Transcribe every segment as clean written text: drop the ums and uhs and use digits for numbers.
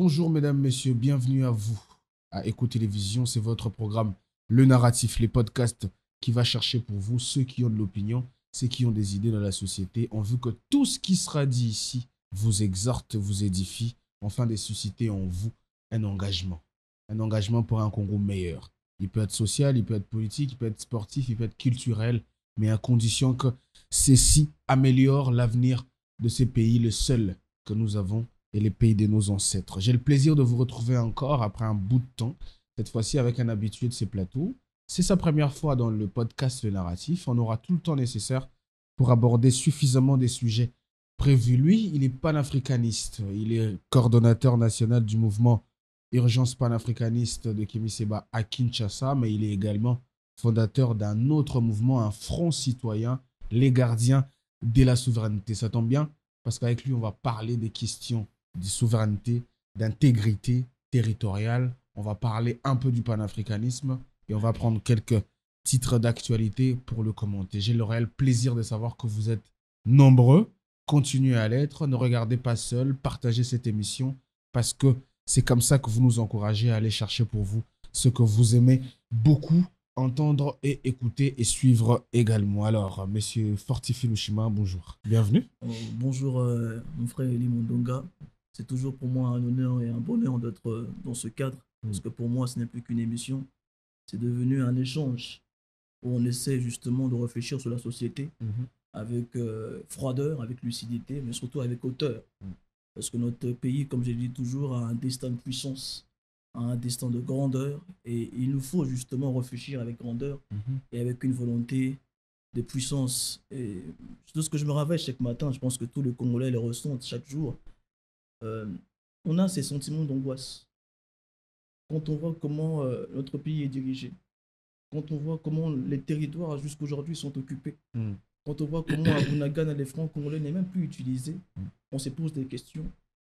Bonjour mesdames, messieurs, bienvenue à vous à Eco Télévision. C'est votre programme Le Narratif, les podcasts qui va chercher pour vous ceux qui ont de l'opinion, ceux qui ont des idées dans la société. On veut que tout ce qui sera dit ici vous exhorte, vous édifie, afin de susciter en vous un engagement. Un engagement pour un Congo meilleur. Il peut être social, il peut être politique, il peut être sportif, il peut être culturel, mais à condition que ceci améliore l'avenir de ces pays, le seul que nous avons et les pays de nos ancêtres. J'ai le plaisir de vous retrouver encore après un bout de temps, cette fois-ci avec un habitué de ces plateaux. C'est sa première fois dans le podcast Le Narratif. On aura tout le temps nécessaire pour aborder suffisamment des sujets prévus. Lui, il est panafricaniste. Il est coordonnateur national du mouvement Urgence panafricaniste de Kémy-Séba à Kinshasa, mais il est également fondateur d'un autre mouvement, un front citoyen, les gardiens de la souveraineté. Ça tombe bien, parce qu'avec lui, on va parler des questions de souveraineté, d'intégrité territoriale. On va parler un peu du panafricanisme et on va prendre quelques titres d'actualité pour le commenter. J'ai le réel plaisir de savoir que vous êtes nombreux. Continuez à l'être. Ne regardez pas seul. Partagez cette émission parce que c'est comme ça que vous nous encouragez à aller chercher pour vous ce que vous aimez beaucoup entendre et écouter et suivre également. Alors, monsieur Fortifi Lushima, bonjour. Bienvenue. Bonjour, mon frère Eli Mondonga. C'est toujours pour moi un honneur et un bonheur d'être dans ce cadre, parce que pour moi, ce n'est plus qu'une émission. C'est devenu un échange où on essaie justement de réfléchir sur la société avec froideur, avec lucidité, mais surtout avec hauteur. Parce que notre pays, comme je dis toujours, a un destin de puissance, a un destin de grandeur, et il nous faut justement réfléchir avec grandeur et avec une volonté de puissance. Et tout ce que je me rappelle chaque matin, je pense que tous les Congolais le ressentent chaque jour. On a ces sentiments d'angoisse. Quand on voit comment notre pays est dirigé, quand on voit comment les territoires jusqu'à aujourd'hui sont occupés, quand on voit comment à Bunagana, les francs congolais n'est même plus utilisé, on se pose des questions.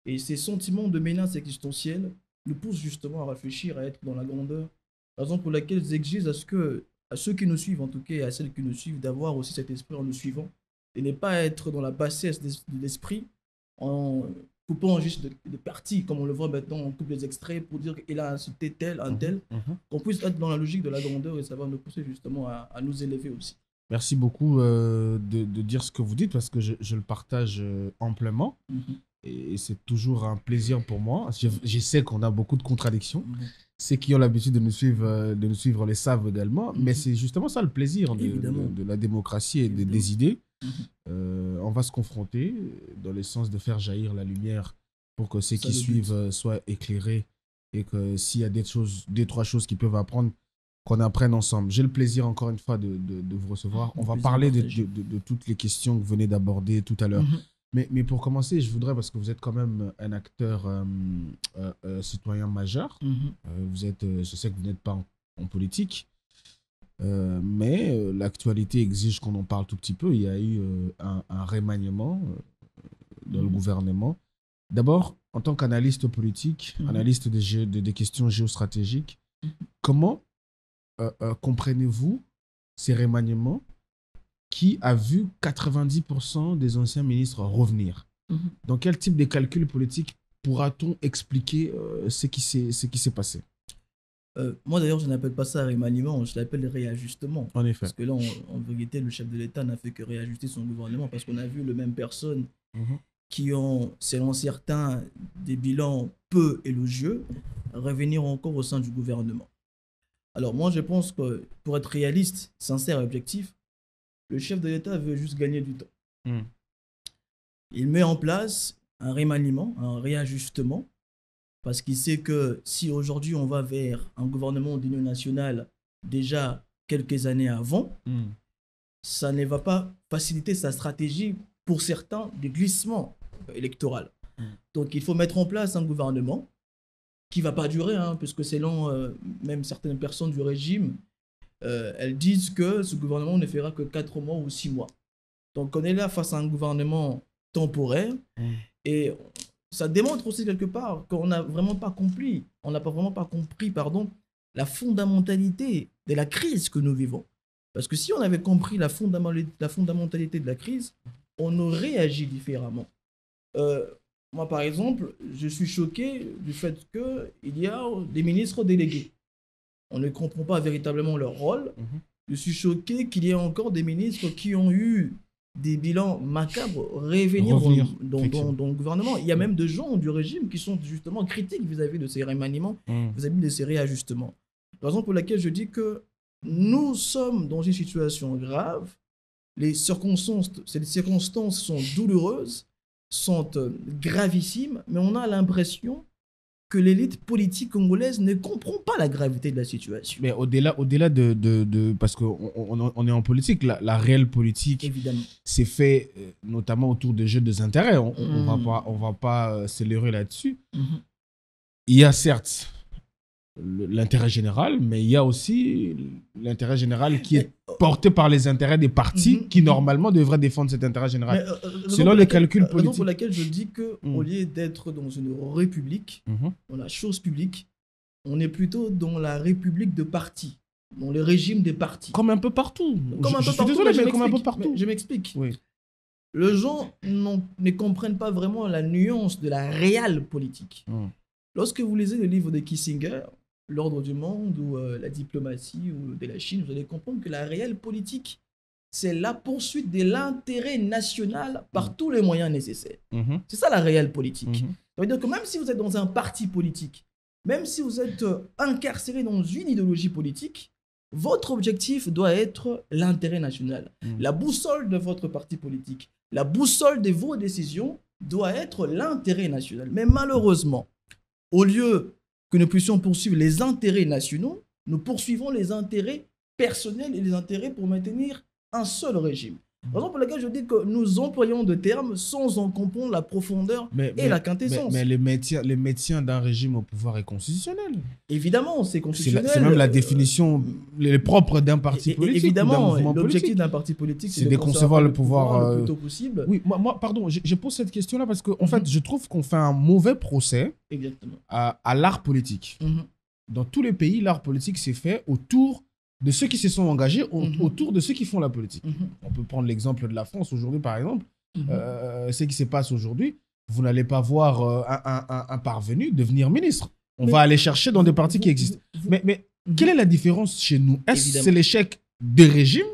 Et ces sentiments de menace existentielle nous poussent justement à réfléchir, à être dans la grandeur. Raison pour laquelle j'exige à ceux qui nous suivent, en tout cas, et à celles qui nous suivent, d'avoir aussi cet esprit en nous suivant, et ne pas être dans la bassesse de l'esprit, en coupant juste des parties, comme on le voit maintenant, on coupe les extraits pour dire qu'il a insulté tel, un tel, qu'on puisse être dans la logique de la grandeur, et ça va nous pousser justement à nous élever aussi. Merci beaucoup de dire ce que vous dites, parce que je le partage amplement. Et c'est toujours un plaisir pour moi. Je sais qu'on a beaucoup de contradictions. Ceux qui ont l'habitude de nous suivre les savent également. Mais c'est justement ça le plaisir de la démocratie et des idées. On va se confronter dans le sens de faire jaillir la lumière pour que ceux qui suivent soient éclairés et que s'il y a des trois choses qu'ils peuvent apprendre, qu'on apprenne ensemble. J'ai le plaisir encore une fois de vous recevoir. On va parler de toutes les questions que vous venez d'aborder tout à l'heure. Mais pour commencer, je voudrais, parce que vous êtes quand même un acteur citoyen majeur, je sais que vous n'êtes pas en politique, mais l'actualité exige qu'on en parle tout petit peu. Il y a eu un remaniement dans le gouvernement. D'abord, en tant qu'analyste politique, analyste des questions géostratégiques, comment comprenez-vous ces remaniements qui a vu 90% des anciens ministres revenir? Dans quel type de calcul politique pourra-t-on expliquer ce qui s'est passé? Moi d'ailleurs, je n'appelle pas ça remaniement, je l'appelle réajustement. En effet. Parce que là, en vérité, le chef de l'État n'a fait que réajuster son gouvernement, parce qu'on a vu les mêmes personnes qui ont, selon certains, des bilans peu élogieux, revenir encore au sein du gouvernement. Alors moi, je pense que pour être réaliste, sincère et objectif, le chef de l'État veut juste gagner du temps. Il met en place un remaniement, un réajustement, parce qu'il sait que si aujourd'hui on va vers un gouvernement d'union nationale déjà quelques années avant, ça ne va pas faciliter sa stratégie pour certains du glissement électoral. Donc il faut mettre en place un gouvernement qui ne va pas durer, puisque selon même certaines personnes du régime, elles disent que ce gouvernement ne fera que 4 mois ou 6 mois. Donc on est là face à un gouvernement temporaire et ça démontre aussi quelque part qu'on n'a vraiment pas compris, la fondamentalité de la crise que nous vivons. Parce que si on avait compris la fondamentalité de la crise, on aurait agi différemment. Moi, par exemple, je suis choqué du fait qu'il y a des ministres délégués. On ne comprend pas véritablement leur rôle. Je suis choqué qu'il y ait encore des ministres qui ont eu des bilans macabres revenir dans le gouvernement. Il y a même des gens du régime qui sont justement critiques vis-à-vis de ces remaniements, vis-à-vis de ces réajustements. La raison pour laquelle je dis que nous sommes dans une situation grave, ces circonstances sont douloureuses, sont gravissimes, mais on a l'impression que l'élite politique congolaise ne comprend pas la gravité de la situation. Mais au-delà parce qu'on est en politique, la réelle politique c'est fait notamment autour des jeux des intérêts. On va pas s'élever là-dessus. Il y a certes l'intérêt général, mais il y a aussi l'intérêt général qui est porté par les intérêts des partis qui normalement devraient défendre cet intérêt général. Selon les calculs politiques. Raison pour laquelle je dis qu'au lieu d'être dans une république, dans la chose publique, on est plutôt dans la république de partis, dans le régime des partis. Comme un peu partout. Je suis désolé, mais comme un peu partout. Je m'explique. Oui. Les gens ne comprennent pas vraiment la nuance de la réelle politique. Lorsque vous lisez le livre de Kissinger, L'ordre du monde ou la diplomatie ou de la Chine, vous allez comprendre que la réelle politique, c'est la poursuite de l'intérêt national par tous les moyens nécessaires. C'est ça la réelle politique. Ça veut dire que même si vous êtes dans un parti politique, même si vous êtes incarcéré dans une idéologie politique, votre objectif doit être l'intérêt national. La boussole de votre parti politique, la boussole de vos décisions doit être l'intérêt national. Mais malheureusement, au lieu que nous puissions poursuivre les intérêts nationaux, nous poursuivons les intérêts personnels et les intérêts pour maintenir un seul régime. Par exemple, pour laquelle je dis que nous employons de termes sans en comprendre la profondeur et la quintessence. Mais le maintien d'un régime au pouvoir est constitutionnel. Évidemment, c'est constitutionnel. C'est même la définition, les propres d'un parti politique. Évidemment, l'objectif d'un parti politique, c'est de concevoir le pouvoir le plus tôt possible. Oui, moi pardon, je pose cette question-là parce qu'en fait, je trouve qu'on fait un mauvais procès à l'art politique. Dans tous les pays, l'art politique s'est fait autour de ceux qui se sont engagés, autour de ceux qui font la politique. On peut prendre l'exemple de la France aujourd'hui, par exemple. Ce qui se passe aujourd'hui, vous n'allez pas voir un parvenu devenir ministre. On va aller chercher dans des partis qui existent. Mais quelle est la différence chez nous? Est-ce que c'est l'échec des régimes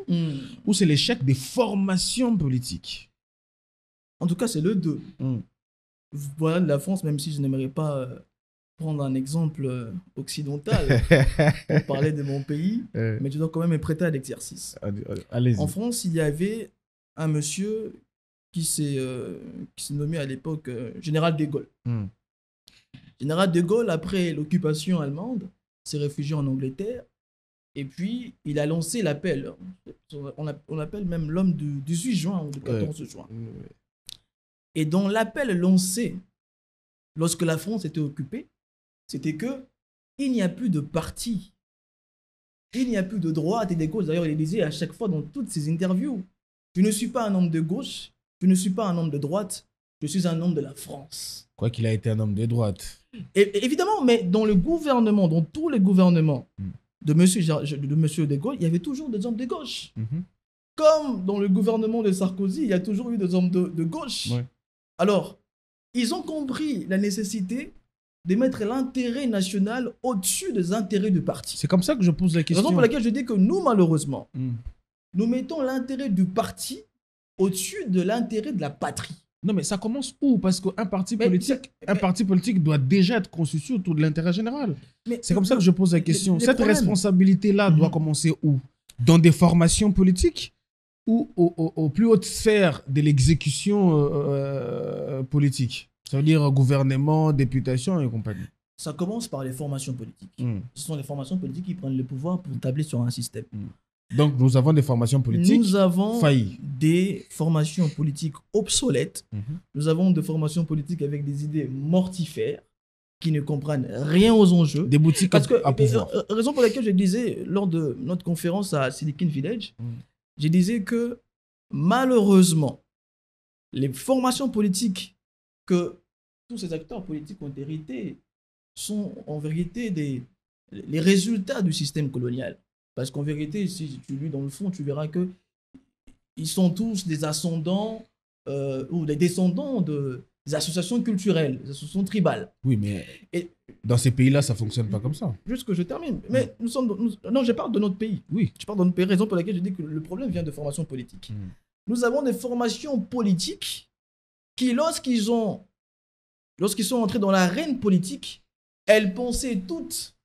ou c'est l'échec des formations politiques? En tout cas, c'est le deux. Voilà, de la France, même si je n'aimerais pas prendre un exemple occidental pour parler de mon pays, mais je dois quand même me prêter à l'exercice. En France, il y avait un monsieur qui s'est nommé à l'époque Général de Gaulle. Général de Gaulle, après l'occupation allemande, s'est réfugié en Angleterre et puis il a lancé l'appel. On appelle même l'homme du 18 juin ou du 14 juin. Et dans l'appel lancé lorsque la France était occupée, c'était que il n'y a plus de parti, il n'y a plus de droite et de gauche. D'ailleurs, il disait à chaque fois dans toutes ses interviews, je ne suis pas un homme de gauche, je ne suis pas un homme de droite, je suis un homme de la France. Quoi qu'il a été un homme de droite. Et évidemment, mais dans le gouvernement, dans tous les gouvernements de monsieur de Gaulle, il y avait toujours des hommes de gauche. Comme dans le gouvernement de Sarkozy, il y a toujours eu des hommes de gauche. Alors, ils ont compris la nécessité de mettre l'intérêt national au-dessus des intérêts du parti. C'est comme ça que je pose la question. La raison pour laquelle je dis que nous, malheureusement, nous mettons l'intérêt du parti au-dessus de l'intérêt de la patrie. Non, mais ça commence où? Parce qu'un parti politique doit déjà être constitué autour de l'intérêt général. C'est comme ça que je pose la question. Cette responsabilité-là doit commencer où? Dans des formations politiques ou aux plus hautes sphères de l'exécution politique? Ça veut dire gouvernement, députation et compagnie. Ça commence par les formations politiques. Ce sont les formations politiques qui prennent le pouvoir pour tabler sur un système. Donc, nous avons des formations politiques Nous avons faillies. Des formations politiques obsolètes. Nous avons des formations politiques avec des idées mortifères qui ne comprennent rien aux enjeux. Des boutiques à pouvoir. Raison pour laquelle je disais, lors de notre conférence à Silicon Village, je disais que malheureusement, les formations politiques que tous ces acteurs politiques ont hérité sont en vérité les résultats du système colonial. Parce qu'en vérité, si tu lis dans le fond, tu verras qu'ils sont tous des ascendants ou des descendants de des associations culturelles, des associations tribales. Oui, mais Et- dans ces pays-là, ça ne fonctionne pas comme ça. Juste que je termine. Mais non, je parle de notre pays. Oui. Je parle de notre pays, raison pour laquelle je dis que le problème vient de formation politique. Nous avons des formations politiques qui, lorsqu'ils sont entrés dans l'arène politique, elles pensaient toutes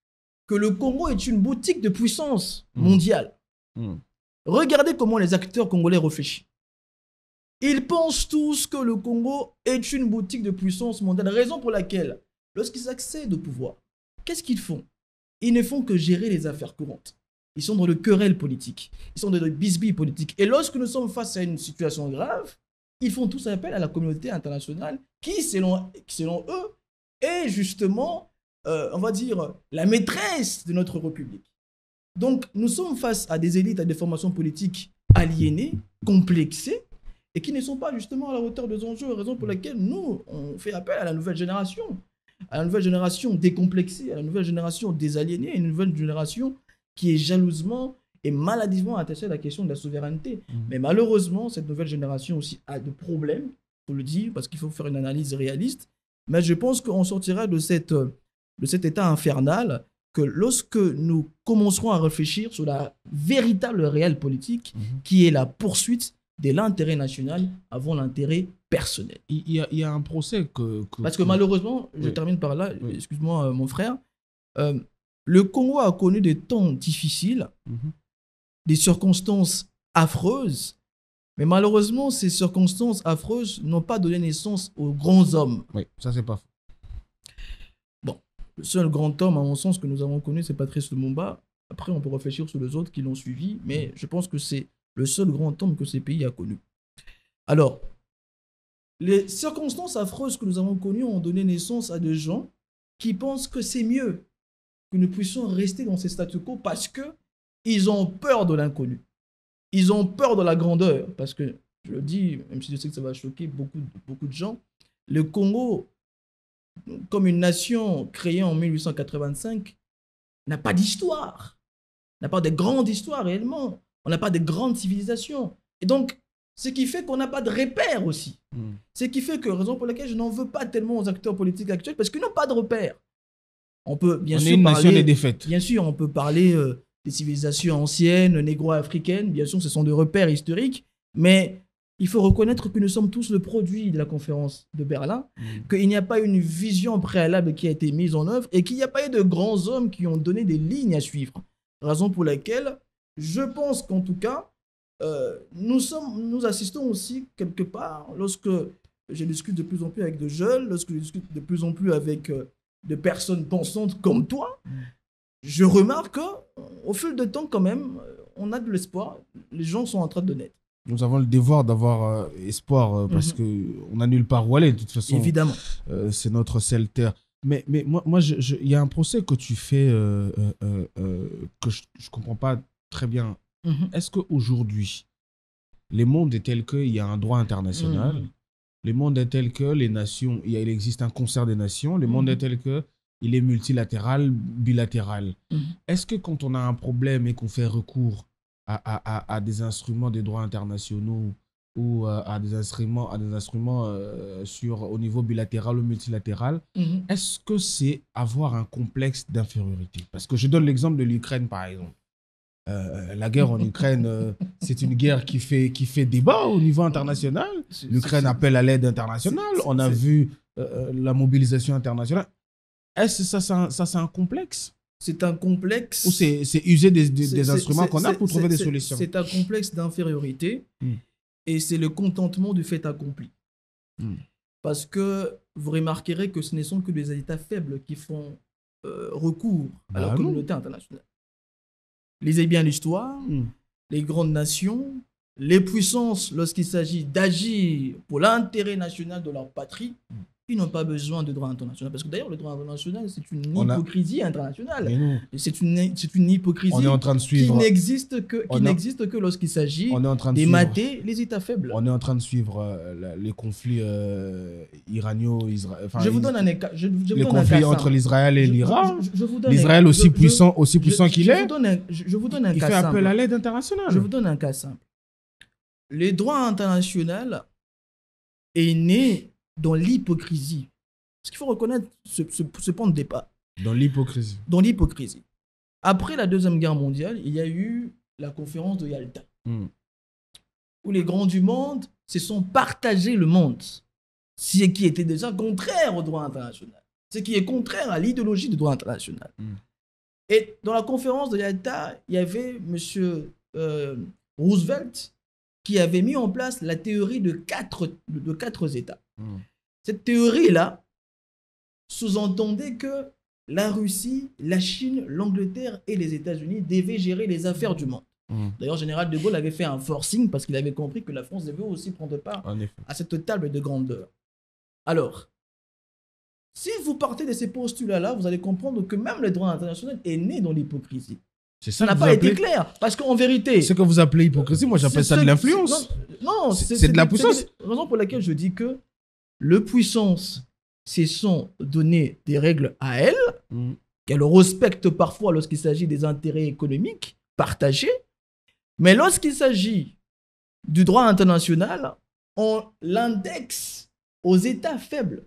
que le Congo est une boutique de puissance mondiale. Regardez comment les acteurs congolais réfléchissent. Ils pensent tous que le Congo est une boutique de puissance mondiale. Raison pour laquelle, lorsqu'ils accèdent au pouvoir, qu'est-ce qu'ils font? Ils ne font que gérer les affaires courantes. Ils sont dans le querelle politique. Ils sont dans le bisbille politique. Et lorsque nous sommes face à une situation grave, ils font tous appel à la communauté internationale qui, selon eux, est justement, on va dire, la maîtresse de notre République. Donc, nous sommes face à des élites, à des formations politiques aliénées, complexées, et qui ne sont pas justement à la hauteur des enjeux, raison pour laquelle nous, on fait appel à la nouvelle génération décomplexée, à la nouvelle génération désaliénée, à une nouvelle génération qui est jalousement et maladivement attachée à la question de la souveraineté. Mais malheureusement, cette nouvelle génération aussi a des problèmes, il faut le dire, parce qu'il faut faire une analyse réaliste. Mais je pense qu'on sortira de cet état infernal que lorsque nous commencerons à réfléchir sur la véritable réelle politique, qui est la poursuite de l'intérêt national avant l'intérêt personnel. Il y a un procès Parce que malheureusement, je termine par là, excuse-moi mon frère, le Congo a connu des temps difficiles, des circonstances affreuses, mais malheureusement, ces circonstances affreuses n'ont pas donné naissance aux grands hommes. Oui, ça c'est pas faux. Bon, le seul grand homme, à mon sens, que nous avons connu, c'est Patrice Lumumba. Après, on peut réfléchir sur les autres qui l'ont suivi, mais je pense que c'est le seul grand homme que ce pays a connu. Alors, les circonstances affreuses que nous avons connues ont donné naissance à des gens qui pensent que c'est mieux que nous puissions rester dans ces statu quo parce qu'ils ont peur de l'inconnu. Ils ont peur de la grandeur. Parce que, je le dis, même si je sais que ça va choquer beaucoup de gens, le Congo, comme une nation créée en 1885, n'a pas d'histoire. N'a pas de grande histoire réellement. On n'a pas de grandes civilisations. Et donc, ce qui fait qu'on n'a pas de repères aussi. Ce qui fait que, raison pour laquelle je n'en veux pas tellement aux acteurs politiques actuels, parce qu'ils n'ont pas de repères. On peut bien sûr est une parler, nation des défaites. Bien sûr, on peut parler des civilisations anciennes, négro-africaines. Bien sûr, ce sont des repères historiques. Mais il faut reconnaître que nous sommes tous le produit de la conférence de Berlin, qu'il n'y a pas une vision préalable qui a été mise en œuvre et qu'il n'y a pas eu de grands hommes qui ont donné des lignes à suivre. Raison pour laquelle je pense qu'en tout cas, nous assistons aussi quelque part, lorsque je discute de plus en plus avec de jeunes, lorsque je discute de plus en plus avec de personnes pensantes comme toi, je remarque qu'au fil du temps, quand même, on a de l'espoir. Les gens sont en train de naître. Nous avons le devoir d'avoir espoir parce qu'on n'a nulle part où aller. De toute façon, évidemment, c'est notre seule terre. Mais moi, il y a un procès que tu fais que je ne comprends pas très bien. Est-ce qu'aujourd'hui, le monde est tel qu'il y a un droit international, le monde est tel que les nations, il existe un concert des nations, le monde est tel qu'il est multilatéral, bilatéral. Est-ce que quand on a un problème et qu'on fait recours à des instruments des droits internationaux ou à des instruments au niveau bilatéral ou multilatéral, est-ce que c'est avoir un complexe d'infériorité? Parce que je donne l'exemple de l'Ukraine, par exemple. La guerre en Ukraine, c'est une guerre qui fait débat au niveau international. L'Ukraine appelle à l'aide internationale. On a vu la mobilisation internationale. Est-ce que ça c'est un complexe? C'est un complexe. Ou c'est user des instruments qu'on a pour trouver des solutions? C'est un complexe d'infériorité et c'est le contentement du fait accompli. Parce que vous remarquerez que ce ne sont que des États faibles qui font recours à la communauté internationale. Lisez bien l'histoire, les grandes nations, les puissances, lorsqu'il s'agit d'agir pour l'intérêt national de leur patrie, ils n'ont pas besoin de droit international. Parce que d'ailleurs, le droit international, c'est une hypocrisie internationale. C'est une hypocrisie on est en train de suivre, qui n'existe que lorsqu'il s'agit d'émater les États faibles. On est en train de suivre les conflits irano-israéliens. Je vous donne un cas. Les conflits entre l'Israël et l'Iran. L'Israël aussi puissant qu'il est. Je vous donne un cas simple. Il fait appel à l'aide internationale. Je vous donne un cas simple. Le droit international est né dans l'hypocrisie. Parce qu'il faut reconnaître ce point de départ. Dans l'hypocrisie. Dans l'hypocrisie. Après la Deuxième Guerre mondiale, il y a eu la conférence de Yalta, où les grands du monde se sont partagés le monde, ce qui était déjà contraire au droit international, ce qui est contraire à l'idéologie du droit international. Et dans la conférence de Yalta, il y avait M. Roosevelt qui avait mis en place la théorie de quatre États. Cette théorie-là sous-entendait que la Russie, la Chine, l'Angleterre et les États-Unis devaient gérer les affaires du monde. D'ailleurs, général de Gaulle avait fait un forcing parce qu'il avait compris que la France devait aussi prendre part à cette table de grandeur. Alors, si vous partez de ces postulats-là, vous allez comprendre que même le droit international est né dans l'hypocrisie. Ça n'a pas été clair. Parce qu'en vérité... Ce que vous appelez hypocrisie, moi j'appelle ça de l'influence. Non, c'est de la puissance. C'est la raison pour laquelle je dis que le puissance, c'est son donner des règles à elle, qu'elle respecte parfois lorsqu'il s'agit des intérêts économiques partagés, mais lorsqu'il s'agit du droit international, on l'indexe aux États faibles,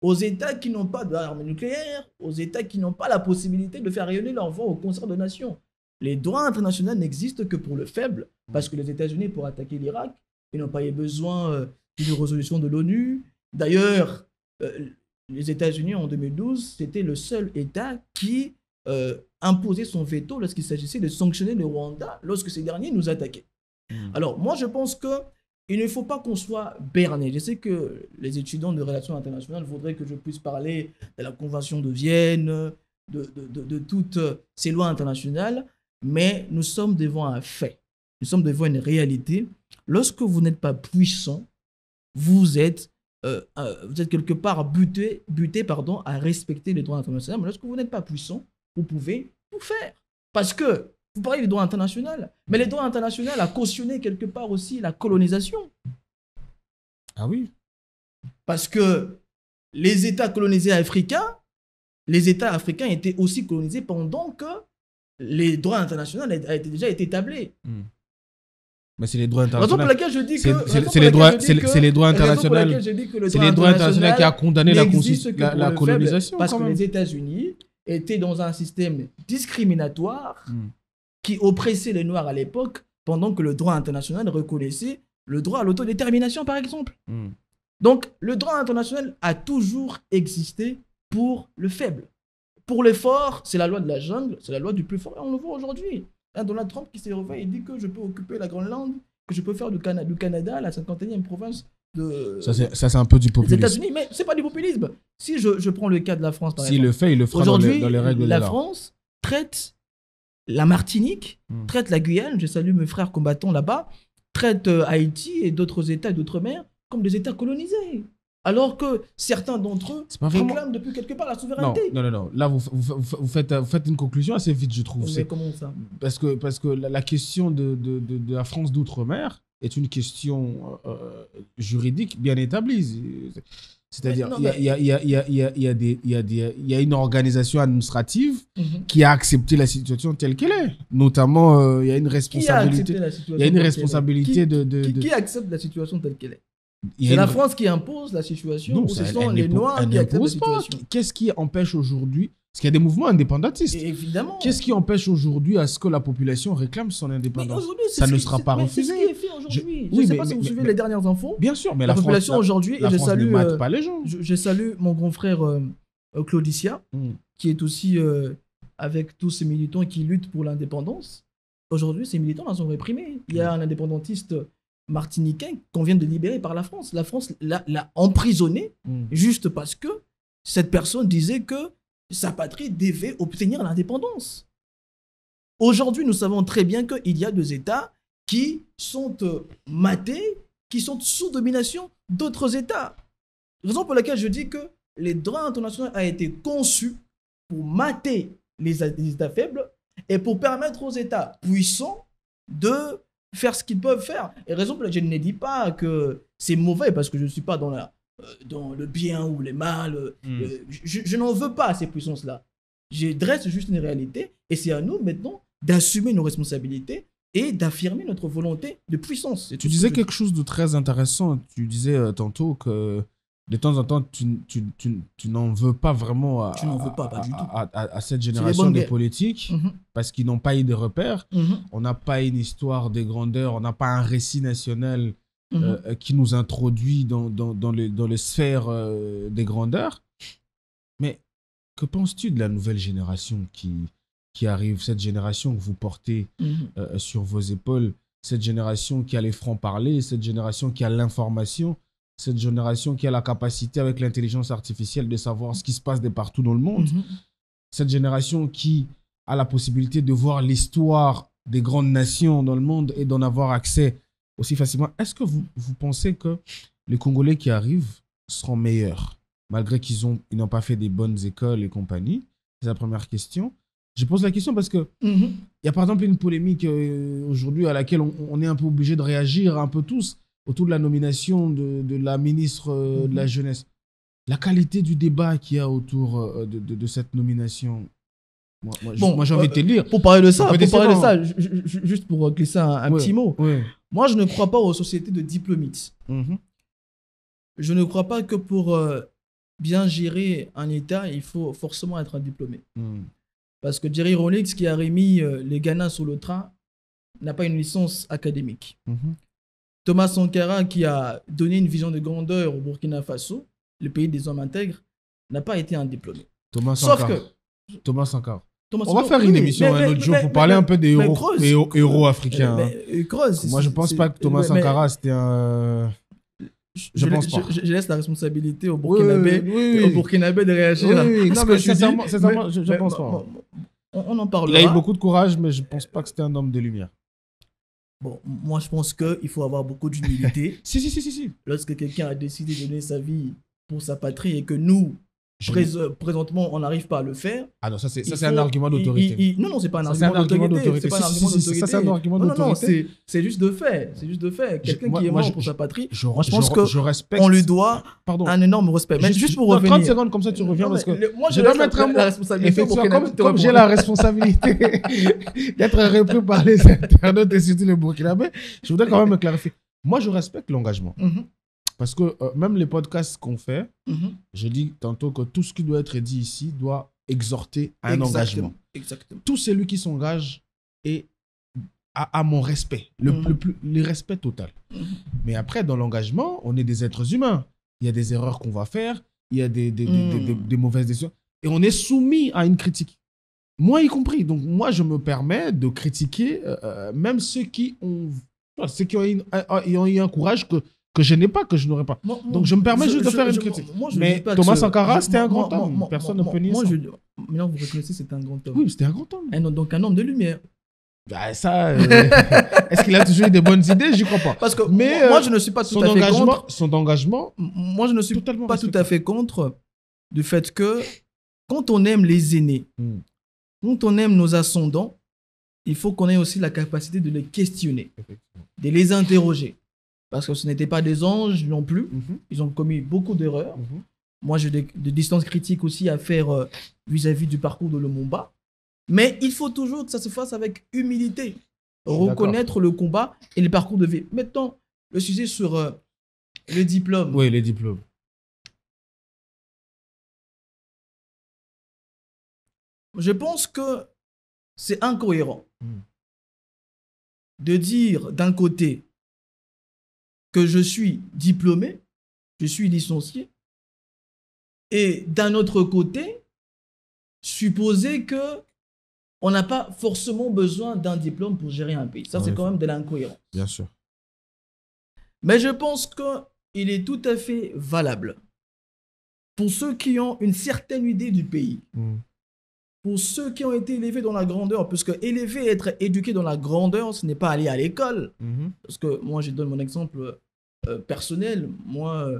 aux États qui n'ont pas d'armes nucléaires, aux États qui n'ont pas la possibilité de faire rayonner leur voix au concert de nations. Les droits internationaux n'existent que pour le faible, parce que les États-Unis, pour attaquer l'Irak, ils n'ont pas eu besoin d'une résolution de l'ONU. D'ailleurs, les États-Unis, en 2012, c'était le seul État qui imposait son veto lorsqu'il s'agissait de sanctionner le Rwanda lorsque ces derniers nous attaquaient. Alors, moi, je pense qu'il ne faut pas qu'on soit berné. Je sais que les étudiants de relations internationales voudraient que je puisse parler de la Convention de Vienne, de toutes ces lois internationales, mais nous sommes devant un fait. Nous sommes devant une réalité. Lorsque vous n'êtes pas puissant, vous êtes quelque part buté à respecter les droits internationaux. Mais lorsque vous n'êtes pas puissant, vous pouvez tout faire. Parce que vous parlez du droit international, mais le droit international a cautionné quelque part aussi la colonisation. Ah oui. Parce que les États colonisés africains, les États africains étaient aussi colonisés pendant que les droits internationaux avaient déjà été établis. Mais c'est les droits internationaux. La raison pour laquelle je dis que c'est les droits internationaux. C'est les droits internationaux qui a condamné la colonisation. Parce que les États-Unis étaient dans un système discriminatoire qui oppressait les Noirs à l'époque, pendant que le droit international reconnaissait le droit à l'autodétermination, par exemple. Donc, le droit international a toujours existé pour le faible. Pour les forts, c'est la loi de la jungle, c'est la loi du plus fort. Et on le voit aujourd'hui. Donald Trump qui s'est réveillé, il dit que je peux occuper la Groenland, que je peux faire du Canada la 51e province de... Ça, c'est un peu du populisme. Des États-Unis, mais c'est pas du populisme. Si je prends le cas de la France, par exemple. S'il le fait, il le fera dans les règles de l'art. La France traite la Martinique, traite la Guyane, je salue mes frères combattants là-bas, traite Haïti et d'autres États d'outre-mer comme des États colonisés. Alors que certains d'entre eux réclament depuis quelque part la souveraineté. Non. Là, vous faites une conclusion assez vite, je trouve. Mais comment ça ? Parce que la question de la France d'outre-mer est une question juridique bien établie. C'est-à-dire, il y a une organisation administrative qui a accepté la situation telle qu'elle est. Notamment, il y a une responsabilité. Il y a une responsabilité Qui accepte la situation telle qu'elle est ? C'est la France qui impose la situation, ou ce sont les Noirs qui acceptent la situation? Qu'est-ce qui empêche aujourd'hui? Parce qu'il y a des mouvements indépendantistes. Et évidemment. Qu'est-ce qui empêche aujourd'hui à ce que la population réclame son indépendance? Ça ne sera pas refusé. C'est ce qui est fait aujourd'hui. Je ne sais pas si vous suivez les dernières infos. Bien sûr, mais la population aujourd'hui, et je salue, ne mate pas les gens. Je salue mon grand frère Claudicia, qui est aussi avec tous ces militants qui luttent pour l'indépendance. Aujourd'hui, ces militants la sont réprimés. Il y a un indépendantiste martiniquais qu'on vient de libérer par la France. La France l'a emprisonné juste parce que cette personne disait que sa patrie devait obtenir l'indépendance. Aujourd'hui, nous savons très bien qu'il y a des États qui sont matés, qui sont sous domination d'autres États. Raison pour laquelle je dis que les droits internationaux a été conçus pour mater les États faibles et pour permettre aux États puissants de faire ce qu'ils peuvent faire. Et raison pour laquelle je ne dis pas que c'est mauvais, parce que je ne suis pas dans le bien ou le mal. Je n'en veux pas à ces puissances-là. Je dresse juste une réalité, et c'est à nous maintenant d'assumer nos responsabilités et d'affirmer notre volonté de puissance. Tu disais quelque chose de très intéressant. Tu disais tantôt que de temps en temps, tu n'en veux pas vraiment Tu n'en veux pas du tout. à cette génération de politiques parce qu'ils n'ont pas eu de repères. On n'a pas une histoire de grandeur, on n'a pas un récit national qui nous introduit dans les sphères des grandeurs. Mais que penses-tu de la nouvelle génération qui arrive, cette génération que vous portez sur vos épaules, cette génération qui a les francs-parler, cette génération qui a l'information, cette génération qui a la capacité avec l'intelligence artificielle de savoir ce qui se passe de partout dans le monde, cette génération qui a la possibilité de voir l'histoire des grandes nations dans le monde et d'en avoir accès aussi facilement. Est-ce que vous pensez que les Congolais qui arrivent seront meilleurs, malgré qu'ils n'ont pas fait des bonnes écoles et compagnie? C'est la première question. Je pose la question parce que il y a par exemple une polémique aujourd'hui à laquelle on est un peu obligé de réagir un peu tous autour de la nomination de la ministre de la Jeunesse. La qualité du débat qu'il y a autour de cette nomination, moi j'ai envie de te le dire. Pour parler de ça, juste pour glisser un petit mot, moi je ne crois pas aux sociétés de diplomites. Je ne crois pas que pour bien gérer un État, il faut forcément être un diplômé. Parce que Jerry Rawlings, qui a remis les Ghana sur le train, n'a pas une licence académique. Thomas Sankara, qui a donné une vision de grandeur au Burkina Faso, le pays des hommes intègres, n'a pas été un diplômé. Thomas Sankara. On va faire une émission un autre jour pour parler un peu des héros africains. Moi, je ne pense pas que Thomas Sankara, c'était un... Je pense pas. Je laisse la responsabilité au Burkinabé de réagir. Non, mais sincèrement, je pense pas. On en parlera. Il a eu beaucoup de courage, mais je ne pense pas que c'était un homme de lumière. Bon, moi, je pense qu'il faut avoir beaucoup d'humilité. Si. Lorsque quelqu'un a décidé de donner sa vie pour sa patrie et que nous, présentement, on n'arrive pas à le faire. Ah non, ça c'est un argument d'autorité. Non, c'est pas un argument d'autorité. Ça, c'est un argument d'autorité. Non, c'est juste de fait. Quelqu'un qui est mort pour sa patrie, moi, je pense qu'on lui doit un énorme respect. Mais juste pour revenir. 30 secondes, comme ça, tu reviens parce que moi, je dois mettre la responsabilité. Comme j'ai la responsabilité d'être repris par les internautes et surtout les Burkinabés, je voudrais quand même me clarifier. Moi, je respecte l'engagement. Parce que même les podcasts qu'on fait, je dis tantôt que tout ce qui doit être dit ici doit exhorter à un engagement. Exactement. Tout celui qui s'engage a mon respect, le respect total. Mais après, dans l'engagement, on est des êtres humains. Il y a des erreurs qu'on va faire, il y a des mauvaises décisions. Et on est soumis à une critique. Moi y compris. Donc moi, je me permets de critiquer même ceux qui ont eu un courage que je n'ai pas, que je n'aurais pas. Donc, je me permets juste de faire une critique. Mais Thomas Sankara, c'était un grand homme. Personne ne peut nier ça. Maintenant, vous reconnaissez que c'était un grand homme. Oui, c'était un grand homme. Donc, un homme de lumière. Bah, ça, est-ce qu'il a toujours eu des bonnes idées? J'y crois pas. Parce que moi, je ne suis pas tout à fait contre. Son engagement, moi, je ne suis pas tout à fait contre du fait que quand on aime les aînés, quand on aime nos ascendants, il faut qu'on ait aussi la capacité de les questionner, de les interroger. Parce que ce n'étaient pas des anges non plus. Ils ont commis beaucoup d'erreurs. Moi, j'ai des distances critiques aussi à faire vis-à-vis du parcours de Lumumba. Mais il faut toujours que ça se fasse avec humilité. Reconnaître le combat et le parcours de vie. Mettons le sujet sur le diplôme. Oui, les diplômes. Je pense que c'est incohérent de dire d'un côté que je suis diplômé, je suis licencié, et d'un autre côté, supposer que on n'a pas forcément besoin d'un diplôme pour gérer un pays. Ça, c'est quand même de l'incohérence. Bien sûr. Mais je pense qu'il est tout à fait valable pour ceux qui ont une certaine idée du pays, pour ceux qui ont été élevés dans la grandeur, puisque élever, être éduqué dans la grandeur, ce n'est pas aller à l'école. Parce que moi, je donne mon exemple personnel. Moi,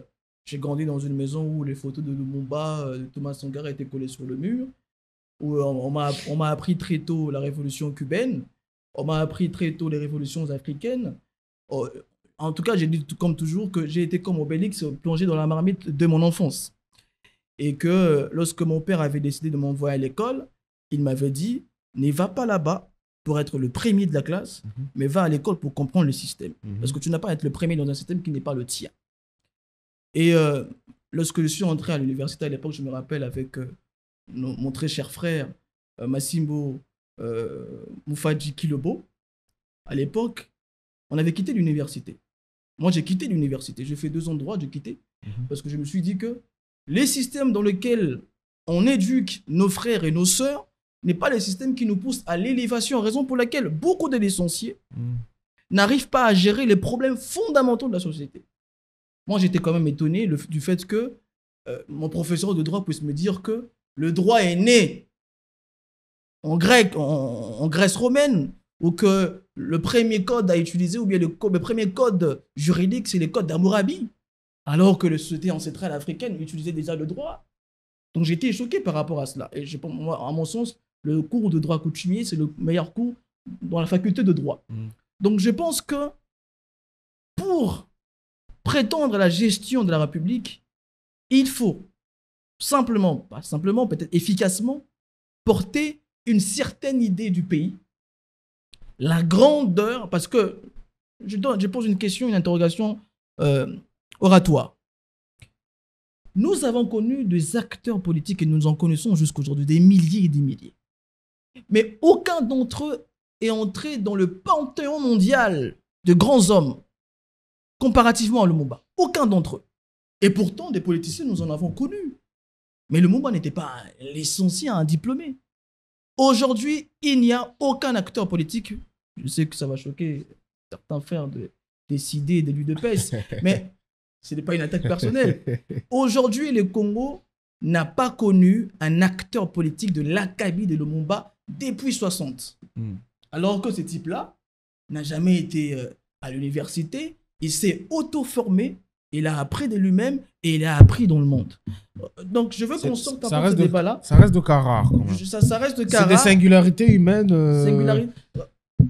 j'ai grandi dans une maison où les photos de Lumumba, de Thomas Sankara étaient collées sur le mur, où on m'a appris très tôt la révolution cubaine, on m'a appris très tôt les révolutions africaines. En tout cas, j'ai dit comme toujours que j'ai été comme Obélix plongé dans la marmite de mon enfance. Et que lorsque mon père avait décidé de m'envoyer à l'école, il m'avait dit, ne va pas là-bas pour être le premier de la classe, mais va à l'école pour comprendre le système. Parce que tu n'as pas à être le premier dans un système qui n'est pas le tien. Et lorsque je suis entré à l'université à l'époque, je me rappelle avec mon très cher frère Massimbo Moufaji Kilobo, à l'époque, on avait quitté l'université. Moi, j'ai quitté l'université. J'ai fait 2 ans de droit, j'ai quitté. Parce que je me suis dit que les systèmes dans lesquels on éduque nos frères et nos sœurs n'est pas les systèmes qui nous poussent à l'élévation, raison pour laquelle beaucoup de licenciés n'arrivent pas à gérer les problèmes fondamentaux de la société. Moi, j'étais quand même étonné du fait que mon professeur de droit puisse me dire que le droit est né en grec, en Grèce romaine, ou que le premier code à utiliser, ou bien le premier code juridique, c'est les codes d'Hammurabi, alors que la société ancestrale africaine utilisait déjà le droit. Donc j'étais choqué par rapport à cela. Et moi, à mon sens, le cours de droit coutumier, c'est le meilleur cours dans la faculté de droit. Donc je pense que pour prétendre à la gestion de la République, il faut simplement, pas simplement, peut-être efficacement, porter une certaine idée du pays, la grandeur, parce que je pose une question, une interrogation oratoire. Nous avons connu des acteurs politiques et nous en connaissons jusqu'aujourd'hui, des milliers et des milliers. Mais aucun d'entre eux est entré dans le panthéon mondial de grands hommes, comparativement à Lumumba. Aucun d'entre eux. Et pourtant, des politiciens, nous en avons connu. Mais Lumumba n'était pas l'essentiel, un diplômé. Aujourd'hui, il n'y a aucun acteur politique. Je sais que ça va choquer certains frères des idées et de l'UDPS, mais ce n'est pas une attaque personnelle. Aujourd'hui, le Congo n'a pas connu un acteur politique de l'acabit de Lumumba depuis 60. Alors que ce type-là n'a jamais été à l'université, il s'est auto-formé, il a appris de lui-même et il a appris dans le monde. Donc je veux qu'on sorte un peu de ce débat-là. Ça reste de cas rare. Ça reste de cas rare. C'est des singularités humaines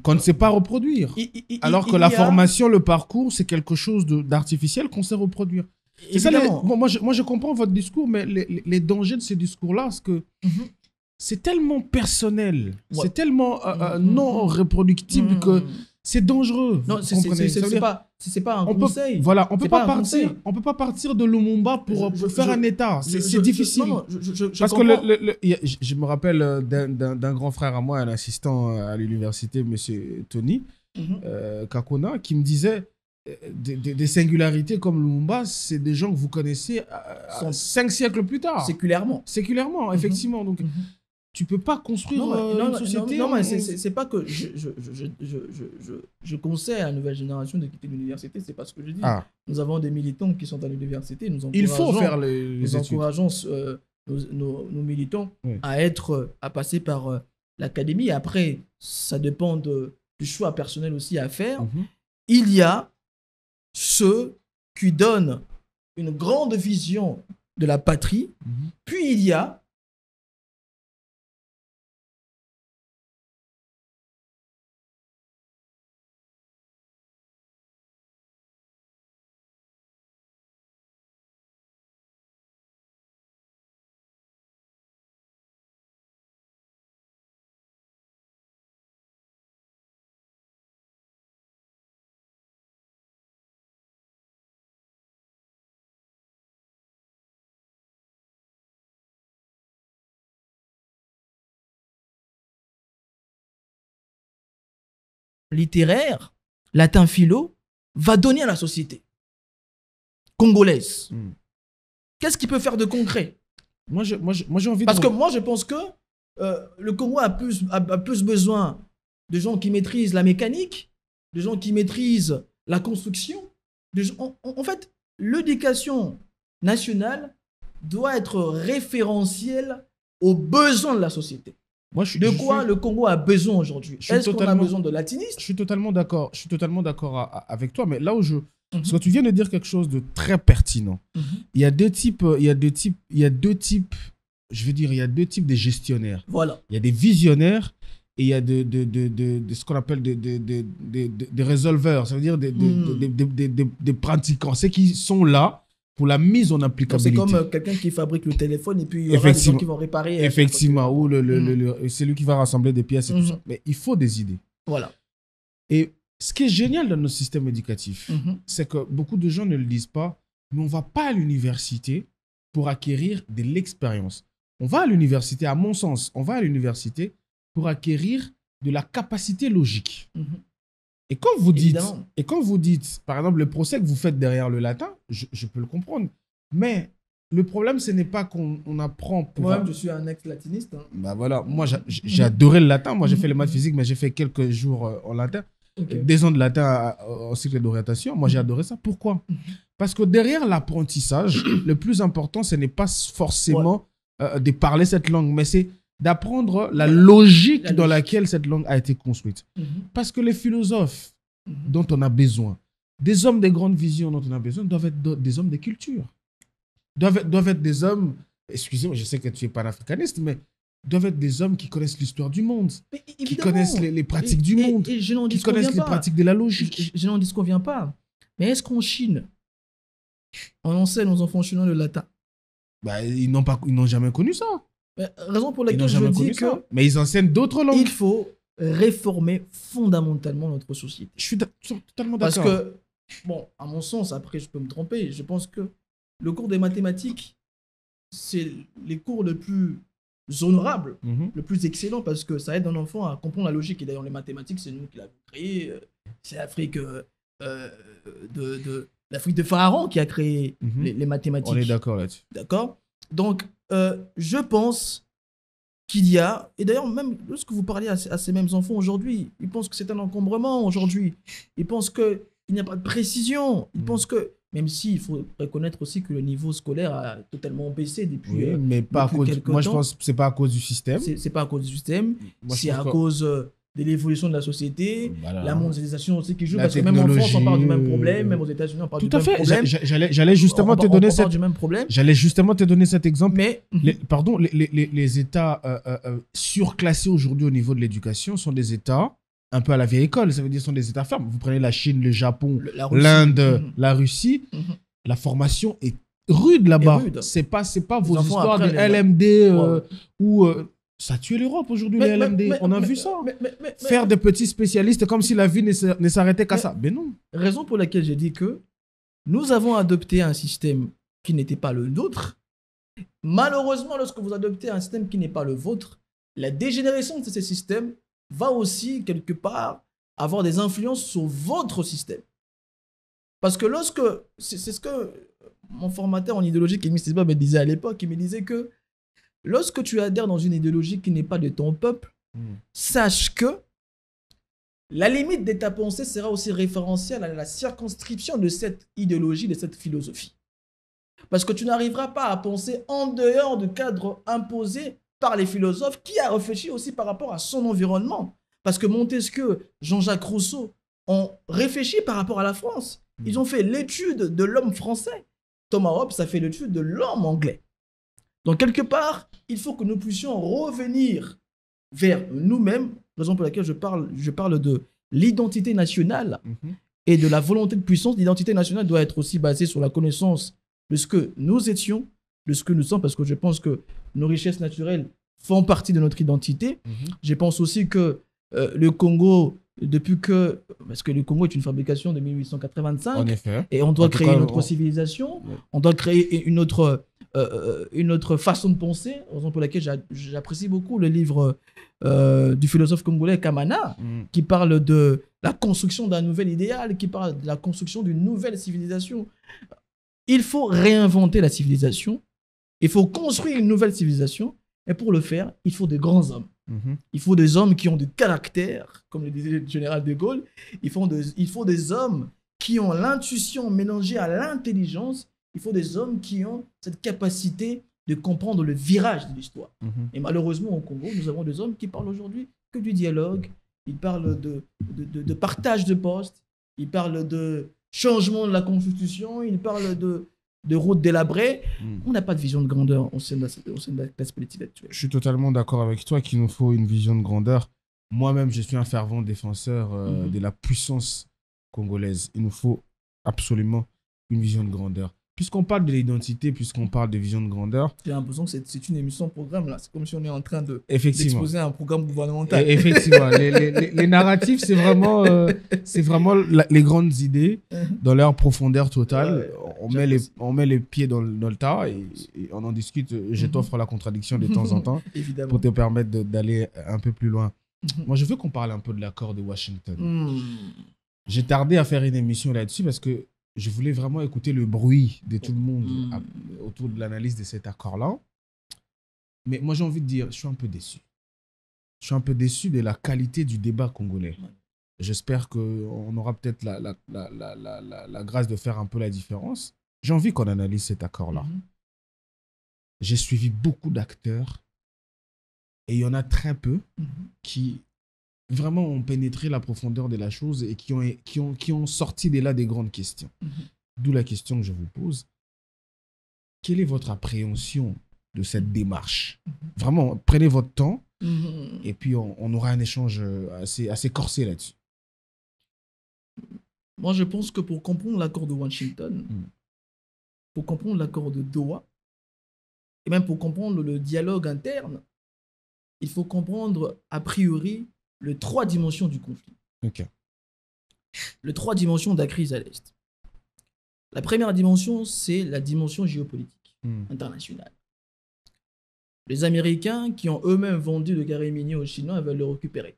qu'on ne sait pas reproduire. Alors que la formation, le parcours, c'est quelque chose d'artificiel qu'on sait reproduire. C'est ça, moi, je comprends votre discours, mais les dangers de ces discours-là, c'est que c'est tellement personnel, c'est tellement non reproductible que c'est dangereux. Non, c'est pas un conseil. Voilà, on peut pas partir de Lumumba pour faire un État. C'est difficile. Parce que je me rappelle d'un grand frère à moi, un assistant à l'université, monsieur Tony Kakona, qui me disait des singularités comme Lumumba, c'est des gens que vous connaissez 5 siècles plus tard. Séculairement, effectivement. Donc, tu peux pas construire une société. Non, mais c'est pas que je conseille à la nouvelle génération de quitter l'université, c'est pas ce que je dis. Nous avons des militants qui sont à l'université, nous encourageons nos militants à passer par l'académie. Après, ça dépend du choix personnel aussi à faire. Il y a ceux qui donnent une grande vision de la patrie, puis il y a littéraire, latin philo, va donner à la société congolaise. Qu'est-ce qu'il peut faire de concret? Moi, j'ai envie Parce que moi, je pense que le Congo a plus besoin de gens qui maîtrisent la mécanique, de gens qui maîtrisent la construction. En fait, l'éducation nationale doit être référentielle aux besoins de la société. Le Congo a besoin aujourd'hui? Est-ce qu'on a besoin de latinistes? Je suis totalement d'accord avec toi, mais là où parce que tu viens de dire quelque chose de très pertinent. Il y a deux types, je veux dire, il y a deux types de gestionnaires. Voilà. Il y a des visionnaires et il y a de ce qu'on appelle des résolveurs, ça veut dire des pratiquants, ceux qui sont là pour la mise en applicabilité. C'est comme quelqu'un qui fabrique le téléphone et puis il y aura des gens qui vont réparer. Effectivement, ou c'est lui qui va rassembler des pièces et tout ça. Mais il faut des idées. Voilà. Et ce qui est génial dans notre système éducatif, c'est que beaucoup de gens ne le disent pas, mais on ne va pas à l'université pour acquérir de l'expérience. On va à l'université, à mon sens, on va à l'université pour acquérir de la capacité logique. Et quand vous dites, par exemple, le procès que vous faites derrière le latin, je peux le comprendre. Mais le problème, ce n'est pas qu'on apprend pour... Moi-même, je suis un ex-latiniste. Hein. Bah voilà, moi, j'ai adoré le latin. Moi, j'ai fait les maths physiques, mais j'ai fait quelques jours en latin. Okay. 2 ans de latin en cycle d'orientation. Moi, j'ai adoré ça. Pourquoi? Parce que derrière l'apprentissage, le plus important, ce n'est pas forcément de parler cette langue, mais c'est d'apprendre la logique dans laquelle cette langue a été construite. Parce que les philosophes dont on a besoin, des hommes de grandes visions dont on a besoin, doivent être des hommes de culture. Doivent être des hommes, excusez-moi, je sais que tu es panafricaniste, mais doivent être des hommes qui connaissent l'histoire du monde, qui connaissent les pratiques du monde, qui connaissent les pratiques de la logique. Je n'en disconviens pas. Mais est-ce qu'en Chine, on enseigne aux enfants chinois le latin? Bah, ils n'ont jamais connu ça. Raison pour laquelle je dis que... Mais ils enseignent d'autres langues. Il faut réformer fondamentalement notre société. Je suis totalement d'accord. Parce que, bon, à mon sens, après je peux me tromper, je pense que le cours des mathématiques, c'est les cours le plus honorable, le plus excellent, parce que ça aide un enfant à comprendre la logique. Et d'ailleurs, les mathématiques, c'est nous qui l'avons créé. C'est l'Afrique l'Afrique de Pharaon qui a créé les mathématiques. On est d'accord là-dessus. D'accord. Donc, je pense qu'il y a, et d'ailleurs, même lorsque vous parlez à ces mêmes enfants aujourd'hui, ils pensent que c'est un encombrement aujourd'hui. Ils pensent qu'il n'y a pas de précision. Ils pensent que, même s'il faut reconnaître aussi que le niveau scolaire a totalement baissé depuis. Oui, mais pas depuis à cause. Moi, je pense que c'est pas à cause du système. C'est pas à cause du système. C'est à cause de l'évolution de la société, la mondialisation aussi qui joue, parce que même en France, on parle du même problème, même aux États-Unis, on parle du même problème. J'allais justement te donner J'allais justement te donner cet exemple. Mais les États surclassés aujourd'hui au niveau de l'éducation sont des États un peu à la vieille école, ça veut dire sont des États fermes. Vous prenez la Chine, le Japon, l'Inde, la Russie, la formation est rude là-bas. C'est pas vos histoires de LMD ou ça a tué l'Europe aujourd'hui, les LMD. On a vu ça. Faire des petits spécialistes comme si la vie ne s'arrêtait qu'à ça. Mais non. Raison pour laquelle j'ai dit que nous avons adopté un système qui n'était pas le nôtre. Malheureusement, lorsque vous adoptez un système qui n'est pas le vôtre, la dégénérescence de ces systèmes va aussi, quelque part, avoir des influences sur votre système. Parce que c'est ce que mon formateur en idéologie, Kémy Seba, me disait à l'époque, il me disait que lorsque tu adhères dans une idéologie qui n'est pas de ton peuple, sache que la limite de ta pensée sera aussi référentielle à la circonscription de cette idéologie, de cette philosophie. Parce que tu n'arriveras pas à penser en dehors du cadre imposé par les philosophes, qui a réfléchi aussi par rapport à son environnement. Parce que Montesquieu, Jean-Jacques Rousseau ont réfléchi par rapport à la France. Ils ont fait l'étude de l'homme français. Thomas Hobbes a fait l'étude de l'homme anglais. Donc, quelque part, il faut que nous puissions revenir vers nous-mêmes, raison pour laquelle je parle de l'identité nationale et de la volonté de puissance. L'identité nationale doit être aussi basée sur la connaissance de ce que nous étions, de ce que nous sommes, parce que je pense que nos richesses naturelles font partie de notre identité. Je pense aussi que le Congo, parce que le Congo est une fabrication de 1885, en effet. Et on doit créer une autre civilisation, on doit créer une autre façon de penser, raison pour laquelle j'apprécie beaucoup le livre du philosophe congolais Kamana, qui parle de la construction d'un nouvel idéal, qui parle de la construction d'une nouvelle civilisation. Il faut réinventer la civilisation, il faut construire une nouvelle civilisation, et pour le faire, il faut des grands hommes. Il faut des hommes qui ont du caractère, comme le disait le général de Gaulle. Il faut des hommes qui ont l'intuition mélangée à l'intelligence. Il faut des hommes qui ont cette capacité de comprendre le virage de l'histoire. Et malheureusement, au Congo, nous avons des hommes qui parlent aujourd'hui que du dialogue. Ils parlent de partage de postes. Ils parlent de changement de la Constitution. Ils parlent de routes délabrées. On n'a pas de vision de grandeur au sein de la classe politique actuelle. Je suis totalement d'accord avec toi qu'il nous faut une vision de grandeur. Moi-même, je suis un fervent défenseur de la puissance congolaise. Il nous faut absolument une vision de grandeur. Puisqu'on parle de l'identité, puisqu'on parle de vision de grandeur... J'ai l'impression que c'est une émission programme, là. C'est comme si on est en train d'exposer un programme gouvernemental. Effectivement. les narratifs, c'est vraiment les grandes idées dans leur profondeur totale. on met les pieds dans le tas et on en discute. Je t'offre la contradiction de temps en temps Évidemment. pour te permettre d'aller un peu plus loin. Moi, je veux qu'on parle un peu de l'accord de Washington. J'ai tardé à faire une émission là-dessus parce que je voulais vraiment écouter le bruit de tout le monde autour de l'analyse de cet accord-là. Mais moi, j'ai envie de dire, je suis un peu déçu. Je suis un peu déçu de la qualité du débat congolais. J'espère qu'on aura peut-être la grâce de faire un peu la différence. J'ai envie qu'on analyse cet accord-là. J'ai suivi beaucoup d'acteurs et il y en a très peu qui vraiment ont pénétré la profondeur de la chose et qui ont sorti de là des grandes questions. D'où la question que je vous pose. Quelle est votre appréhension de cette démarche? Vraiment, prenez votre temps et puis on aura un échange assez corsé là-dessus. Moi, je pense que pour comprendre l'accord de Washington, pour comprendre l'accord de Doha, et même pour comprendre le dialogue interne, il faut comprendre a priori les 3 dimensions du conflit. Les 3 dimensions de la crise à l'Est. La première dimension, c'est la dimension géopolitique internationale. Les Américains qui ont eux-mêmes vendu le carré minier aux Chinois, ils veulent le récupérer.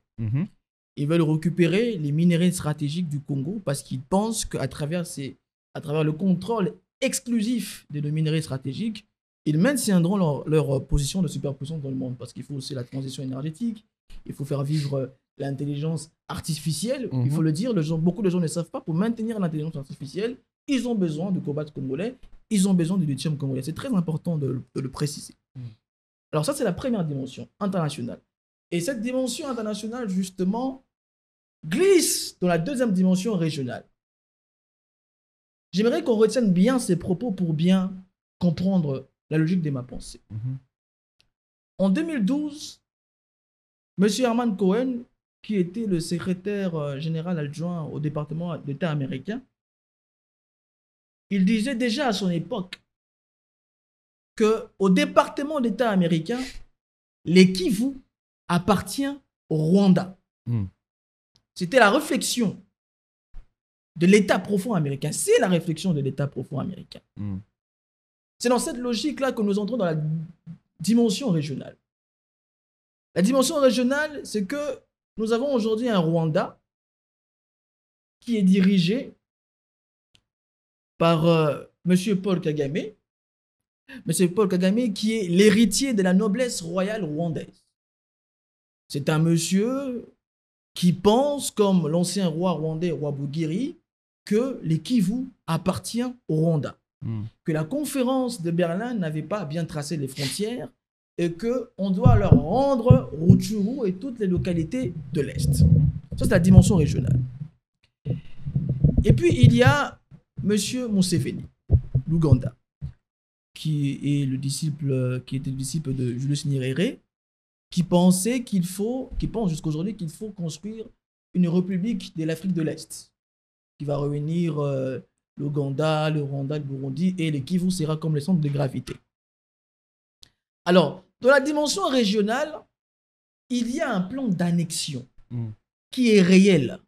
Ils veulent récupérer les minerais stratégiques du Congo parce qu'ils pensent qu'à travers le contrôle exclusif de nos minerais stratégiques, ils maintiendront leur position de superpuissance dans le monde. Parce qu'il faut aussi la transition énergétique, il faut faire vivre l'intelligence artificielle. Il faut le dire, beaucoup de gens ne savent pas, pour maintenir l'intelligence artificielle, ils ont besoin de cobalt congolais, ils ont besoin du lithium congolais. C'est très important de le préciser. Alors ça, c'est la première dimension internationale. Et cette dimension internationale, justement, glisse dans la deuxième dimension régionale. J'aimerais qu'on retienne bien ces propos pour bien comprendre la logique de ma pensée. En 2012, M. Herman Cohen, qui était le secrétaire général adjoint au département d'État américain, il disait déjà à son époque qu'au département d'État américain, les Kivu appartient au Rwanda. C'était la réflexion de l'État profond américain. C'est la réflexion de l'État profond américain. C'est dans cette logique-là que nous entrons dans la dimension régionale. La dimension régionale, c'est que nous avons aujourd'hui un Rwanda qui est dirigé par M. Paul Kagame. M. Paul Kagame qui est l'héritier de la noblesse royale rwandaise. C'est un monsieur qui pense, comme l'ancien roi rwandais, roi Bugiri, que les Kivu appartiennent au Rwanda. Que la conférence de Berlin n'avait pas bien tracé les frontières et qu'on doit leur rendre Rutshuru et toutes les localités de l'Est. Ça, c'est la dimension régionale. Et puis, il y a M. Museveni, l'Ouganda, qui était le disciple de Julius Nyerere, qui pense jusqu'à aujourd'hui qu'il faut construire une république de l'Afrique de l'Est, qui va réunir l'Ouganda, le Rwanda, le Burundi, et le Kivu sera comme le centre de gravité. Alors, dans la dimension régionale, il y a un plan d'annexion qui est réel.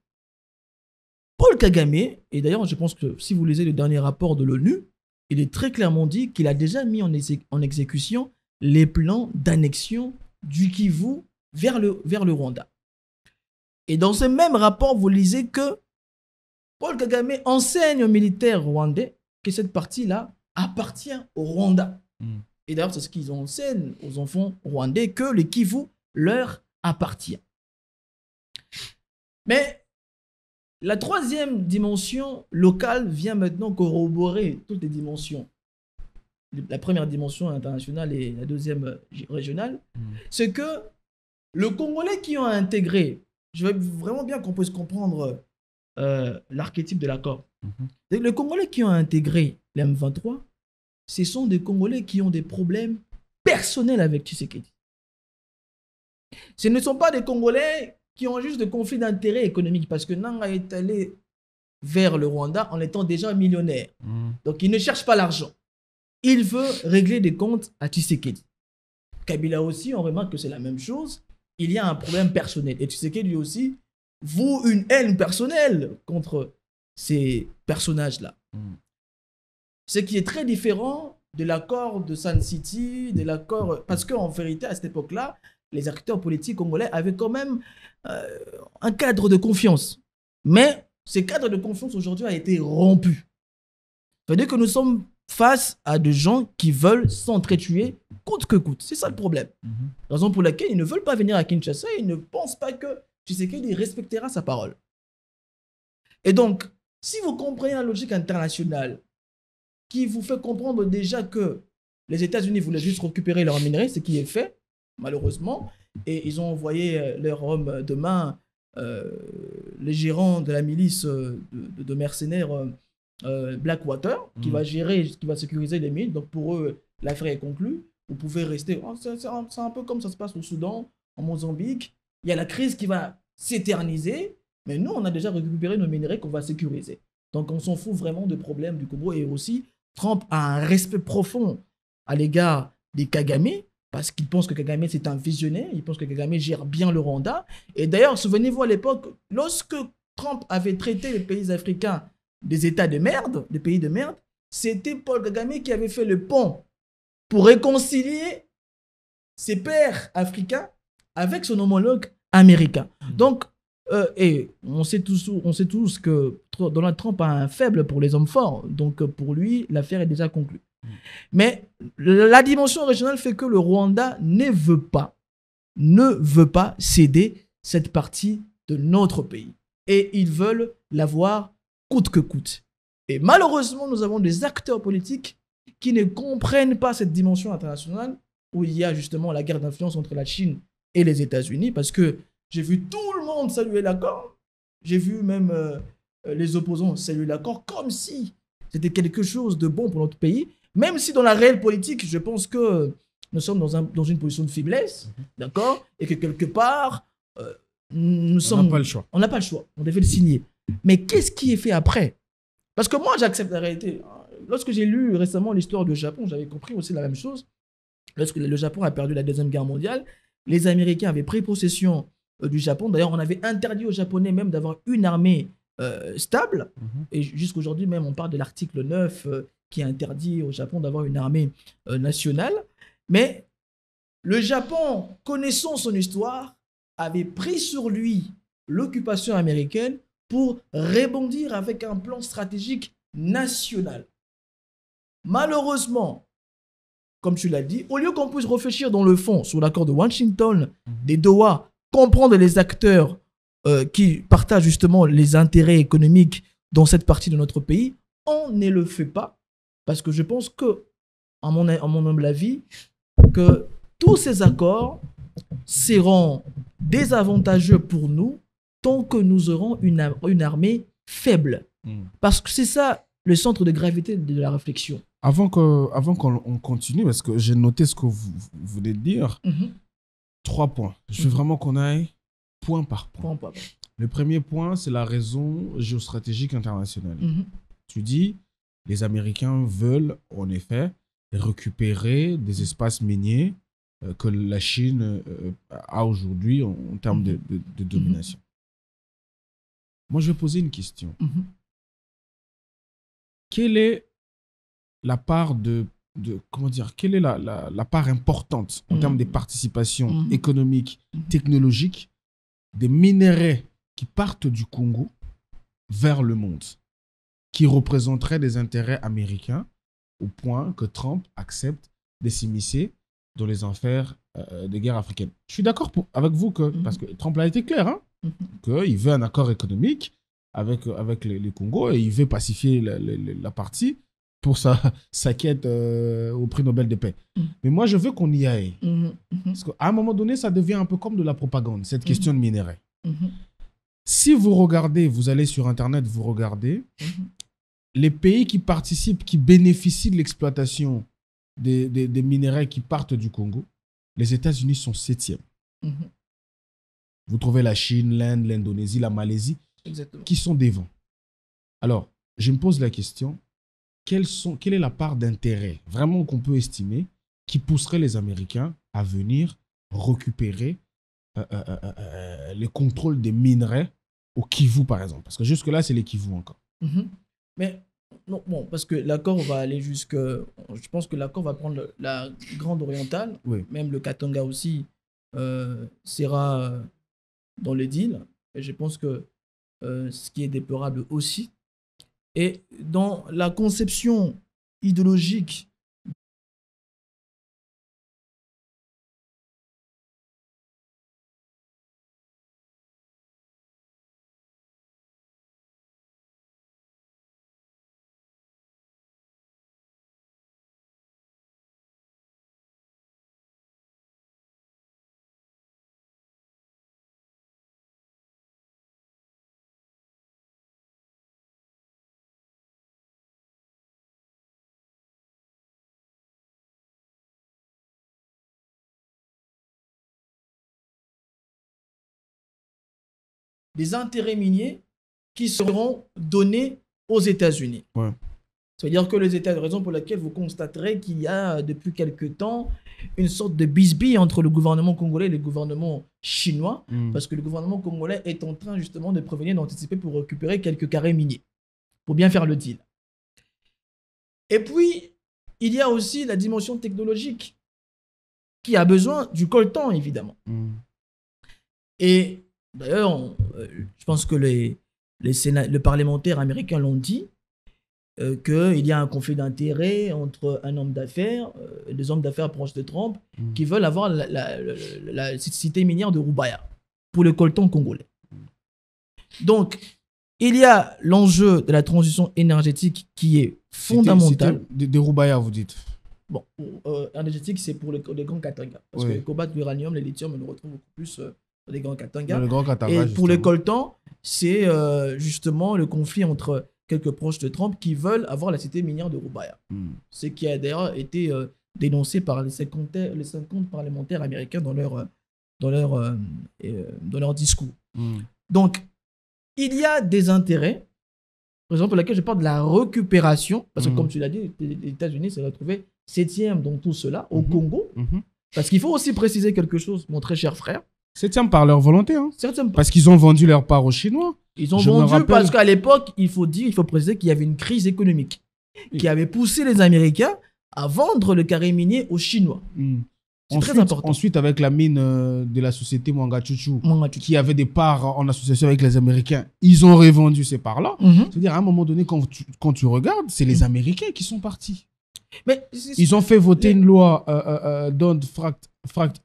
Paul Kagame, et d'ailleurs je pense que si vous lisez le dernier rapport de l'ONU, il est très clairement dit qu'il a déjà mis en exécution les plans d'annexion du Kivu vers le Rwanda. Et dans ce même rapport, vous lisez que Paul Kagame enseigne aux militaires rwandais que cette partie-là appartient au Rwanda. Et d'ailleurs, c'est ce qu'ils enseignent aux enfants rwandais, que le Kivu leur appartient. Mais la troisième dimension locale vient maintenant corroborer toutes les dimensions. La première dimension internationale et la deuxième régionale. C'est que le Congolais qui ont intégré, je veux vraiment bien qu'on puisse comprendre l'archétype de l'accord. Les Congolais qui ont intégré l'M23, ce sont des Congolais qui ont des problèmes personnels avec Tshisekedi. Ce ne sont pas des Congolais qui ont juste des conflits d'intérêts économiques, parce que Nanga est allé vers le Rwanda en étant déjà millionnaire. Donc il ne cherche pas l'argent. Il veut régler des comptes à Tshisekedi. Kabila aussi, on remarque que c'est la même chose. Il y a un problème personnel. Et Tshisekedi lui aussi voue une haine personnelle contre ces personnages-là. Ce qui est très différent de l'accord de Sun City, de l'accord... Parce qu'en vérité, à cette époque-là, les acteurs politiques congolais avaient quand même un cadre de confiance. Mais ce cadre de confiance aujourd'hui a été rompu. Ça veut dire que nous sommes face à des gens qui veulent s'entretuer coûte que coûte. C'est ça le problème. Raison pour laquelle ils ne veulent pas venir à Kinshasa, ils ne pensent pas que Tshisekedi respectera sa parole. Et donc, si vous comprenez la logique internationale qui vous fait comprendre déjà que les États-Unis voulaient juste récupérer leurs minerais, ce qui est fait, malheureusement, et ils ont envoyé leurs hommes de main, les gérants de la milice de mercenaires Blackwater, qui va gérer, qui va sécuriser les mines. Donc pour eux, l'affaire est conclue. Vous pouvez rester. C'est un peu comme ça se passe au Soudan, en Mozambique. Il y a la crise qui va s'éterniser, mais nous, on a déjà récupéré nos minerais qu'on va sécuriser. Donc on s'en fout vraiment des problèmes du Congo. Et aussi, Trump a un respect profond à l'égard des Kagame, parce qu'il pense que Kagame, c'est un visionnaire. Il pense que Kagame gère bien le Rwanda. Et d'ailleurs, souvenez-vous à l'époque, lorsque Trump avait traité les pays africains des États de merde, des pays de merde, c'était Paul Kagame qui avait fait le pont pour réconcilier ses pairs africains avec son homologue américain. Donc, et on sait tous que Donald Trump a un faible pour les hommes forts. Donc, pour lui, l'affaire est déjà conclue. Mais la dimension régionale fait que le Rwanda ne veut pas céder cette partie de notre pays. Et ils veulent l'avoir coûte que coûte. Et malheureusement, nous avons des acteurs politiques qui ne comprennent pas cette dimension internationale où il y a justement la guerre d'influence entre la Chine et les États-Unis, parce que j'ai vu tout le monde saluer l'accord. J'ai vu même les opposants saluer l'accord comme si c'était quelque chose de bon pour notre pays, même si dans la réelle politique, je pense que nous sommes dans une position de faiblesse, d'accord, et que quelque part, nous sommes... On n'a pas le choix. On n'a pas le choix, on devait le signer. Mais qu'est-ce qui est fait après? Parce que moi, j'accepte la réalité. Lorsque j'ai lu récemment l'histoire du Japon, j'avais compris aussi la même chose. Lorsque le Japon a perdu la Deuxième Guerre mondiale, les Américains avaient pris possession du Japon. D'ailleurs, on avait interdit aux Japonais même d'avoir une armée stable. Et jusqu'aujourd'hui même, on parle de l'article 9 qui interdit au Japon d'avoir une armée nationale. Mais le Japon, connaissant son histoire, avait pris sur lui l'occupation américaine pour rebondir avec un plan stratégique national. Malheureusement, comme tu l'as dit, au lieu qu'on puisse réfléchir dans le fond sur l'accord de Washington, des Doha, comprendre les acteurs qui partagent justement les intérêts économiques dans cette partie de notre pays, on ne le fait pas. Parce que je pense que, à mon humble avis, que tous ces accords seront désavantageux pour nous tant que nous aurons une armée faible. Parce que c'est ça le centre de gravité de la réflexion. Avant qu'on continue, parce que j'ai noté ce que vous venez de dire, 3 points. Je veux vraiment qu'on aille point par point. Le premier point, c'est la raison géostratégique internationale. Tu dis, les Américains veulent en effet récupérer des espaces miniers que la Chine a aujourd'hui en termes de domination. Moi, je vais poser une question. Quelle est la part comment dire, quelle est la part importante en termes de participation économique, technologique, des minerais qui partent du Congo vers le monde, qui représenteraient des intérêts américains au point que Trump accepte de s'immiscer dans les affaires des guerres africaines. Je suis d'accord avec vous que, parce que Trump a été clair, hein, qu'il veut un accord économique avec les Congo et il veut pacifier la partie pour sa quête au prix Nobel de paix. Mais moi, je veux qu'on y aille. Parce qu'à un moment donné, ça devient un peu comme de la propagande, cette question de minerais. Si vous regardez, vous allez sur Internet, vous regardez, les pays qui participent, qui bénéficient de l'exploitation des minerais qui partent du Congo, les États-Unis sont 7e. Vous trouvez la Chine, l'Inde, l'Indonésie, la Malaisie, qui sont devant. Alors, je me pose la question, quelle est la part d'intérêt vraiment qu'on peut estimer qui pousserait les Américains à venir récupérer les contrôles des minerais au Kivu, par exemple? Parce que jusque-là, c'est les Kivu encore. Mais Non, bon, parce que l'accord va aller jusque. Je pense que l'accord va prendre la Grande Orientale, Oui. même le Katanga aussi sera dans les deals. Et je pense que ce qui est déplorable aussi, et dans la conception idéologique des intérêts miniers qui seront donnés aux États-Unis. Ouais. C'est-à-dire que les États, raison pour laquelle vous constaterez qu'il y a depuis quelque temps une sorte de bisbille entre le gouvernement congolais et le gouvernement chinois, parce que le gouvernement congolais est en train justement de prévenir, d'anticiper pour récupérer quelques carrés miniers, pour bien faire le deal. Et puis, il y a aussi la dimension technologique, qui a besoin du coltan, évidemment. Et d'ailleurs, je pense que les parlementaires américains l'ont dit, qu'il y a un conflit d'intérêts entre un homme d'affaires, des hommes d'affaires proches de Trump, qui veulent avoir la cité minière de Roubaïa pour le coltan congolais. Donc, il y a l'enjeu de la transition énergétique qui est fondamental. Des Roubaïa, vous dites. Bon, énergétique, c'est pour les grands Katanga. Parce que le cobalt, l'uranium, les lithium, on le retrouve beaucoup plus dans les grands Katanga. Dans le grand Katanga, et justement. pour les coltans, c'est justement le conflit entre quelques proches de Trump qui veulent avoir la cité minière de Roubaïa. Ce qui a d'ailleurs été dénoncé par les 50 parlementaires américains dans leur discours. Donc, il y a des intérêts, raison pour laquelle je parle de la récupération, parce que comme tu l'as dit, les États-Unis s'est retrouvé 7e dans tout cela, au Congo. Parce qu'il faut aussi préciser quelque chose, mon très cher frère. 7e par leur volonté, hein. 7e Parce qu'ils ont vendu leur part aux Chinois. Ils ont vendu parce qu'à l'époque, il faut préciser qu'il y avait une crise économique qui avait poussé les Américains à vendre le carré minier aux Chinois. C'est très important. Ensuite, avec la mine de la société Mwangachuchu, qui avait des parts en association avec les Américains, ils ont revendu ces parts-là. C'est-à-dire, à un moment donné, quand tu regardes, c'est les Américains qui sont partis. Mais ils ont fait voter une loi Don't Fract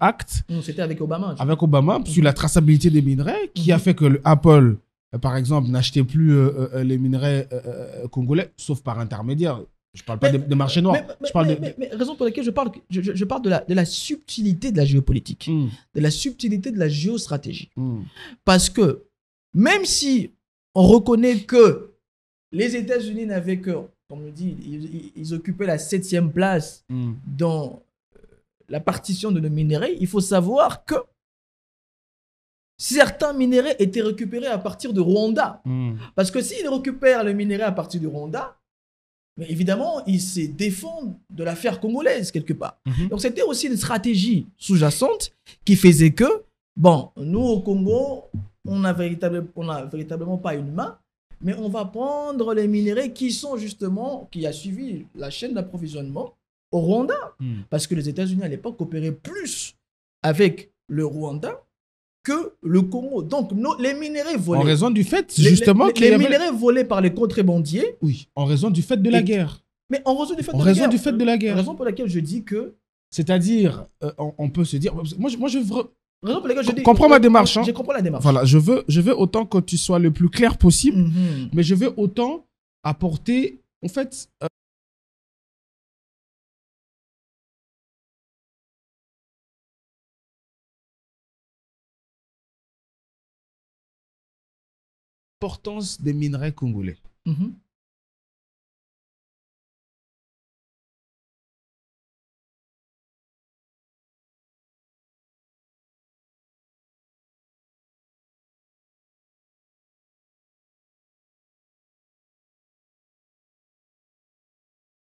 Act. C'était avec Obama. Avec Obama, sur la traçabilité des minerais, qui a fait que Apple, par exemple, n'achetait plus les minerais congolais, sauf par intermédiaire. Je ne parle pas des marchés noirs. Mais raison pour laquelle je parle de la subtilité de la géopolitique, de la subtilité de la géostratégie. Parce que même si on reconnaît que les États-Unis n'avaient que, comme on dit, ils occupaient la 7e place dans la partition de nos minéraux, il faut savoir que certains minéraux étaient récupérés à partir de Rwanda. Parce que s'ils récupèrent le minerai à partir du Rwanda, mais évidemment, ils se défendent de l'affaire congolaise quelque part. Donc c'était aussi une stratégie sous-jacente qui faisait que, bon, nous au Congo, on n'a véritablement pas une main, mais on va prendre les minéraux qui a suivi la chaîne d'approvisionnement au Rwanda. Parce que les États-Unis à l'époque coopéraient plus avec le Rwanda que le Congo. Donc, les minéraux volés... En raison du fait, justement... Les minéraux volés par les contrebandiers... Oui, en raison du fait de la guerre. Mais en raison du fait de la guerre. Raison pour laquelle je dis que... C'est-à-dire, on peut se dire... Moi, je veux... Raison pour laquelle je dis... Comprends ma démarche. Je comprends la démarche. Voilà, je veux autant que tu sois le plus clair possible, mais je veux autant apporter... En fait... l'importance des minerais congolais.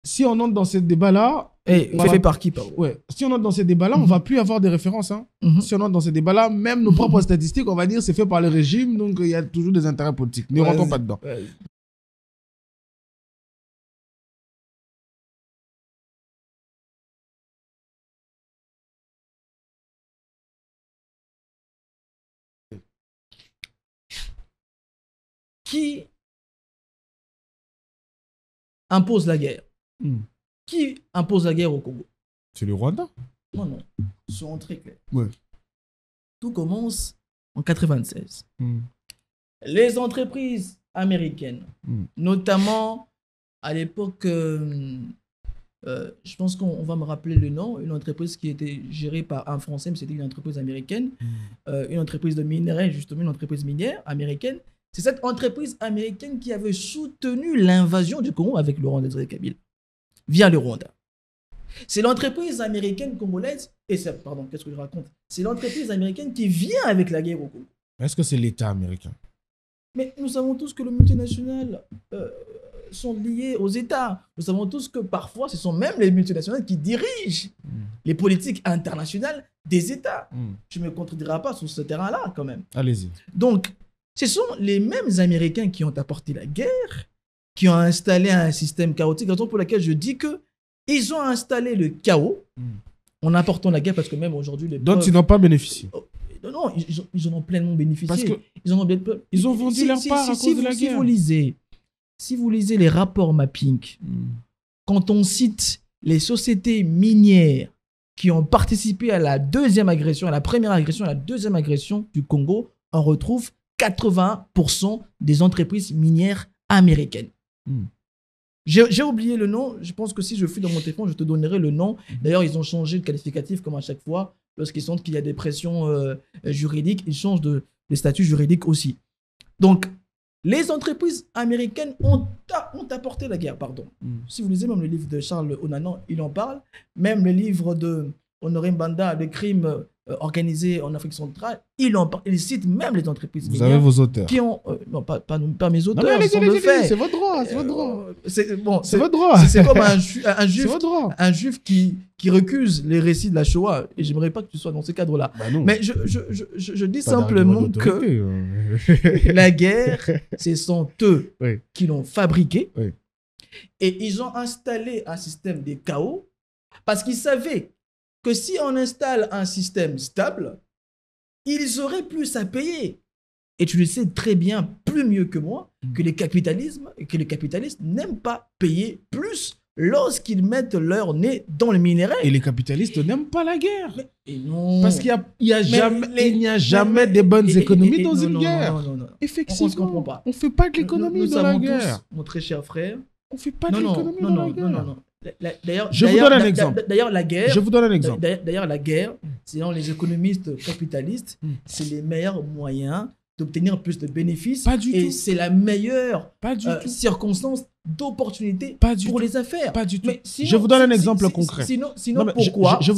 Si on entre dans ce débat-là... fait par qui, ouais, si on entre dans ces débats-là, on ne va plus avoir de références. Hein. Si on entre dans ces débats-là, même nos propres statistiques, on va dire c'est fait par le régime, donc il y a toujours des intérêts politiques. Ne rentrons pas dedans. qui impose la guerre? Qui impose la guerre au Congo? C'est le Rwanda. Non. Soyons très clairs. Ouais. Tout commence en 96. Les entreprises américaines, notamment à l'époque, je pense qu'on va me rappeler le nom, une entreprise qui était gérée par un Français, mais c'était une entreprise américaine, une entreprise de minerais, justement, une entreprise minière américaine. C'est cette entreprise américaine qui avait soutenu l'invasion du Congo avec Laurent Désiré Kabila, via le Rwanda. C'est l'entreprise américaine congolaise, qu'est-ce que je raconte? C'est l'entreprise américaine qui vient avec la guerre au Congo. Est-ce que c'est l'État américain? Mais nous savons tous que les multinationales sont liées aux États. Nous savons tous que parfois, ce sont même les multinationales qui dirigent les politiques internationales des États. Tu ne me contrediras pas sur ce terrain-là, quand même. Allez-y. Donc, ce sont les mêmes Américains qui ont apporté la guerre, qui ont installé un système chaotique, raison pour laquelle je dis que ils ont installé le chaos en apportant la guerre, parce que même aujourd'hui... Donc, ils n'ont pas bénéficié. Non, ils en ont pleinement bénéficié. Parce que ils ont vendu leur part à cause de la guerre. Si vous lisez les rapports mapping, quand on cite les sociétés minières qui ont participé à la deuxième agression, à la première agression, à la deuxième agression du Congo, on retrouve 80% des entreprises minières américaines. J'ai oublié le nom. Je pense que si je fouille dans mon téléphone, je te donnerai le nom. D'ailleurs, ils ont changé de qualificatif comme à chaque fois. Lorsqu'ils sentent qu'il y a des pressions juridiques, ils changent de statut juridique aussi. Donc, les entreprises américaines ont apporté la guerre, pardon. Si vous lisez même le livre de Charles Onanan, il en parle. Même le livre de Honoré Mbanda, le crime organisé en Afrique centrale, il en parle. Il cite même les entreprises Vous avez vos auteurs. Qui ont, non, pas mes auteurs, non, mais sont de fait. C'est votre droit, c'est votre droit. C'est votre droit. C'est comme un juif qui recuse les récits de la Shoah. Et j'aimerais pas que tu sois dans ce cadre-là. Bah non. Mais je dis simplement que la guerre, ce sont eux qui l'ont fabriquée. Et ils ont installé un système de chaos parce qu'ils savaient que si on installe un système stable, ils auraient plus à payer. Et tu le sais très bien, plus mieux que moi, que les capitalistes n'aiment pas payer plus lorsqu'ils mettent leur nez dans le minerai. Et les capitalistes n'aiment pas la guerre. Non. Parce qu'il n'y a jamais de bonnes économies dans une guerre. Non. Effectivement, on ne se comprend pas. On ne fait pas de l'économie dans la guerre. Tous, mon très cher frère. On ne fait pas de l'économie dans la guerre. Non. D'ailleurs, je vous donne un exemple. D'ailleurs, la guerre. Je vous donne un exemple. D'ailleurs, la guerre, selon les économistes capitalistes, c'est les meilleurs moyens d'obtenir plus de bénéfices. Pas du tout. Et c'est la meilleure circonstance d'opportunité pour les affaires. Pas du tout. Mais sinon, je vous donne un exemple concret. Sinon, pourquoi Je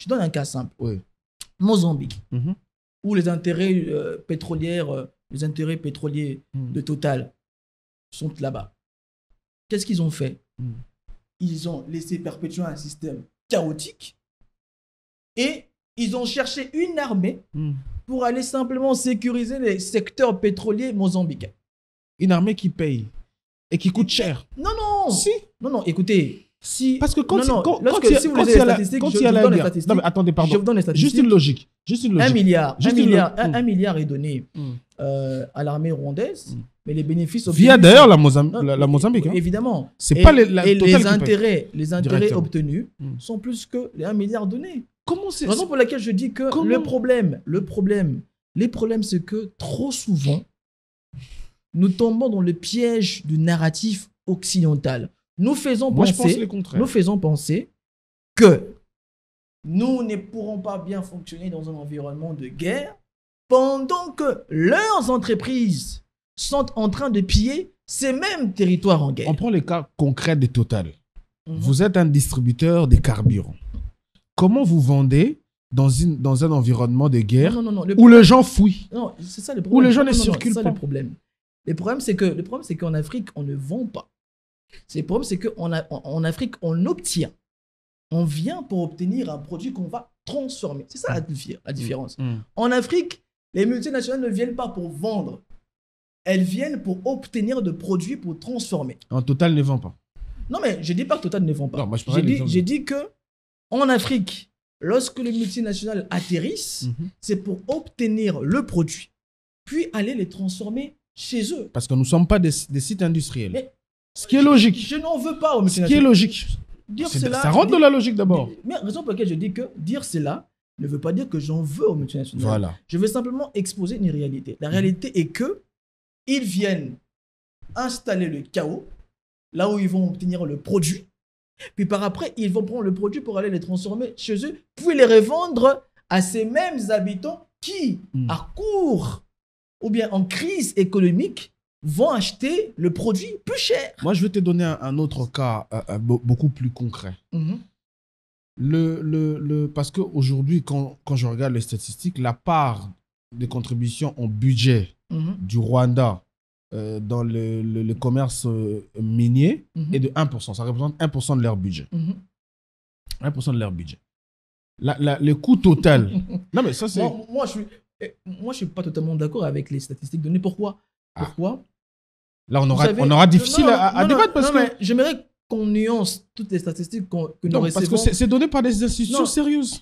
donne un cas simple. Mozambique, où les intérêts pétroliers de Total sont là-bas. Qu'est-ce qu'ils ont fait? Ils ont laissé perpétuer un système chaotique et ils ont cherché une armée pour aller simplement sécuriser les secteurs pétroliers mozambicains. Une armée qui paye et qui coûte cher. Non. Si. Non, écoutez. Si, parce que quand si vous lisez les statistiques, je vous donne les statistiques. Non, mais attendez, pardon. Je vous donne les statistiques. Juste une logique. 1 milliard est donné à l'armée rwandaise, mais les bénéfices obtenus... Via d'ailleurs la Mozambique. Évidemment. C'est pas les intérêts obtenus sont plus que les 1 milliard donnés. Comment c'est... Raison pour laquelle je dis que le problème, c'est que trop souvent, nous tombons dans le piège du narratif occidental. Nous faisons penser que nous ne pourrons pas bien fonctionner dans un environnement de guerre pendant que leurs entreprises sont en train de piller ces mêmes territoires en guerre. On prend le cas concret de Total. Vous êtes un distributeur de carburant. Comment vous vendez dans un environnement de guerre où les gens fuient? Non, c'est ça le problème. Où les gens ne circulent pas. Le problème, c'est qu'en Afrique, on ne vend pas. Le problème, c'est qu'en Afrique, on obtient. On vient pour obtenir un produit qu'on va transformer. C'est ça la différence. En Afrique, les multinationales ne viennent pas pour vendre. Elles viennent pour obtenir de produits pour transformer. En Total ne vend pas. Non, mais je ne dis pas que Total ne vend pas. Non, moi, j'ai dit qu'en Afrique, lorsque les multinationales atterrissent, c'est pour obtenir le produit, puis aller les transformer chez eux. Parce que nous ne sommes pas des sites industriels. Mais ce qui est logique. Je n'en veux pas aux Ce multinationales. qui est logique. Dire Ça cela, rentre de la logique d'abord. Mais raison pour laquelle je dis que dire cela ne veut pas dire que j'en veux aux multinationales. Voilà. Je veux simplement exposer une réalité. La réalité est que ils viennent installer le chaos là où ils vont obtenir le produit. Puis par après, ils vont prendre le produit pour aller les transformer chez eux, puis les revendre à ces mêmes habitants qui, à court ou bien en crise économique, vont acheter le produit plus cher. Moi, je vais te donner un autre cas beaucoup plus concret. Parce qu'aujourd'hui, quand je regarde les statistiques, la part des contributions au budget du Rwanda dans le commerce minier est de 1%. Ça représente 1% de leur budget. 1% de leur budget. Le coût total... Non, mais ça, c'est... Moi, je suis pas totalement d'accord avec les statistiques données. Pourquoi? Pourquoi? Là, on aura difficile à débattre parce que... Mais j'aimerais qu'on nuance toutes les statistiques que nous recevons. Parce que c'est donné par des institutions sérieuses.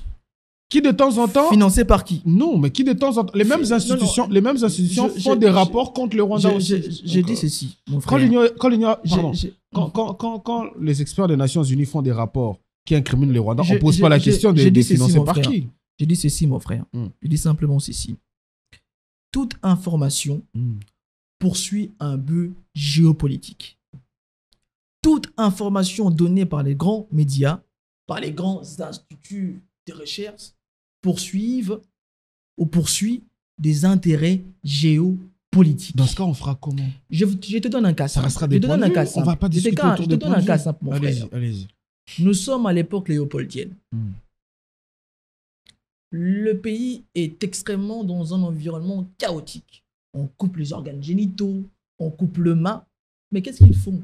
Qui de temps en temps... Financées par qui? Non, mais qui de temps en temps... Les mêmes institutions font des rapports contre le Rwanda aussi. J'ai dit ceci, mon frère. Quand les experts des Nations Unies font des rapports qui incriminent le Rwanda, on ne pose pas la question des financés par qui. J'ai dit ceci, mon frère. Je dis simplement ceci. Toute information poursuit un but géopolitique. Toute information donnée par les grands médias, par les grands instituts de recherche, poursuit des intérêts géopolitiques. Dans ce cas, on fera comment? Je te donne un cas simple. Ça restera des points de vue. On ne va pas discuter autour de points de vue. Je te donne un cas simple, mon frère. Allez-y. Nous sommes à l'époque léopoldienne. Le pays est extrêmement dans un environnement chaotique. On coupe les organes génitaux, on coupe le mât. Mais qu'est-ce qu'ils font?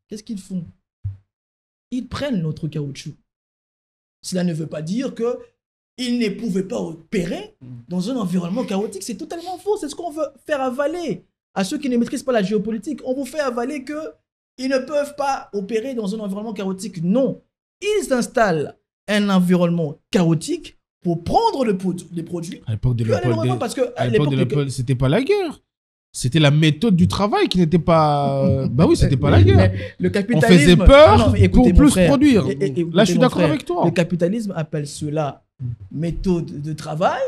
Qu'est-ce qu'ils font? Ils prennent notre caoutchouc. Cela ne veut pas dire qu'ils ne pouvaient pas opérer dans un environnement chaotique. C'est totalement faux. C'est ce qu'on veut faire avaler à ceux qui ne maîtrisent pas la géopolitique. On vous fait avaler qu'ils ne peuvent pas opérer dans un environnement chaotique. Non. Ils installent un environnement chaotique pour prendre les produits. À l'époque de Léopold, c'était pas la guerre. C'était la méthode du travail qui n'était pas... Bah oui, c'était pas la guerre. Le capitalisme... On faisait peur pour plus produire. Là, je suis d'accord avec toi. Le capitalisme appelle cela méthode de travail,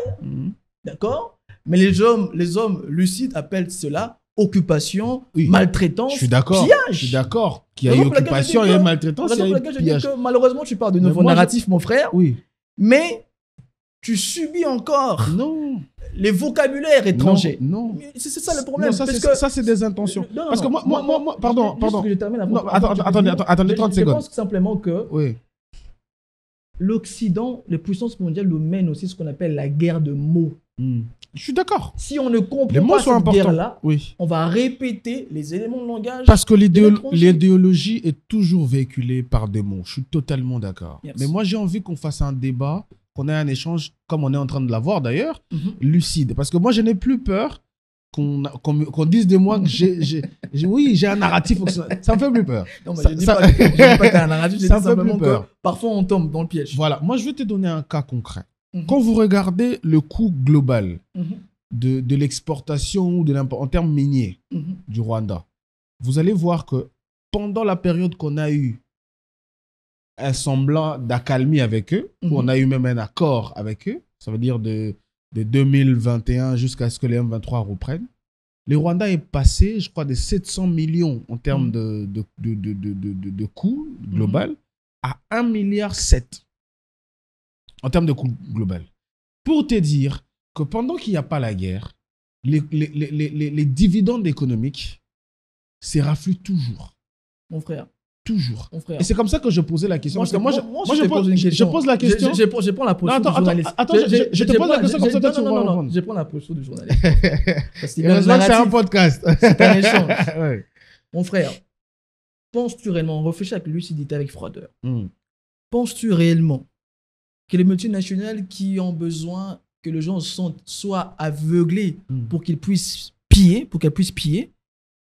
d'accord? Mais les hommes lucides appellent cela occupation, maltraitance, je suis d'accord. pillage. Je suis d'accord. Qu'il y a eu occupation, il y a eu maltraitance, il y a eu pillage. Malheureusement, tu parles de nouveau narratif, mon frère. Oui. Mais tu subis encore les vocabulaires étrangers. Non. C'est ça le problème. Ça, c'est des intentions. Parce que moi, pardon. Attendez 30 secondes. Je pense simplement que l'Occident, les puissances mondiales nous mènent aussi ce qu'on appelle la guerre de mots. Je suis d'accord. Si on ne comprend pas cette guerre-là, on va répéter les éléments de langage. Parce que l'idéologie est toujours véhiculée par des mots. Je suis totalement d'accord. Mais moi, j'ai envie qu'on fasse un débat, qu'on ait un échange, comme on est en train de l'avoir d'ailleurs, lucide. Parce que moi, je n'ai plus peur qu'on dise de moi que j'ai un narratif. Ça me fait plus peur. Non, je ne dis pas que tu as un narratif, je dis simplement que parfois on tombe dans le piège. Voilà, moi je vais te donner un cas concret. Quand vous regardez le coût global de l'exportation en termes miniers du Rwanda, vous allez voir que pendant la période qu'on a eu un semblant d'accalmie avec eux, où on a eu même un accord avec eux, ça veut dire de 2021 jusqu'à ce que les M23 reprennent, le Rwanda est passé, je crois, de 700 millions en termes de coût global à 1,7 milliard en termes de coût global. Pour te dire que pendant qu'il n'y a pas la guerre, les dividendes économiques se raffluent toujours. Mon frère. Toujours. Mon frère. Et c'est comme ça que je posais la question. Moi, je pose la question. Je prends la posture du journaliste. Attends, je te pose la question comme ça, tu vas répondre. Je prends la posture du journaliste. Heureusement que c'est un podcast. C'est un échange. Mon frère, penses-tu réellement, réfléchis avec lucidité, avec froideur, penses-tu réellement que les multinationales qui ont besoin que les gens soient aveuglés pour qu'ils puissent piller,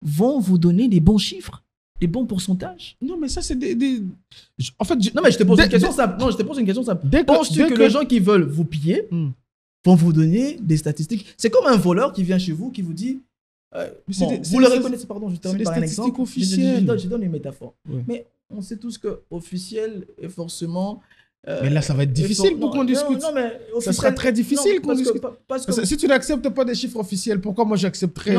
vont vous donner des bons chiffres? Des bons pourcentages? Non, mais ça, c'est des... En fait, non, mais je te pose une question simple. Non, je te pose une question simple. Penses-tu que les gens qui veulent vous piller vont vous donner des statistiques? C'est comme un voleur qui vient chez vous, qui vous dit Vous le reconnaissez, pardon, je termine par un exemple. Officielles. Je donne une métaphore. Ouais. Mais on sait tous que officiel est forcément. Mais là, ça va être difficile pour qu'on discute. Non, mais ça sera très difficile qu'on discute. Parce que si tu n'acceptes pas des chiffres officiels, pourquoi moi j'accepterais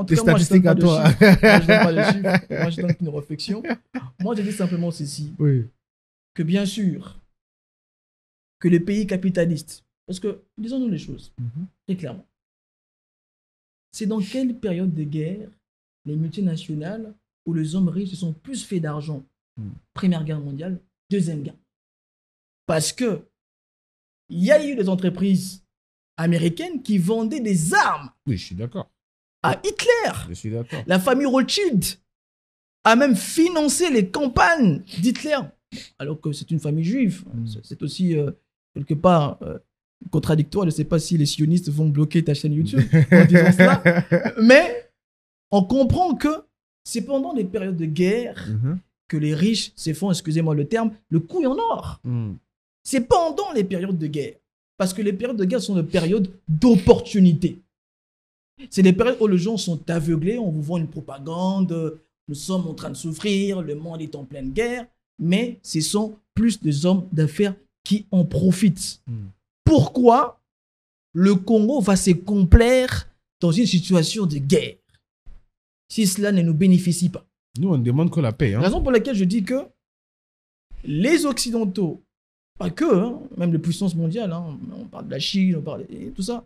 tes statistiques à toi? Moi, je donne pas les chiffres. Moi, je donne une réflexion. Moi, je dis simplement ceci. Oui. Que bien sûr, que les pays capitalistes, parce que, disons-nous les choses, très clairement, c'est dans quelle période de guerre les multinationales où les hommes riches se sont plus fait d'argent? Première guerre mondiale, deuxième guerre. Parce que il y a eu des entreprises américaines qui vendaient des armes. Oui, je suis d'accord. À Hitler. Je suis d'accord. La famille Rothschild a même financé les campagnes d'Hitler, alors que c'est une famille juive. C'est aussi quelque part contradictoire. Je ne sais pas si les sionistes vont bloquer ta chaîne YouTube en disant cela. Mais on comprend que c'est pendant les périodes de guerre que les riches se font, excusez-moi le terme, le couille en or. C'est pendant les périodes de guerre. Parce que les périodes de guerre sont des périodes d'opportunité. C'est des périodes où les gens sont aveuglés, on vous vend une propagande, nous sommes en train de souffrir, le monde est en pleine guerre, mais ce sont plus des hommes d'affaires qui en profitent. Pourquoi le Congo va se complaire dans une situation de guerre si cela ne nous bénéficie pas? Nous, on ne demande que la paix. La raison pour laquelle je dis que les Occidentaux, pas que, même les puissances mondiales, on parle de la Chine, on parle de tout ça,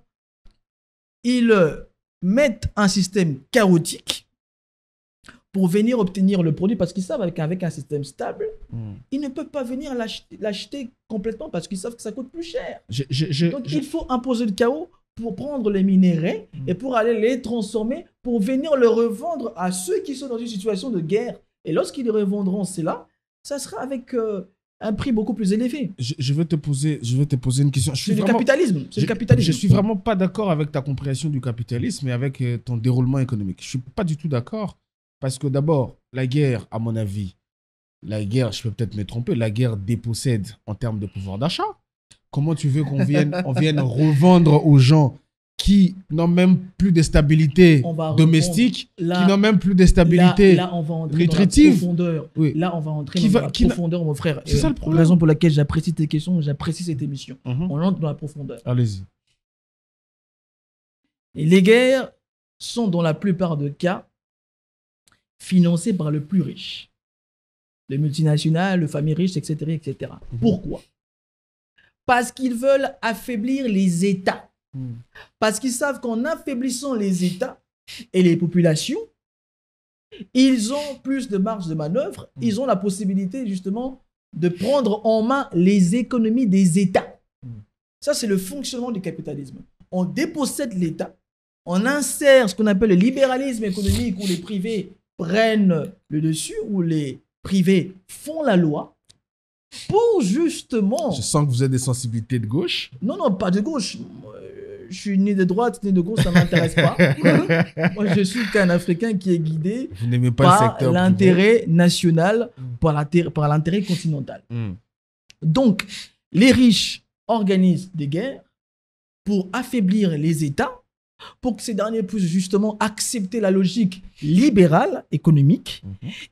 ils mettent un système chaotique pour venir obtenir le produit parce qu'ils savent qu'avec un système stable, ils ne peuvent pas venir l'acheter complètement parce qu'ils savent que ça coûte plus cher. Donc il faut imposer le chaos pour prendre les minéraux et pour aller les transformer, pour venir le revendre à ceux qui sont dans une situation de guerre. Et lorsqu'ils les revendront cela, ça sera avec un prix beaucoup plus élevé. Je vais te poser une question. C'est le capitalisme. Je suis vraiment pas d'accord avec ta compréhension du capitalisme et avec ton déroulement économique. Je suis pas du tout d'accord parce que d'abord, la guerre, à mon avis, je peux peut-être me tromper, la guerre dépossède en termes de pouvoir d'achat. Comment tu veux qu'on vienne revendre aux gens qui n'ont même plus de stabilité domestique, qui n'ont même plus de stabilité nutritive. Là, on va entrer dans la profondeur, mon frère. C'est ça le problème. La raison pour laquelle j'apprécie tes questions, j'apprécie cette émission. On entre dans la profondeur. Allez-y. Et les guerres sont, dans la plupart des cas, financées par le plus riche. Les multinationales, les familles riches, etc. etc. Pourquoi? Parce qu'ils veulent affaiblir les États. Parce qu'ils savent qu'en affaiblissant les États et les populations, ils ont plus de marge de manœuvre, ils ont la possibilité justement de prendre en main les économies des États. Ça, c'est le fonctionnement du capitalisme. On dépossède l'État, on insère ce qu'on appelle le libéralisme économique où les privés prennent le dessus, où les privés font la loi, pour justement... Je sens que vous avez des sensibilités de gauche. Non, pas de gauche. Je suis ni de droite ni de gauche, ça ne m'intéresse pas. Moi, je suis qu'un Africain qui est guidé par l'intérêt national, par l'intérêt continental. Donc, les riches organisent des guerres pour affaiblir les États, pour que ces derniers puissent justement accepter la logique libérale économique.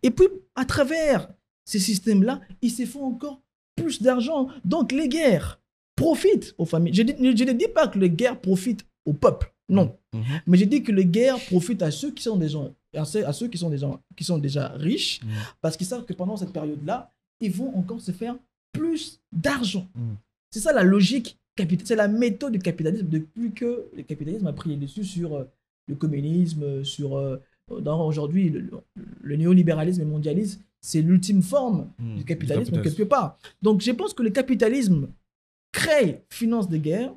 Et puis, à travers ces systèmes-là, ils se font encore plus d'argent. Donc, les guerres profitent aux familles. Je ne dis pas que les guerres profitent au peuple, non. Mais je dis que les guerres profitent à ceux qui sont déjà riches, parce qu'ils savent que pendant cette période-là, ils vont encore se faire plus d'argent. C'est ça la logique capitale, c'est la méthode du capitalisme depuis que le capitalisme a pris dessus sur le communisme, sur aujourd'hui le néolibéralisme et le mondialisme. C'est l'ultime forme du capitalisme quelque part. Donc je pense que le capitalisme finance des guerres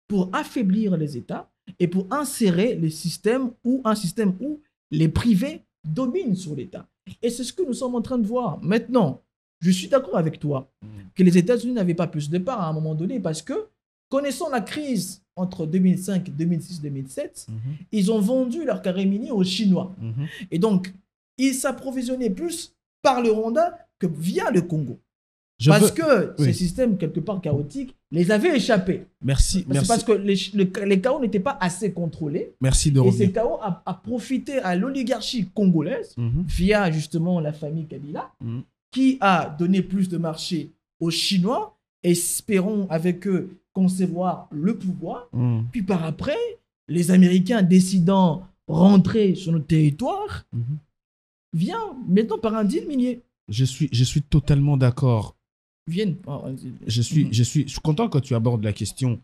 pour affaiblir les États et pour insérer un système où les privés dominent sur l'État. Et c'est ce que nous sommes en train de voir. Maintenant, je suis d'accord avec toi que les États-Unis n'avaient pas plus de part à un moment donné parce que, connaissant la crise entre 2005, 2006, 2007, ils ont vendu leur carré minier aux Chinois. Et donc, ils s'approvisionnaient plus par le Rwanda que via le Congo. Parce que ces systèmes, quelque part chaotiques, les avaient échappés. Merci. Parce que les chaos n'étaient pas assez contrôlés. Merci de revenir. Et ces chaos a profité à l'oligarchie congolaise, via justement la famille Kabila, qui a donné plus de marché aux Chinois, espérons avec eux concevoir le pouvoir. Puis par après, les Américains décidant rentrer sur notre territoire, vient maintenant par un deal minier. Je suis totalement d'accord. Je suis content que tu abordes la question.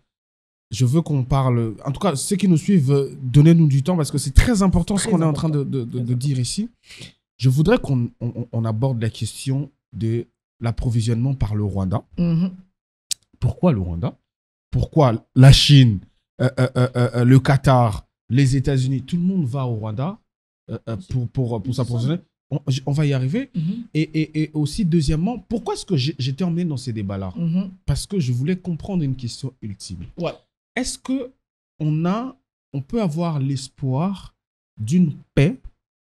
Je veux qu'on parle. En tout cas, ceux qui nous suivent, donnez-nous du temps parce que c'est très important ce qu'on est en train de dire ici. Je voudrais qu'on aborde la question de l'approvisionnement par le Rwanda. Pourquoi le Rwanda? Pourquoi la Chine, le Qatar, les États-Unis, tout le monde va au Rwanda pour s'approvisionner? On va y arriver. Et aussi, deuxièmement, pourquoi est-ce que j'étais emmené dans ces débats-là? Parce que je voulais comprendre une question ultime. Est-ce qu'on peut avoir l'espoir d'une paix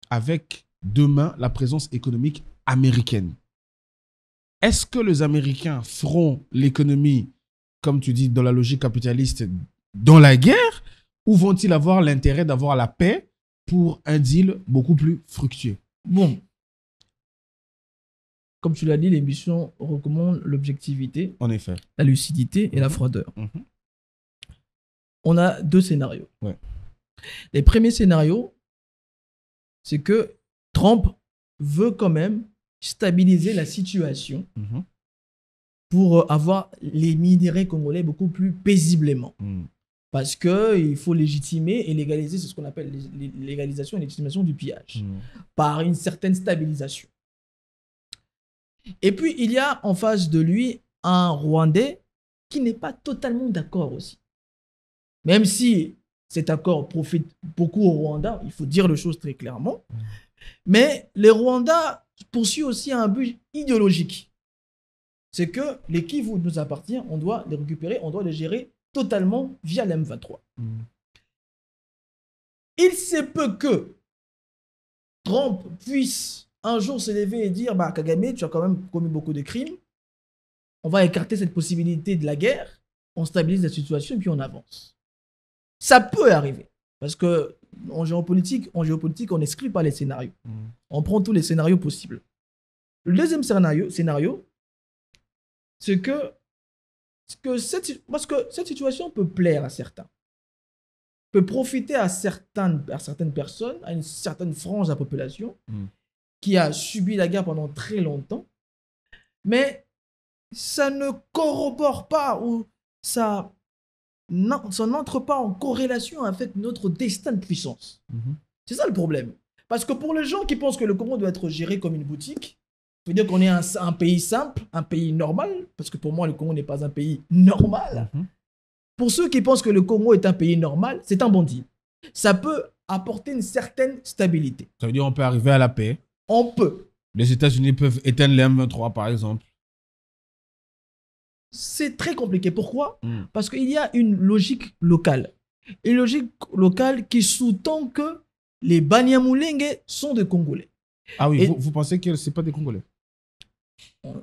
avec demain la présence économique américaine? Est-ce que les Américains feront l'économie, comme tu dis, dans la logique capitaliste, dans la guerre, ou vont-ils avoir l'intérêt d'avoir la paix pour un deal beaucoup plus fructueux? Bon, comme tu l'as dit, l'émission recommande l'objectivité, en effet, la lucidité et la froideur. On a deux scénarios. Les premiers scénarios, c'est que Trump veut quand même stabiliser la situation pour avoir les minéraux congolais beaucoup plus paisiblement. Parce qu'il faut légitimer et légaliser, c'est ce qu'on appelle légalisation et légitimation du pillage, par une certaine stabilisation. Et puis, il y a en face de lui un Rwandais qui n'est pas totalement d'accord aussi. Même si cet accord profite beaucoup au Rwanda, il faut dire les choses très clairement, mais les Rwandais poursuivent aussi un but idéologique. C'est que les Kivu nous appartient, on doit les récupérer, on doit les gérer totalement via l'M23. Il se peut que Trump puisse un jour se lever et dire bah, Kagame, tu as quand même commis beaucoup de crimes, on va écarter cette possibilité de la guerre, on stabilise la situation et puis on avance. Ça peut arriver, parce que en géopolitique, on n'exclut pas les scénarios. On prend tous les scénarios possibles. Le deuxième scénario, c'est que parce que cette situation peut plaire à certains, peut profiter à certaines personnes, à une certaine frange de la population qui a subi la guerre pendant très longtemps, mais ça ne corrobore pas ou ça n'entre pas en corrélation avec notre destin de puissance. C'est ça le problème. Parce que pour les gens qui pensent que le Congo doit être géré comme une boutique, ça veut dire qu'on est un pays simple, un pays normal, parce que pour moi, le Congo n'est pas un pays normal. Pour ceux qui pensent que le Congo est un pays normal, c'est un bon deal. Ça peut apporter une certaine stabilité. Ça veut dire qu'on peut arriver à la paix. On peut. Les États-Unis peuvent éteindre les M23, par exemple. C'est très compliqué. Pourquoi? Parce qu'il y a une logique locale. Une logique locale qui sous-tend que les Banyamulenge sont des Congolais. Ah oui, vous pensez que ce n'est pas des Congolais?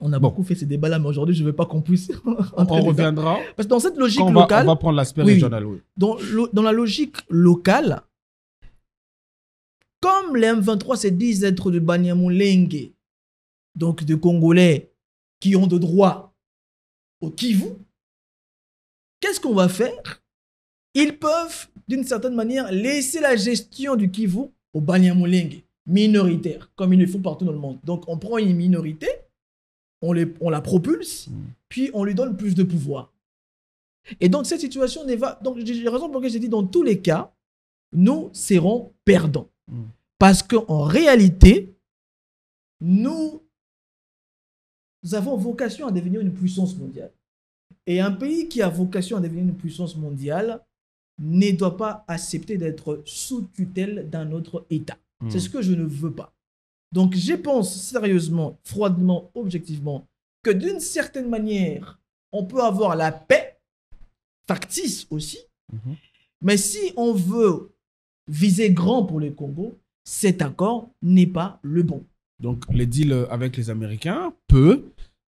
On a beaucoup fait ces débats-là, mais aujourd'hui, je ne veux pas qu'on puisse... on reviendra. Parce que dans cette logique locale... On va prendre l'aspect régional, oui. Dans la logique locale, comme les M23 se disent être de Banyamulenge, donc de Congolais qui ont de droit au Kivu, qu'est-ce qu'on va faire? Ils peuvent, d'une certaine manière, laisser la gestion du Kivu aux Banyamulenge, minoritaires, comme ils le font partout dans le monde. Donc, on prend une minorité, on la propulse, puis on lui donne plus de pouvoir. Et donc, cette situation n'est pas... Donc, j'ai raison pour laquelle j'ai dit, dans tous les cas, nous serons perdants. Parce qu'en réalité, nous avons vocation à devenir une puissance mondiale. Et un pays qui a vocation à devenir une puissance mondiale ne doit pas accepter d'être sous tutelle d'un autre État. C'est ce que je ne veux pas. Donc, je pense sérieusement, froidement, objectivement, que d'une certaine manière, on peut avoir la paix, factice aussi, mais si on veut viser grand pour le Congo, cet accord n'est pas le bon. Donc, les deals avec les Américains peut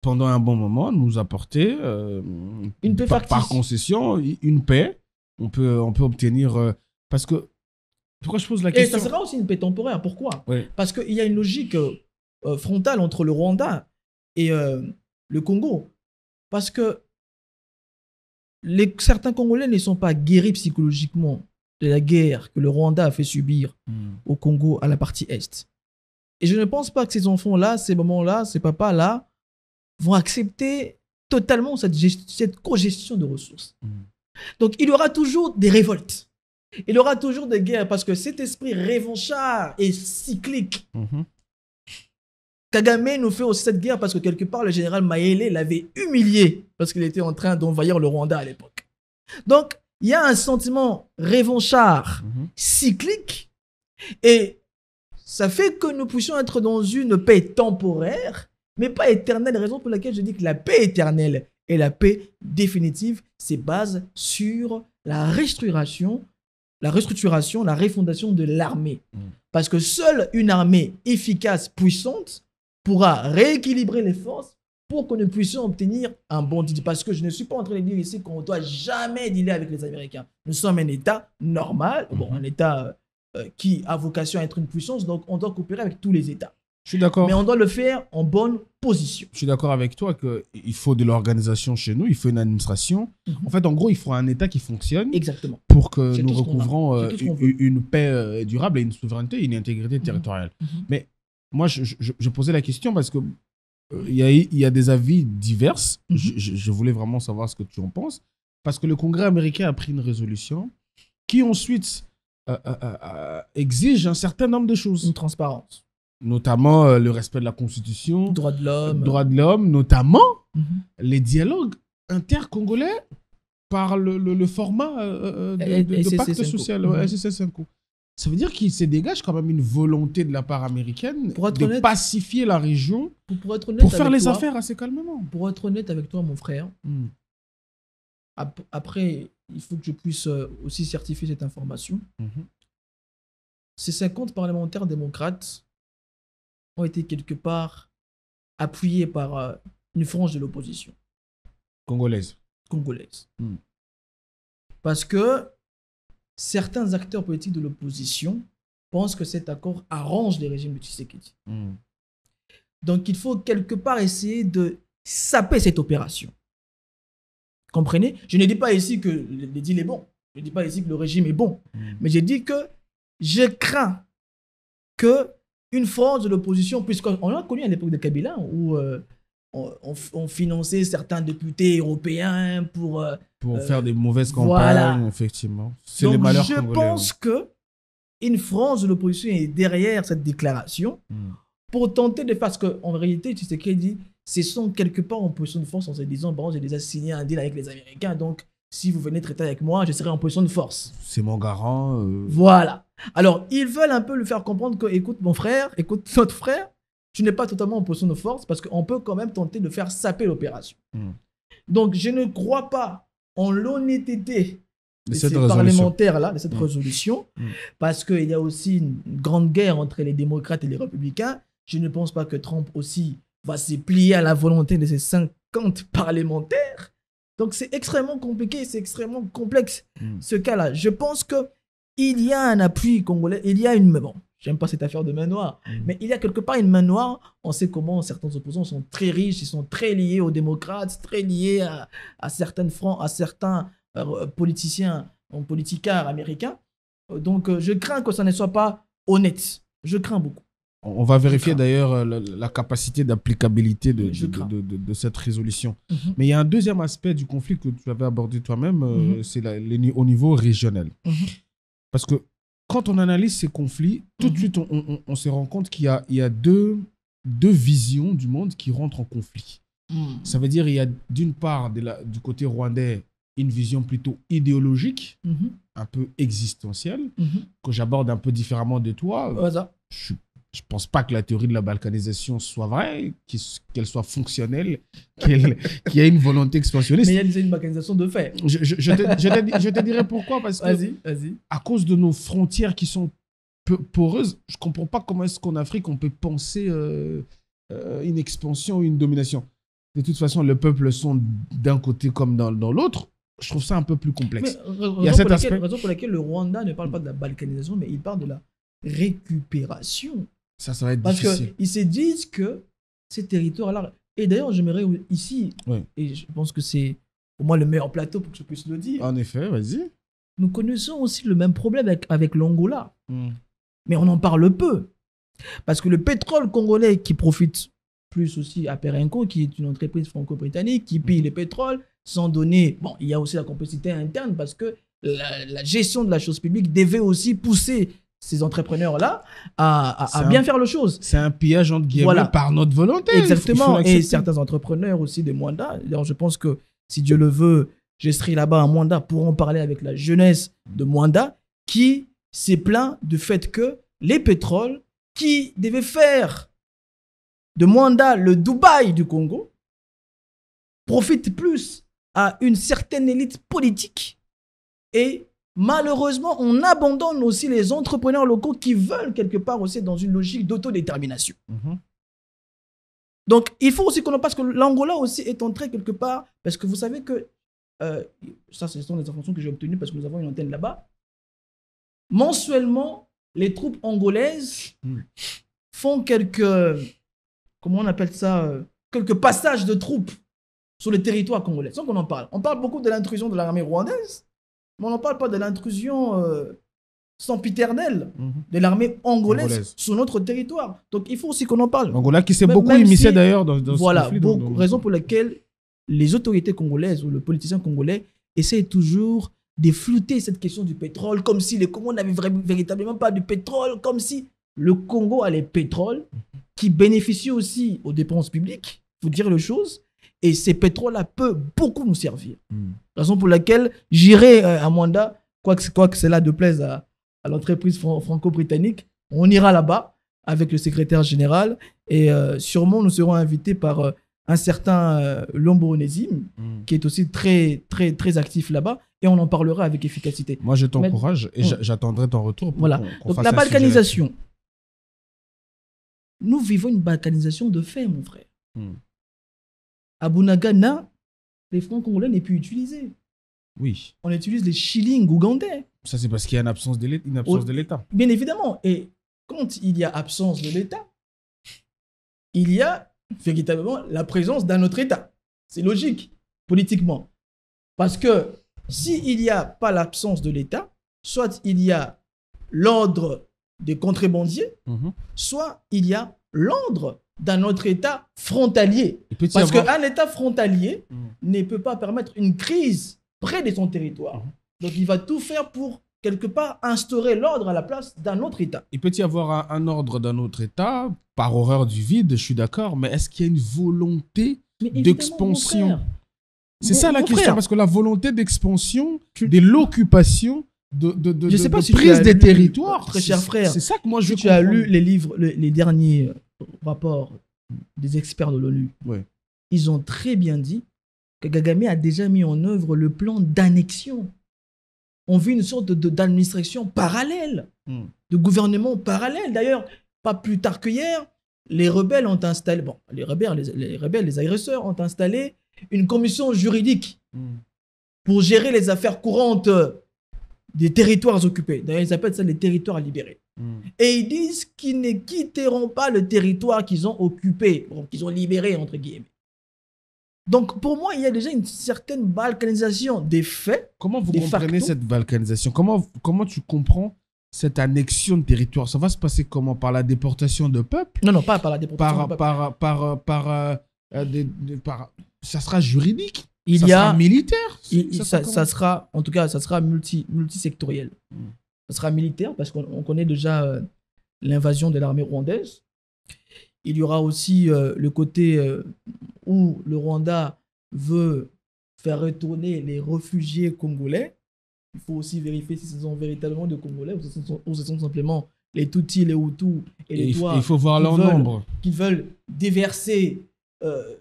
pendant un bon moment, nous apporter, Une paix par factice. concession, une paix. On peut obtenir... parce que... Pourquoi je pose la Et question? ça sera aussi une paix temporaire. Pourquoi? Oui. Parce qu'il y a une logique frontale entre le Rwanda et le Congo. Parce que certains Congolais ne sont pas guéris psychologiquement de la guerre que le Rwanda a fait subir au Congo à la partie Est. Et je ne pense pas que ces enfants-là, ces moments-là, ces papas-là, vont accepter totalement cette cogestion de ressources. Donc il y aura toujours des révoltes. Il y aura toujours des guerres parce que cet esprit revanchard est cyclique. Kagame nous fait aussi cette guerre parce que quelque part le général Mayele l'avait humilié parce qu'il était en train d'envahir le Rwanda à l'époque. Donc il y a un sentiment revanchard cyclique et ça fait que nous puissions être dans une paix temporaire mais pas éternelle, raison pour laquelle je dis que la paix éternelle et la paix définitive se basent sur la restructuration, la refondation de l'armée. Parce que seule une armée efficace, puissante, pourra rééquilibrer les forces pour que nous puissions obtenir un bon deal. Parce que je ne suis pas en train de dire ici qu'on ne doit jamais dealer avec les Américains. Nous sommes un État normal, un État qui a vocation à être une puissance, donc on doit coopérer avec tous les États. Je suis d'accord. Mais on doit le faire en bonne position. Je suis d'accord avec toi qu'il faut de l'organisation chez nous, il faut une administration. En fait, en gros, il faut un État qui fonctionne. Exactement. Pour que nous recouvrons une paix durable et une souveraineté et une intégrité territoriale. Mais moi, je posais la question parce que il y a des avis divers. Je voulais vraiment savoir ce que tu en penses. Parce que le Congrès américain a pris une résolution qui ensuite exige un certain nombre de choses. Une transparence. Notamment le respect de la Constitution. Droits de l'homme. Droits de l'homme, notamment les dialogues intercongolais par le format de pacte social, SCC5. Ça veut dire qu'il se dégage quand même une volonté de la part américaine de pacifier la région pour faire les affaires assez calmement. Pour être honnête avec toi, mon frère, après, il faut que je puisse aussi certifier cette information. Ces 50 parlementaires démocrates ont été quelque part appuyés par une frange de l'opposition. Congolaise. Parce que certains acteurs politiques de l'opposition pensent que cet accord arrange les régimes de Tshisekedi. Donc il faut quelque part essayer de saper cette opération. Comprenez? Je ne dis pas ici que le deal est bon. Je ne dis pas ici que le régime est bon. Mais je dis que je crains que une force de l'opposition, puisqu'on a connu à l'époque de Kabila où on finançait certains députés européens pour faire des mauvaises campagnes, effectivement. C'est les malheurs congolais. Je pense que une France de l'opposition est derrière cette déclaration pour tenter de faire ce qu'en réalité, tu sais qu'il dit, ce sont quelque part en position de force en se disant, bon, j'ai déjà signé un deal avec les Américains, donc si vous venez traiter avec moi, je serai en position de force. C'est mon garant. Voilà. Alors, ils veulent un peu lui faire comprendre que, écoute mon frère, écoute notre frère, tu n'es pas totalement en position de force parce qu'on peut quand même tenter de faire saper l'opération. Donc, je ne crois pas en l'honnêteté de ces parlementaires-là, de cette résolution, parce qu'il y a aussi une grande guerre entre les démocrates et les républicains. Je ne pense pas que Trump aussi va se plier à la volonté de ces 50 parlementaires. Donc, c'est extrêmement compliqué, c'est extrêmement complexe, ce cas-là. Je pense qu'il y a un appui congolais, il y a une... Bon, j'aime pas cette affaire de main noire, mais il y a quelque part une main noire. On sait comment certains opposants sont très riches, ils sont très liés aux démocrates, très liés à certains politiciens, politicards américains. Donc, je crains que ça ne soit pas honnête. Je crains beaucoup. On va vérifier d'ailleurs la capacité d'applicabilité de cette résolution. Mais il y a un deuxième aspect du conflit que tu avais abordé toi-même, c'est au niveau régional. Parce que quand on analyse ces conflits, tout de suite, on se rend compte qu'il y a deux visions du monde qui rentrent en conflit. Ça veut dire qu'il y a d'une part, du côté rwandais, une vision plutôt idéologique, un peu existentielle, que j'aborde un peu différemment de toi. Je ne pense pas que la théorie de la balkanisation soit vraie, qu'elle soit fonctionnelle, qu'il y ait une volonté expansionniste. Mais il y a déjà une balkanisation de fait. Je te dirai pourquoi. Parce que vas-y. À cause de nos frontières qui sont poreuses, je ne comprends pas comment est-ce qu'en Afrique, on peut penser une expansion ou une domination. de toute façon, le peuple sont d'un côté comme dans l'autre, je trouve ça un peu plus complexe. Il y a cet aspect. Raison pour laquelle le Rwanda ne parle pas de la balkanisation, mais il parle de la récupération. Ça va être Parce difficile. qu'ils se disent que ces territoires-là... Et d'ailleurs, j'aimerais ici, Oui. et je pense que c'est pour moi le meilleur plateau pour que je puisse le dire, En effet, vas-y. nous connaissons aussi le même problème avec l'Angola. Mais on en parle peu. Parce que le pétrole congolais qui profite plus aussi à Perenco, qui est une entreprise franco-britannique, qui pille le pétrole sans donner... Bon, il y a aussi la complicité interne parce que la gestion de la chose publique devait aussi pousser ces entrepreneurs-là à bien faire les choses. C'est un pillage entre guillemets Voilà. par notre volonté. Exactement. Il faut Et certains entrepreneurs aussi de Mwanda. Alors je pense que si Dieu le veut, je serai là-bas à Mwanda pour en parler avec la jeunesse de Mwanda qui s'est plaint du fait que les pétroles qui devaient faire de Mwanda le Dubaï du Congo profitent plus à une certaine élite politique et malheureusement, on abandonne aussi les entrepreneurs locaux qui veulent quelque part aussi dans une logique d'autodétermination. Donc, il faut aussi qu'on en passe que l'Angola aussi est entré quelque part, parce que vous savez que, ça ce sont les informations que j'ai obtenues parce que nous avons une antenne là-bas, mensuellement, les troupes angolaises font quelques, comment on appelle ça, quelques passages de troupes sur le territoire congolais, sans qu'on en parle. On parle beaucoup de l'intrusion de l'armée rwandaise, mais on n'en parle pas de l'intrusion sempiternelle de l'armée angolaise sur notre territoire. Donc il faut aussi qu'on en parle. L'Angola qui s'est beaucoup immiscé d'ailleurs dans voilà, ce conflit. Voilà, raison pour laquelle les autorités congolaises ou le politicien congolais essaient toujours de flouter cette question du pétrole, comme si le Congo n'avait véritablement pas de pétrole, comme si le Congo a les pétroles qui bénéficient aussi aux dépenses publiques, il faut dire les choses. Et ces pétroles-là peuvent beaucoup nous servir. Raison pour laquelle j'irai à Mwanda, quoi que cela de plaise à l'entreprise franco-britannique, on ira là-bas avec le secrétaire général et sûrement nous serons invités par un certain Lombo Onésime qui est aussi très, très, très actif là-bas et on en parlera avec efficacité. Moi, je t'encourage et j'attendrai ton retour. Pour voilà. qu'on Donc fasse la un balkanisation. Nous vivons une balkanisation de fait, mon frère. À Bunagana, les francs congolais n'est plus utilisés. Oui. On utilise les shillings ougandais. Ça, c'est parce qu'il y a une absence de l'État. Bien évidemment. Et quand il y a absence de l'État, il y a véritablement la présence d'un autre État. C'est logique, politiquement. Parce que s'il n'y a pas l'absence de l'État, soit il y a l'ordre des contrebandiers, soit il y a l'ordre d'un autre État frontalier. Parce qu'un État frontalier ne peut pas permettre une crise près de son territoire. Donc il va tout faire pour, quelque part, instaurer l'ordre à la place d'un autre État. Il peut y avoir un ordre d'un autre État, par horreur du vide, je suis d'accord, mais est-ce qu'il y a une volonté d'expansion? C'est ça la question, parce que la volonté d'expansion, de l'occupation, de prise des territoires, très cher frère, c'est ça que moi je comprends. Tu as lu les livres, les derniers rapports des experts de l'ONU. Ouais. Ils ont très bien dit que Kagame a déjà mis en œuvre le plan d'annexion. On vit une sorte d'administration parallèle, de gouvernement parallèle. D'ailleurs, pas plus tard que hier, les rebelles ont installé, les agresseurs ont installé une commission juridique pour gérer les affaires courantes des territoires occupés. D'ailleurs, ils appellent ça les territoires libérés. Et ils disent qu'ils ne quitteront pas le territoire qu'ils ont occupé, qu'ils ont libéré, entre guillemets. Donc, pour moi, il y a déjà une certaine balkanisation des faits. Comment vous comprenez cette balkanisation? Comment tu comprends cette annexion de territoire? Ça va se passer comment? Par la déportation de peuple? Non, pas par la déportation de peuple. Ça sera juridique? Ça sera militaire? Ça sera, en tout cas, ça sera multisectoriel. Ça sera militaire parce qu'on connaît déjà l'invasion de l'armée rwandaise. Il y aura aussi le côté où le Rwanda veut faire retourner les réfugiés congolais. Il faut aussi vérifier si ce sont véritablement des Congolais ou ce sont simplement les Tutsis, les Hutus et les Touaregs. Il faut voir leur nombre. Qui veulent déverser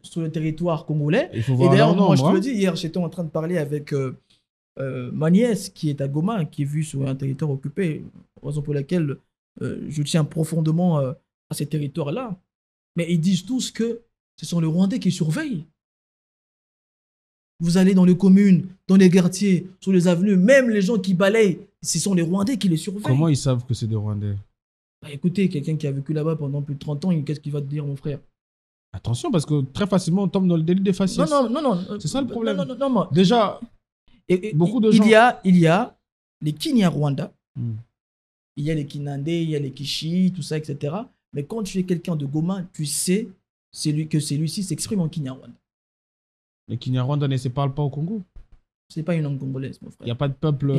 sur le territoire congolais. Il faut voir leur nombre. Moi, je te le dis, hier, j'étais en train de parler avec ma nièce qui est à Goma, qui est vue sur un territoire occupé, raison pour laquelle je tiens profondément à ces territoires-là. Mais ils disent tous que ce sont les Rwandais qui surveillent. Vous allez dans les communes, dans les quartiers, sur les avenues, même les gens qui balayent, ce sont les Rwandais qui les surveillent. Comment ils savent que c'est des Rwandais? Bah, écoutez, quelqu'un qui a vécu là-bas pendant plus de 30 ans, qu'est-ce qu'il va te dire, mon frère? Attention, parce que très facilement, on tombe dans le délit des faciès. Non. C'est ça le problème. Non. Déjà, beaucoup de gens... Il y a les Kinyarwanda, Hmm. il y a les Kinandé, il y a les Kishi, tout ça, etc. Mais quand tu es quelqu'un de Goma, tu sais que celui-ci s'exprime en Kinyarwanda. Les Kinyarwanda ne se parlent pas au Congo. C'est pas une langue congolaise, mon frère. Il n'y a pas de peuple.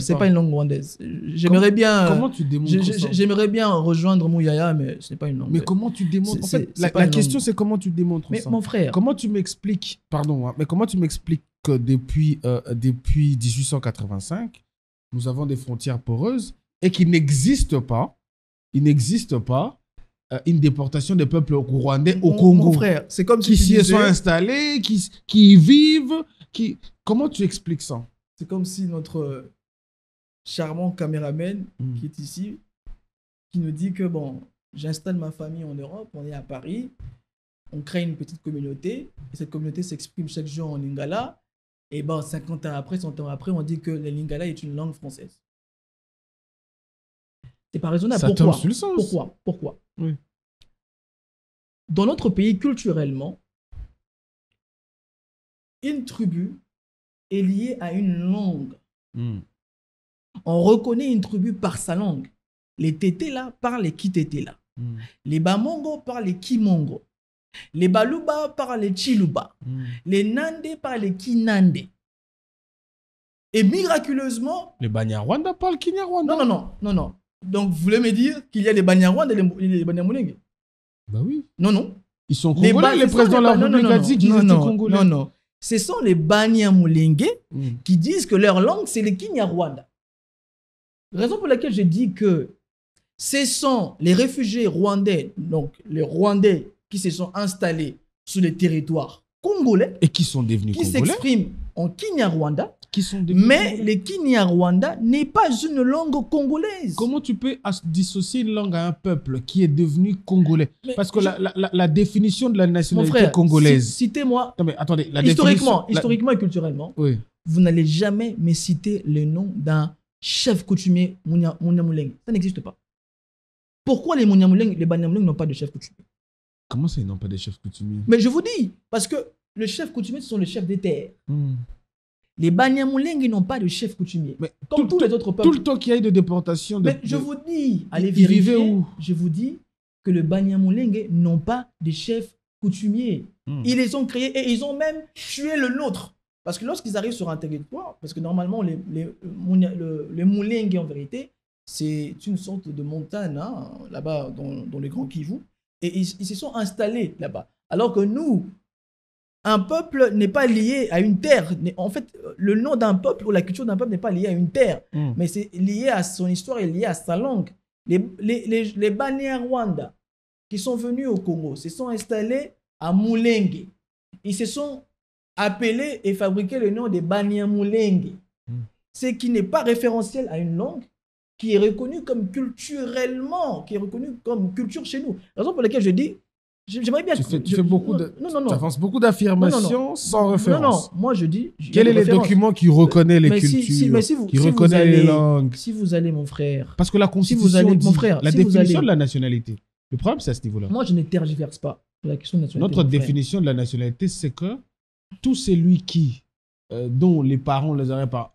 C'est pas une langue rwandaise. J'aimerais bien. Comment tu démontres ça? J'aimerais bien rejoindre Mouyaya, mais ce n'est pas une langue. Mais comment tu démontres? En fait, la question, c'est comment tu démontres mais ça? mon frère. Comment tu m'expliques, pardon, hein, mais comment tu m'expliques que depuis 1885, nous avons des frontières poreuses et qu'il n'existe pas une déportation des peuples rwandais au Congo? Mon frère, c'est comme si qui s'y sont installés, qui y vivent, Comment tu expliques ça? C'est comme si notre charmant caméraman qui est ici, qui nous dit que bon, j'installe ma famille en Europe, on est à Paris, on crée une petite communauté, et cette communauté s'exprime chaque jour en lingala, et ben 50 ans après, 100 ans après, on dit que le lingala est une langue française. C'est pas raisonnable. Ça tombe sur le sens. Pourquoi? Oui. Dans notre pays, culturellement, une tribu est liée à une langue. On reconnaît une tribu par sa langue. Les Tétés-là parlent les Kitétés-là. Les Bamongo parlent les Kimongo. Les Baluba parlent les Chiluba. Les Nandé parlent les Kinandé. Et miraculeusement... Les Banyarwanda parlent Kinyarwanda. Non. Donc, vous voulez me dire qu'il y a les Banyarwanda et les Banyamulenge? Bah oui. Non. Ils sont congolais, les présidents de la République a dit qu'ils étaient congolais. Non. Ce sont les Banyamulenge qui disent que leur langue, c'est le Kinyarwanda. Raison pour laquelle je dis que ce sont les réfugiés rwandais, donc les Rwandais qui se sont installés sur les territoires congolais et qui sont devenus qui congolais, s'expriment en Kinyarwanda, mais le Kinyarwanda n'est pas une langue congolaise. Comment tu peux dissocier une langue à un peuple qui est devenu congolais? Parce que la définition de la nationalité frère, congolaise... Citez-moi... Non mais attendez, historiquement et culturellement, oui. Vous n'allez jamais me citer le nom d'un chef coutumier Munyamulenge. Ça n'existe pas. Pourquoi les Munyamulenge, les Banyamulenge n'ont pas de chef coutumier? Comment ça, ils n'ont pas de chef coutumier? Mais je vous dis, parce que le chef coutumier, ce sont les chefs des terres. Les Banyamulenge n'ont pas de chef coutumier. Mais comme tous les autres peuples. Tout le temps qu'il y a eu de déportation... Mais je vous dis, allez vérifier où? Je vous dis que les Banyamulenge n'ont pas de chef coutumier. Ils les ont créés et ils ont même tué le nôtre. Parce que lorsqu'ils arrivent sur un territoire, parce que normalement, les Mulenge, en vérité, c'est une sorte de montagne, hein, là-bas, dans le Grand Kivu, et ils se sont installés là-bas. Alors que nous, un peuple n'est pas lié à une terre. En fait, le nom d'un peuple ou la culture d'un peuple n'est pas lié à une terre, mais c'est lié à son histoire et lié à sa langue. Les Banyarwanda qui sont venus au Congo se sont installés à Mulenge. Ils se sont appelés et fabriqué le nom de Banyamulenge. Ce qui n'est pas référentiel à une langue qui est reconnue comme culturellement, qui est reconnue comme culture chez nous. La raison pour laquelle je dis, j'aimerais bien... Tu avances beaucoup d'affirmations sans référence. Moi je dis... Quels sont les documents qui reconnaissent les cultures, qui reconnaissent les langues? Si vous allez, mon frère... Parce que la Constitution dit la définition de la nationalité. Le problème, c'est à ce niveau-là. Moi, je ne tergiverse pas la question de nationalité. Notre définition de la nationalité, c'est que tout celui dont les parents, les arrière-parents,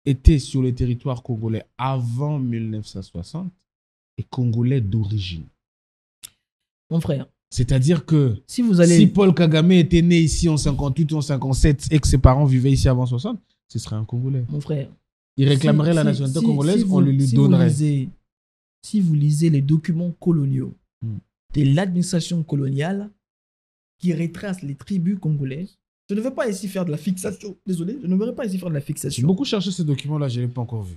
étaient sur le territoire congolais avant 1960 est congolais d'origine. Mon frère. C'est-à-dire que si Paul Kagame était né ici en 58 ou en 57 et que ses parents vivaient ici avant 60, ce serait un Congolais. Mon frère. Il réclamerait la nationalité congolaise, on lui donnerait. Si vous lisez les documents coloniaux de l'administration coloniale qui retrace les tribus congolaises, je ne veux pas ici faire de la fixation. Désolé, je ne veux pas ici faire de la fixation. J'ai beaucoup cherché ces documents-là, je ne l'ai pas encore vu.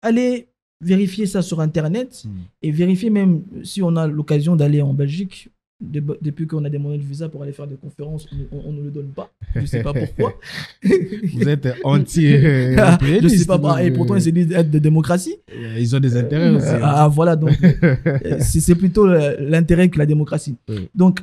Allez vérifier ça sur Internet et vérifier même si on a l'occasion d'aller en Belgique. Depuis qu'on a demandé le visa pour aller faire des conférences, on ne le donne pas. Je ne sais pas pourquoi. Vous êtes anti je ne sais pas. Et pourtant, ils se disent être de démocratie. Ils ont des intérêts aussi. Voilà, donc c'est plutôt l'intérêt que la démocratie. Donc,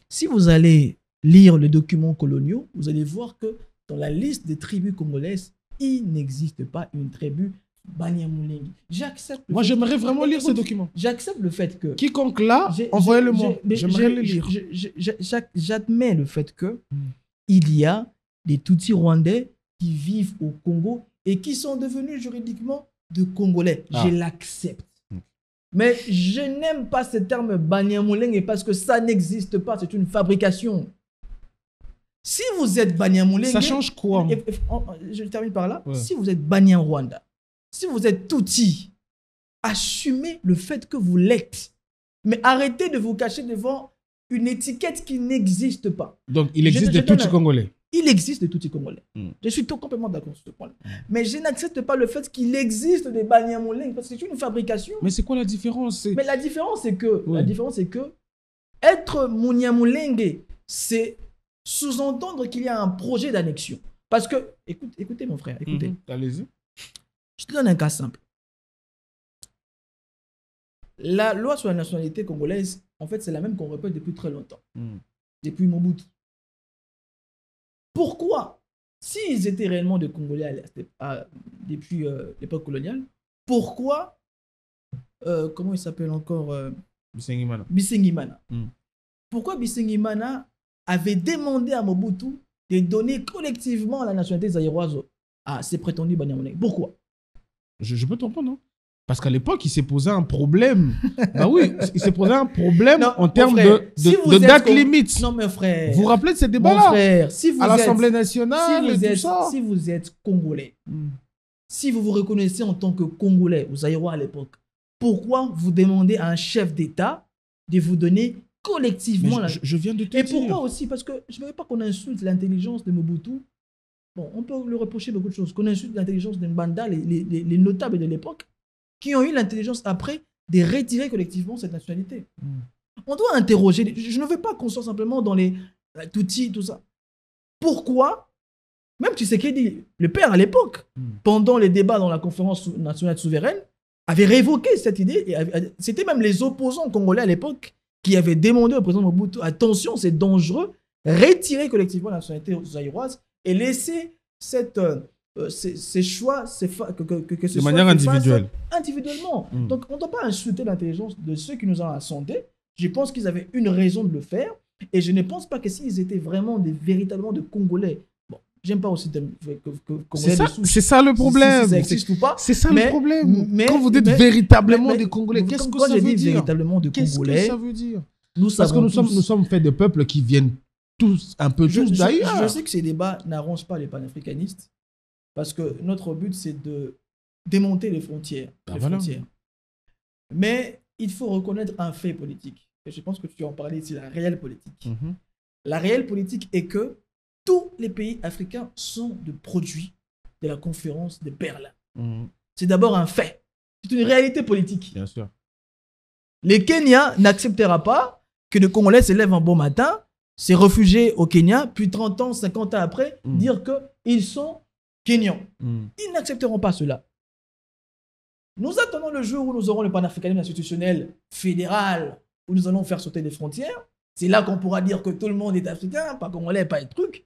si vous allez lire les documents coloniaux, vous allez voir que dans la liste des tribus congolaises, il n'existe pas une tribu Banyamulenge. J'accepte. Moi, j'aimerais vraiment lire ces documents. J'accepte le fait que... Quiconque là, envoyez-le-moi. J'aimerais le lire. J'admets le fait que il y a des Tutsis rwandais qui vivent au Congo et qui sont devenus juridiquement de Congolais. Je l'accepte. Mais je n'aime pas ce terme Banyamulenge parce que ça n'existe pas. C'est une fabrication. Si vous êtes Banyamulenge... Ça change quoi? Je termine par là. Ouais. Si vous êtes Banyam Rwanda, si vous êtes Tutsi, assumez le fait que vous l'êtes. Mais arrêtez de vous cacher devant une étiquette qui n'existe pas. Donc, il existe des Tutsis congolais. Il existe des Tutsis congolais. Je suis complètement d'accord sur ce point-là. Mais je n'accepte pas le fait qu'il existe des Banyamulenge parce que c'est une fabrication. Mais c'est quoi la différence? Mais la différence, c'est que, être Munyamulenge, c'est sous-entendre qu'il y a un projet d'annexion. Parce que, écoutez mon frère, écoutez. Allez-y. Je te donne un cas simple. La loi sur la nationalité congolaise, en fait, c'est la même qu'on répète depuis très longtemps. Depuis Mobutu. Pourquoi, s'ils étaient réellement des Congolais depuis l'époque coloniale, pourquoi, comment il s'appelle encore Bisengimana. Pourquoi Bisengimana avait demandé à Mobutu de donner collectivement la nationalité zaïroise à ses prétendus Banyamulenge? Pourquoi? Je peux comprendre, non? Parce qu'à l'époque, il s'est posé un problème. Bah oui, il s'est posé un problème en termes de date limite. Non, mon frère. Vous vous rappelez de ces débats-là? Mon frère, si vous à l'Assemblée nationale et tout ça. Si vous êtes Congolais, si vous vous reconnaissez en tant que Congolais, aux Zaïrois à l'époque, pourquoi vous demandez à un chef d'État de vous donner collectivement je viens de te dire. Et pourquoi aussi? Parce que je ne veux pas qu'on insulte l'intelligence de Mobutu. Bon, on peut le reprocher beaucoup de choses. Qu'on insulte l'intelligence de Mbanda, les notables de l'époque, qui ont eu l'intelligence après de retirer collectivement cette nationalité. On doit interroger. Je ne veux pas qu'on soit simplement dans les Tutsis, tout ça. Pourquoi? Même Tshisekedi, le père à l'époque, pendant les débats dans la conférence nationale souveraine, avait révoqué cette idée. C'était même les opposants congolais à l'époque qui avaient demandé au président Mobutu, attention, c'est dangereux, retirer collectivement la nationalité zaïroise et laisser ces choix, de manière individuelle. Individuellement. Donc, on ne doit pas insulter l'intelligence de ceux qui nous ont ascendés. Je pense qu'ils avaient une raison de le faire. Et je ne pense pas que s'ils étaient vraiment véritablement de Congolais. Bon, j'aime pas aussi c'est ça le problème. Si ça existe ou pas. C'est ça le problème. Quand vous dites véritablement des Congolais, qu'est-ce que ça veut dire? Véritablement de Congolais, qu'est-ce que ça veut dire? Parce que nous sommes faits de peuples qui viennent tous d'ailleurs. Je sais que ces débats n'arrangent pas les panafricanistes. Parce que notre but, c'est de démonter les frontières. Mais il faut reconnaître un fait politique. Et je pense que tu en parlais, c'est la réelle politique. La réelle politique est que tous les pays africains sont des produits de la conférence de Berlin. C'est d'abord un fait. C'est une réalité politique. Bien sûr. Le Kenya n'acceptera pas que les Congolais se lèvent un bon matin, se réfugient au Kenya, puis 30 ans, 50 ans après, dire qu'ils sont Kenyans. Ils n'accepteront pas cela. Nous attendons le jour où nous aurons le panafricanisme institutionnel fédéral, où nous allons faire sauter les frontières. C'est là qu'on pourra dire que tout le monde est africain, pas congolais, pas un truc.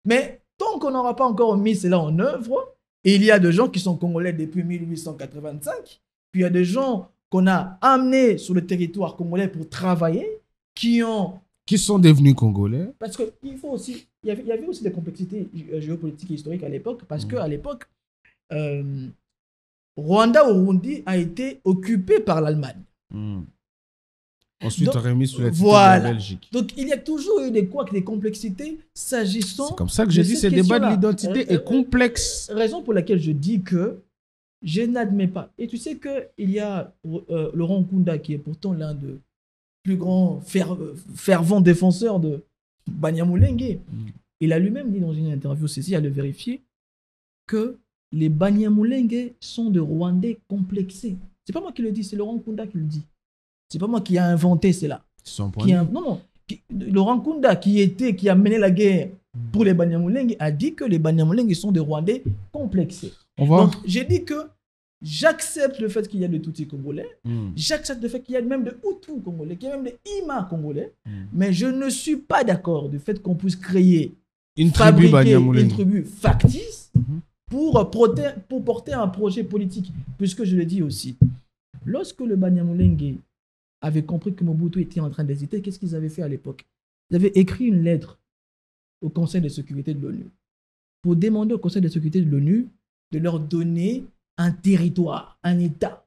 Mais tant qu'on n'aura pas encore mis cela en œuvre, et il y a des gens qui sont congolais depuis 1885, puis il y a des gens qu'on a amenés sur le territoire congolais pour travailler, qui sont devenus congolais. Parce qu'il faut aussi... Il y avait aussi des complexités géopolitiques et historiques à l'époque, parce qu'à l'époque, Rwanda-Urundi a été occupé par l'Allemagne. Ensuite, remis sous la tutelle de la Belgique. Donc, il y a toujours eu des complexités s'agissant... C'est comme ça que j'ai dit, ce débat de l'identité est complexe. Raison pour laquelle je dis que je n'admets pas. Et tu sais qu'il y a Laurent Nkunda, qui est pourtant l'un des plus grands fervents défenseurs de Banyamulenge. Il a lui-même dit dans une interview, ceci à le vérifier, que les Banyamulenge sont des Rwandais complexés. C'est pas moi qui le dis, c'est Laurent Nkunda qui le dit. C'est pas moi qui a inventé cela. Laurent Nkunda, qui a mené la guerre pour les Banyamulenge, a dit que les Banyamulenge sont des Rwandais complexés. Donc, j'ai dit que J'accepte le fait qu'il y a des Tutsis congolais. J'accepte le fait qu'il y a même des Hutus congolais, qu'il y a même des Ima congolais. Mais je ne suis pas d'accord du fait qu'on puisse créer, fabriquer une tribu factice pour porter un projet politique. Puisque je le dis aussi, lorsque le Banyamulenge avait compris que Mobutu était en train d'hésiter, qu'est-ce qu'ils avaient fait à l'époque? Ils avaient écrit une lettre au Conseil de sécurité de l'ONU pour demander au Conseil de sécurité de l'ONU de leur donner un territoire, un État.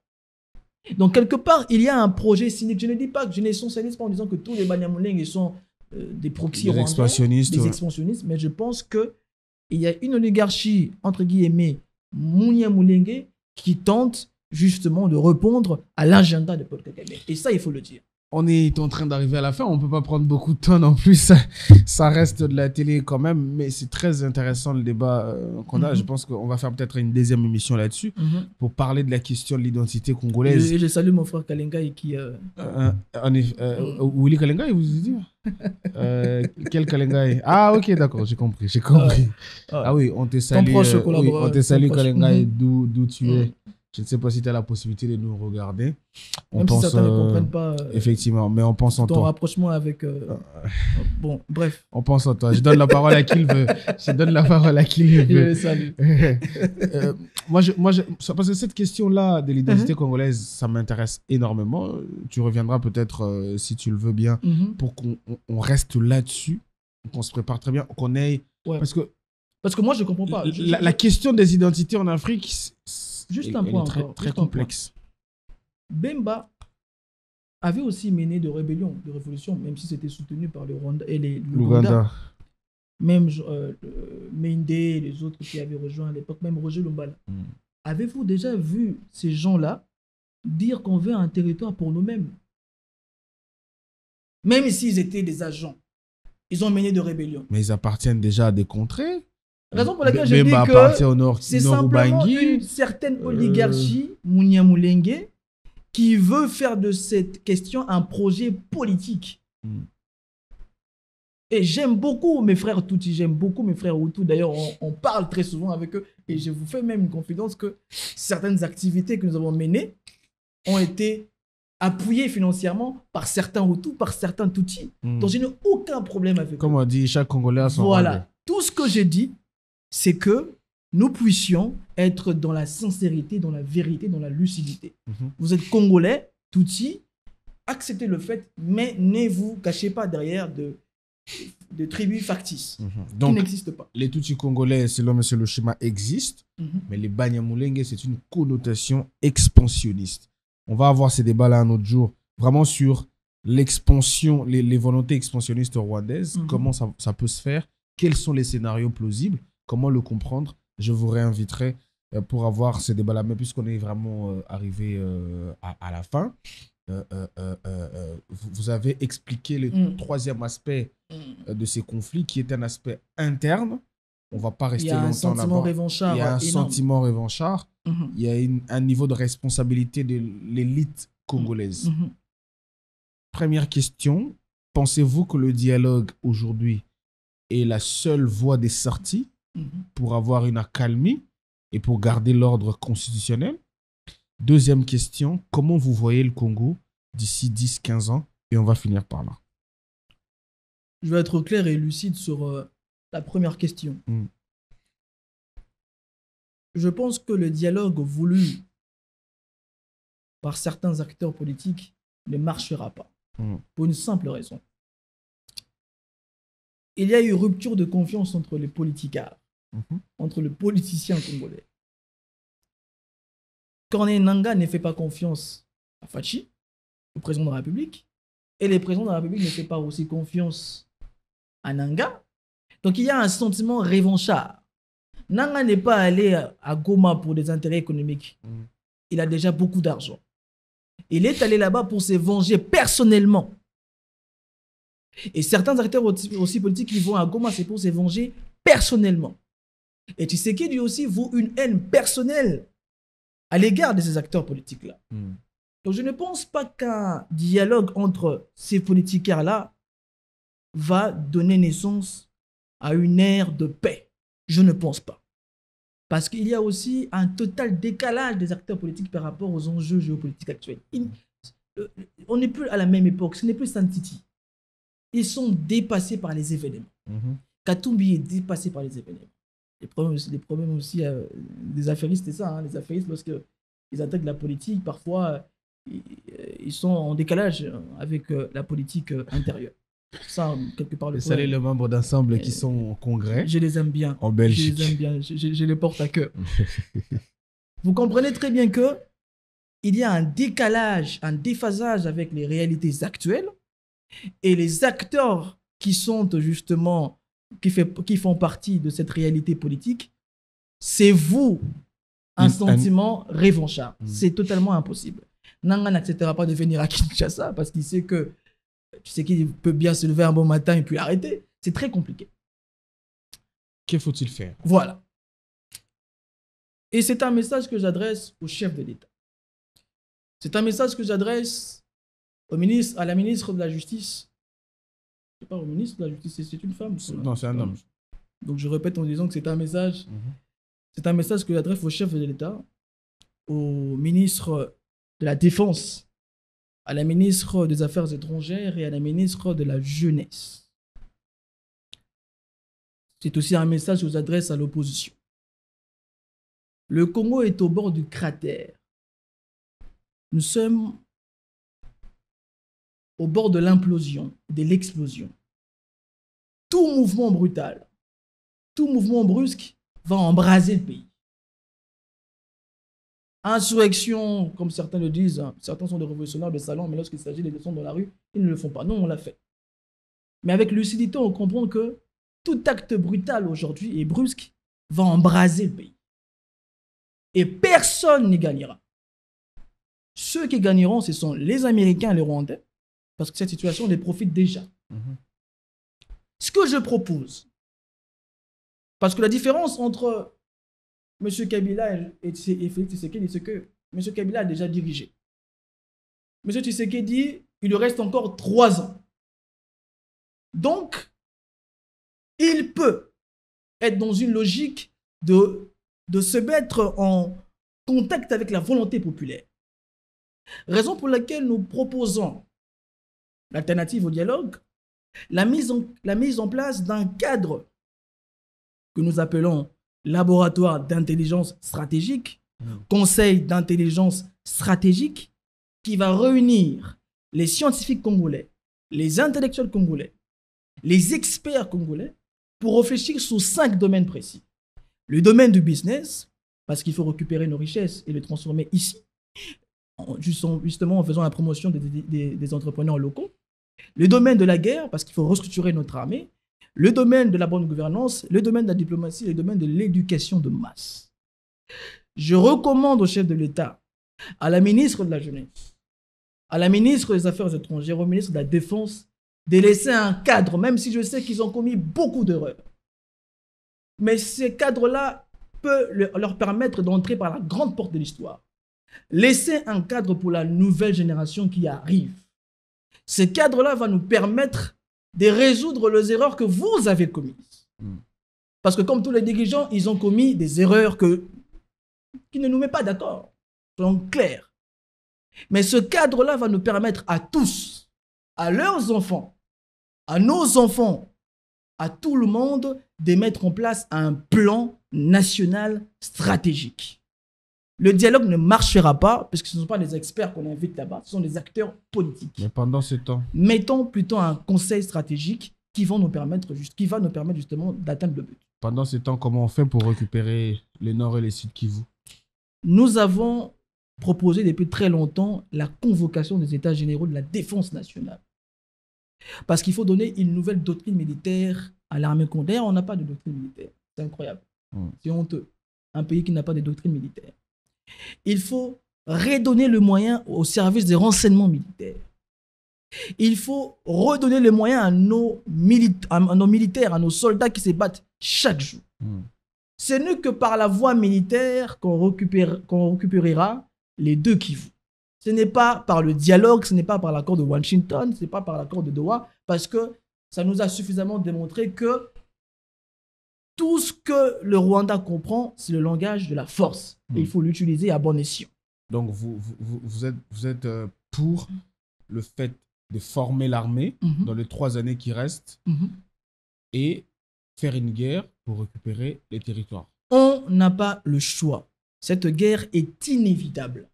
Donc, quelque part, il y a un projet cynique. Je ne dis pas que je n'essentialise pas en disant que tous les Banyamulenge sont des proxys rwandais, des expansionnistes, mais je pense qu'il y a une oligarchie, entre guillemets, Munyamulenge, qui tente justement de répondre à l'agenda de Paul Kagame. Et ça, il faut le dire. On est en train d'arriver à la fin. On ne peut pas prendre beaucoup de temps non plus. Ça reste de la télé quand même. Mais c'est très intéressant le débat qu'on a. Je pense qu'on va faire peut-être une deuxième émission là-dessus pour parler de la question de l'identité congolaise. Et je salue mon frère Kalenga qui... Willy Kalenga, vous dit quel Kalenga? Ah, ok, d'accord. J'ai compris. Ah oui, on te salue. On te salue, Kalenga, d'où tu es. Je ne sais pas si tu as la possibilité de nous regarder. Même si certains ne comprennent pas. Effectivement, mais on pense en toi. Ton rapprochement avec... bon, bref. On pense en toi. Je donne la parole à qui il veut. Je donne la parole à qui il veut. Salut. Parce que cette question-là de l'identité congolaise, ça m'intéresse énormément. Tu reviendras peut-être, si tu le veux bien, pour qu'on reste là-dessus, qu'on se prépare très bien, qu'on ait... Ouais. Parce que moi, je ne comprends pas. La question des identités en Afrique... Juste un point encore. Très complexe. Bemba avait aussi mené de rébellions, de révolutions, même si c'était soutenu par le Rwanda et l'Ouganda. Même Mende et les autres qui avaient rejoint à l'époque, même Roger Lumbala. Avez-vous déjà vu ces gens-là dire qu'on veut un territoire pour nous-mêmes? Même s'ils étaient des agents, ils ont mené de rébellions. Mais ils appartiennent déjà à des contrées. Raison pour laquelle je dis que c'est simplement une certaine oligarchie, Munyamulenge, qui veut faire de cette question un projet politique. Et j'aime beaucoup mes frères Tutsi, j'aime beaucoup mes frères Hutu. D'ailleurs, on parle très souvent avec eux. Et je vous fais même une confidence que certaines activités que nous avons menées ont été appuyées financièrement par certains Hutus, par certains Tutsi. Donc je n'ai aucun problème avec eux. Comme on dit, chaque Congolais a son Voilà. Tout ce que j'ai dit, c'est que nous puissions être dans la sincérité, dans la vérité, dans la lucidité. Vous êtes Congolais, Tutsi, acceptez le fait, mais ne vous cachez pas derrière de tribus factices qui n'existent pas. Les Tutsis congolais, selon M. Le schéma, existent, mais les Banyamulenge, c'est une connotation expansionniste. On va avoir ces débats-là un autre jour, vraiment sur l'expansion, les volontés expansionnistes rwandaises, comment ça peut se faire, quels sont les scénarios plausibles, comment le comprendre. Je vous réinviterai pour avoir ce débat-là. Mais puisqu'on est vraiment arrivé à la fin, vous avez expliqué le troisième aspect de ces conflits, qui est un aspect interne. On ne va pas rester longtemps là-bas. Il y a un sentiment revanchard. Il y a un niveau de responsabilité de l'élite congolaise. Première question, pensez-vous que le dialogue aujourd'hui est la seule voie des sorties pour avoir une accalmie et pour garder l'ordre constitutionnel? Deuxième question, comment vous voyez le Congo d'ici 10-15 ans? Et on va finir par là. Je vais être clair et lucide sur la première question. Je pense que le dialogue voulu par certains acteurs politiques ne marchera pas. Pour une simple raison. Il y a eu rupture de confiance entre les politicards, entre les politiciens congolais. Corneille Nangaa ne fait pas confiance à Fachi, le président de la République, et le président de la République ne fait pas aussi confiance à Nangaa. Donc il y a un sentiment revanchard. Nangaa n'est pas allé à Goma pour des intérêts économiques. Il a déjà beaucoup d'argent. Il est allé là-bas pour se venger personnellement. Et certains acteurs aussi politiques qui vont à Goma, c'est pour se venger personnellement. Et Tshisekedi lui aussi vaut une haine personnelle à l'égard de ces acteurs politiques-là. Donc je ne pense pas qu'un dialogue entre ces politiciens-là va donner naissance à une ère de paix. Je ne pense pas. Parce qu'il y a aussi un total décalage des acteurs politiques par rapport aux enjeux géopolitiques actuels. On n'est plus à la même époque, ce n'est plus Santiti. Ils sont dépassés par les événements. Katumbi est dépassé par les événements. Les problèmes aussi des affairistes, c'est ça. Hein, les affairistes, lorsqu'ils attaquent la politique, parfois, ils sont en décalage avec la politique intérieure. Ça, quelque part, le salut les membres d'ensemble qui sont au congrès. Je les aime bien. En Belgique. Je les aime bien. Je les porte à cœur. Vous comprenez très bien que il y a un décalage, un déphasage avec les réalités actuelles et les acteurs qui sont justement, qui font partie de cette réalité politique, c'est vous un sentiment revanchard. C'est totalement impossible. Nanga n'acceptera pas de venir à Kinshasa parce qu'il sait que tu sais qu'il peut bien se lever un bon matin et puis l'arrêter. C'est très compliqué. Que faut-il faire? Voilà. Et c'est un message que j'adresse au chef de l'État. C'est un message que j'adresse à la ministre de la Justice. Je ne sais pas, au ministre de la Justice, c'est une femme? Non, c'est un homme. Donc je répète en disant que c'est un message. C'est un message que j'adresse au chef de l'État, au ministre de la Défense, à la ministre des Affaires étrangères et à la ministre de la Jeunesse. C'est aussi un message que j'adresse à l'opposition. Le Congo est au bord du cratère. Nous sommes au bord de l'implosion, de l'explosion. Tout mouvement brutal, tout mouvement brusque va embraser le pays. Insurrection, comme certains le disent, certains sont des révolutionnaires de salon, mais lorsqu'il s'agit de descendre dans la rue, ils ne le font pas. Non, on l'a fait. Mais avec lucidité, on comprend que tout acte brutal aujourd'hui et brusque va embraser le pays. Et personne n'y gagnera. Ceux qui gagneront, ce sont les Américains et les Rwandais, parce que cette situation les profite déjà. Ce que je propose, parce que la différence entre M. Kabila et Félix Tshisekedi, c'est que M. Kabila a déjà dirigé. M. Tshisekedi, il lui reste encore 3 ans. Donc, il peut être dans une logique de se mettre en contact avec la volonté populaire. Raison pour laquelle nous proposons l'alternative au dialogue, la mise en place d'un cadre que nous appelons laboratoire d'intelligence stratégique, conseil d'intelligence stratégique, qui va réunir les scientifiques congolais, les intellectuels congolais, les experts congolais, pour réfléchir sur 5 domaines précis. Le domaine du business, parce qu'il faut récupérer nos richesses et les transformer ici, justement en faisant la promotion des entrepreneurs locaux. Le domaine de la guerre, parce qu'il faut restructurer notre armée. Le domaine de la bonne gouvernance, le domaine de la diplomatie, le domaine de l'éducation de masse. Je recommande au chef de l'État, à la ministre de la Jeunesse, à la ministre des Affaires étrangères, au ministre de la Défense, de laisser un cadre, même si je sais qu'ils ont commis beaucoup d'erreurs. Mais ces cadres-là peuvent leur permettre d'entrer par la grande porte de l'histoire. Laisser un cadre pour la nouvelle génération qui arrive. Ce cadre-là va nous permettre de résoudre les erreurs que vous avez commises. Parce que comme tous les dirigeants, ils ont commis des erreurs qui ne nous mettent pas d'accord. Soyons clairs. Mais ce cadre-là va nous permettre à tous, à leurs enfants, à nos enfants, à tout le monde, de mettre en place un plan national stratégique. Le dialogue ne marchera pas, parce que ce ne sont pas les experts qu'on invite là-bas, ce sont les acteurs politiques. Mais pendant ce temps, mettons plutôt un conseil stratégique qui va nous permettre justement d'atteindre le but. Pendant ce temps, comment on fait pour récupérer le nord et le sud Kivu? Nous avons proposé depuis très longtemps la convocation des États généraux de la défense nationale. Parce qu'il faut donner une nouvelle doctrine militaire à l'armée congolaise. D'ailleurs, on n'a pas de doctrine militaire. C'est incroyable. C'est honteux. Un pays qui n'a pas de doctrine militaire. Il faut redonner le moyen au service des renseignements militaires. Il faut redonner les moyens à nos militaires, à nos soldats qui se battent chaque jour. Ce n'est que par la voie militaire qu'on récupérera les 2 Kivu. Ce n'est pas par le dialogue, ce n'est pas par l'accord de Washington, ce n'est pas par l'accord de Doha, parce que ça nous a suffisamment démontré que tout ce que le Rwanda comprend, c'est le langage de la force. Et il faut l'utiliser à bon escient. Donc, vous êtes pour le fait de former l'armée dans les 3 années qui restent et faire une guerre pour récupérer les territoires. On n'a pas le choix. Cette guerre est inévitable.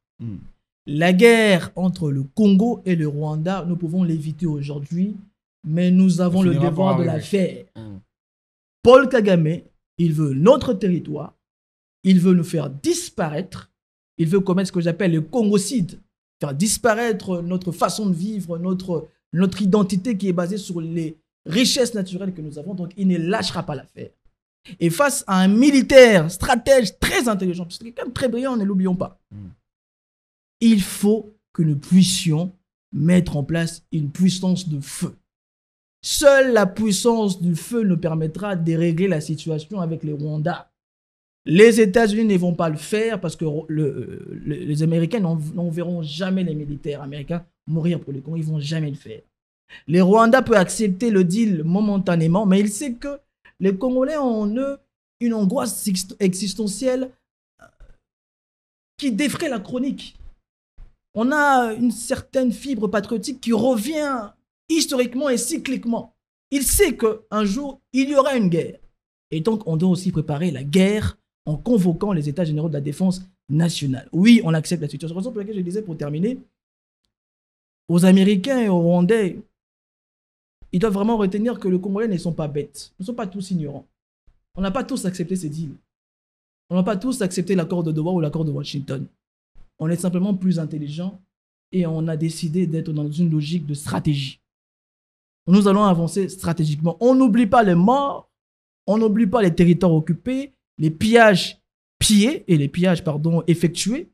La guerre entre le Congo et le Rwanda, nous pouvons l'éviter aujourd'hui, mais nous avons le devoir de la faire. Paul Kagame, il veut notre territoire, il veut nous faire disparaître, il veut commettre ce que j'appelle le congocide, faire disparaître notre façon de vivre, notre identité qui est basée sur les richesses naturelles que nous avons, donc il ne lâchera pas l'affaire. Et face à un militaire, stratège très intelligent, parce que c'est quelqu'un de très brillant, ne l'oublions pas, il faut que nous puissions mettre en place une puissance de feu. Seule la puissance du feu nous permettra de régler la situation avec les Rwandais. Les États-Unis ne vont pas le faire parce que les Américains n'enverront jamais les militaires américains mourir pour les Congos. Ils ne vont jamais le faire. Les Rwandais peuvent accepter le deal momentanément, mais ils savent que les Congolais ont en eux une angoisse existentielle qui défraie la chronique. On a une certaine fibre patriotique qui revient historiquement et cycliquement. Il sait qu'un jour, il y aura une guerre. Et donc, on doit aussi préparer la guerre en convoquant les États généraux de la défense nationale. Oui, on accepte la situation. C'est la raison pour laquelle je disais, pour terminer, aux Américains et aux Rwandais, ils doivent vraiment retenir que les Congolais ne sont pas bêtes. Ils ne sont pas tous ignorants. On n'a pas tous accepté ces deals. On n'a pas tous accepté l'accord de Doha ou l'accord de Washington. On est simplement plus intelligents et on a décidé d'être dans une logique de stratégie. Nous allons avancer stratégiquement. On n'oublie pas les morts, on n'oublie pas les territoires occupés, les pillages effectués.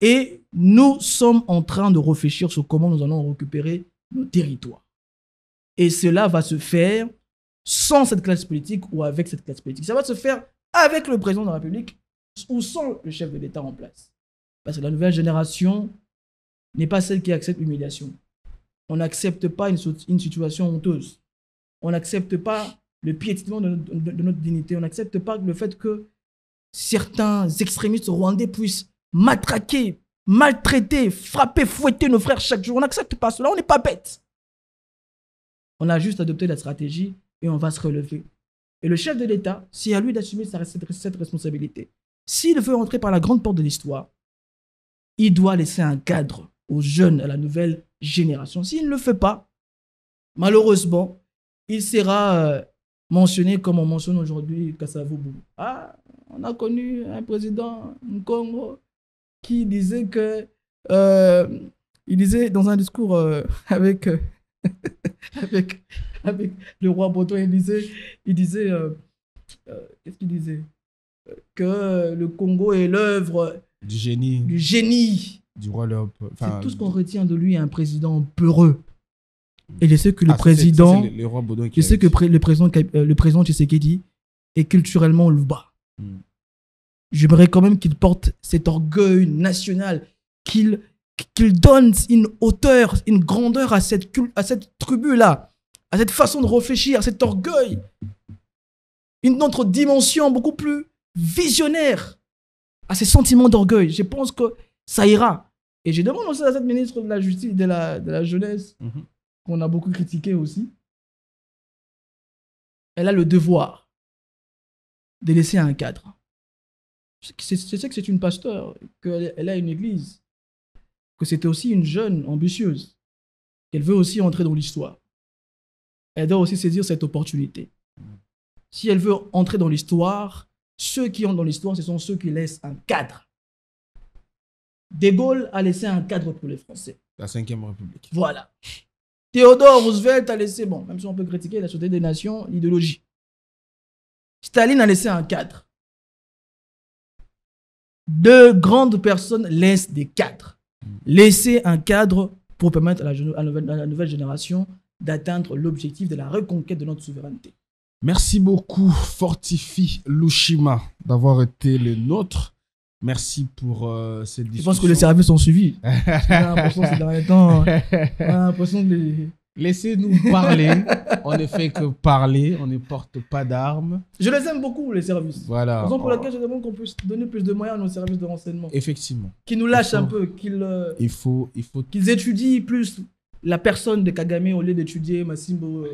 Et nous sommes en train de réfléchir sur comment nous allons récupérer nos territoires. Et cela va se faire sans cette classe politique ou avec cette classe politique. Ça va se faire avec le président de la République ou sans le chef de l'État en place. Parce que la nouvelle génération n'est pas celle qui accepte l'humiliation. On n'accepte pas une situation honteuse. On n'accepte pas le piétinement de notre dignité. On n'accepte pas le fait que certains extrémistes rwandais puissent matraquer, maltraiter, frapper, fouetter nos frères chaque jour. On n'accepte pas cela. On n'est pas bêtes. On a juste adopté la stratégie et on va se relever. Et le chef de l'État, c'est à lui d'assumer cette responsabilité. S'il veut entrer par la grande porte de l'histoire, il doit laisser un cadre aux jeunes, à la nouvelle génération. S'il ne le fait pas, malheureusement, il sera mentionné comme on mentionne aujourd'hui Kasavubu. Ah, on a connu un président Nkongo qui disait que, il disait dans un discours avec le roi Baudouin, il disait qu'est-ce qu'il disait? Que le Congo est l'œuvre du génie. Du roi Léopold. C'est tout ce qu'on retient de lui, un président peureux. Et je sais que le président, le président Tshisekedi est culturellement louba. J'aimerais quand même qu'il porte cet orgueil national, qu'il donne une hauteur, une grandeur à cette tribu-là, à cette façon de réfléchir, à cet orgueil, une autre dimension beaucoup plus visionnaire, à ces sentiments d'orgueil. Je pense que ça ira. Et je demande aussi à cette ministre de la Justice, de la Jeunesse, qu'on a beaucoup critiqué aussi, elle a le devoir de laisser un cadre. Je sais que c'est une pasteur, qu'elle a une église, que c'était aussi une jeune ambitieuse, qu'elle veut aussi entrer dans l'histoire. Elle doit aussi saisir cette opportunité. Si elle veut entrer dans l'histoire, ceux qui entrent dans l'histoire, ce sont ceux qui laissent un cadre. De Gaulle a laissé un cadre pour les Français. La 5e République. Voilà. Theodore Roosevelt a laissé, bon, même si on peut critiquer la Société des Nations, l'idéologie. Staline a laissé un cadre. De grandes personnes laissent des cadres. Laisser un cadre pour permettre à la nouvelle génération d'atteindre l'objectif de la reconquête de notre souveraineté. Merci beaucoup, Fortify Lushima, d'avoir été le nôtre. Merci pour cette discussion. Je pense que les services ont suivi. J'ai l'impression ces derniers temps, on a l'impression que Laissez-nous parler. On ne fait que parler. On ne porte pas d'armes. Je les aime beaucoup, les services. Voilà. Raison pour laquelle je demande qu'on puisse donner plus de moyens à nos services de renseignement. Effectivement. Qu'ils nous lâchent un peu, qu'ils étudient plus la personne de Kagame au lieu d'étudier Massimbo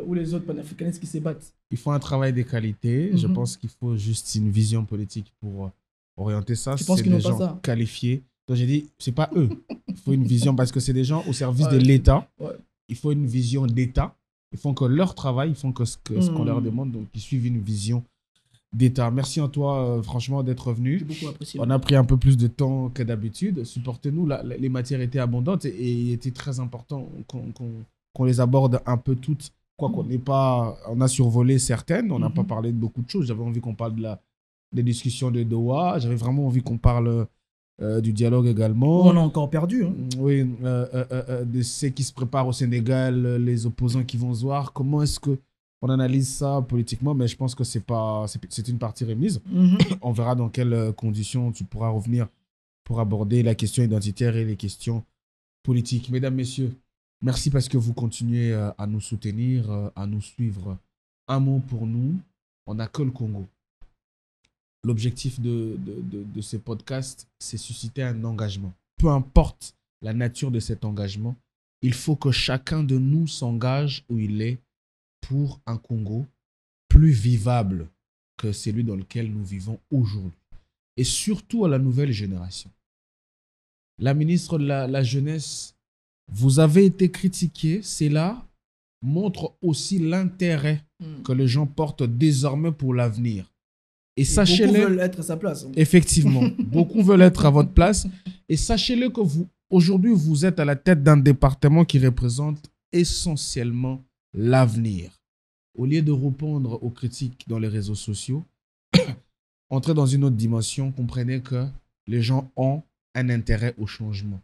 ou les autres panafricanistes qui se battent. Il faut un travail de qualité. Je pense qu'il faut juste une vision politique pour orienter ça. Je pense qu'ils n'ont pas ça. Qualifiés. Donc j'ai dit, c'est pas eux. Il faut une vision parce que c'est des gens au service de l'État. Ouais. Il faut une vision d'État. Ils font que leur travail, ils font que ce qu'on leur demande. Donc ils suivent une vision d'État. Merci à toi, franchement, d'être venu. J'ai beaucoup apprécié. On a pris un peu plus de temps que d'habitude. Supportez-nous. Les matières étaient abondantes et il était très important qu'on les aborde un peu toutes. Quoi qu'on n'ait pas, on a survolé certaines, on n'a pas parlé de beaucoup de choses. J'avais envie qu'on parle des discussions de Doha. J'avais vraiment envie qu'on parle du dialogue également. On a encore perdu. Hein. Oui, de ce qui se prépare au Sénégal, les opposants qui vont se voir. Comment est-ce qu'on analyse ça politiquement? Mais je pense que c'est une partie remise. On verra dans quelles conditions tu pourras revenir pour aborder la question identitaire et les questions politiques. Mesdames, messieurs, merci parce que vous continuez à nous soutenir, à nous suivre. Un mot pour nous, on n'a que le Congo. L'objectif de ces podcasts, c'est susciter un engagement. Peu importe la nature de cet engagement, il faut que chacun de nous s'engage où il est pour un Congo plus vivable que celui dans lequel nous vivons aujourd'hui. Et surtout à la nouvelle génération. La ministre de la Jeunesse, vous avez été critiqué, cela montre aussi l'intérêt que les gens portent désormais pour l'avenir. Et sachez-le, beaucoup veulent être à sa place. Effectivement, beaucoup veulent être à votre place. Et sachez-le que aujourd'hui, vous êtes à la tête d'un département qui représente essentiellement l'avenir. Au lieu de répondre aux critiques dans les réseaux sociaux, entrez dans une autre dimension, comprenez que les gens ont un intérêt au changement.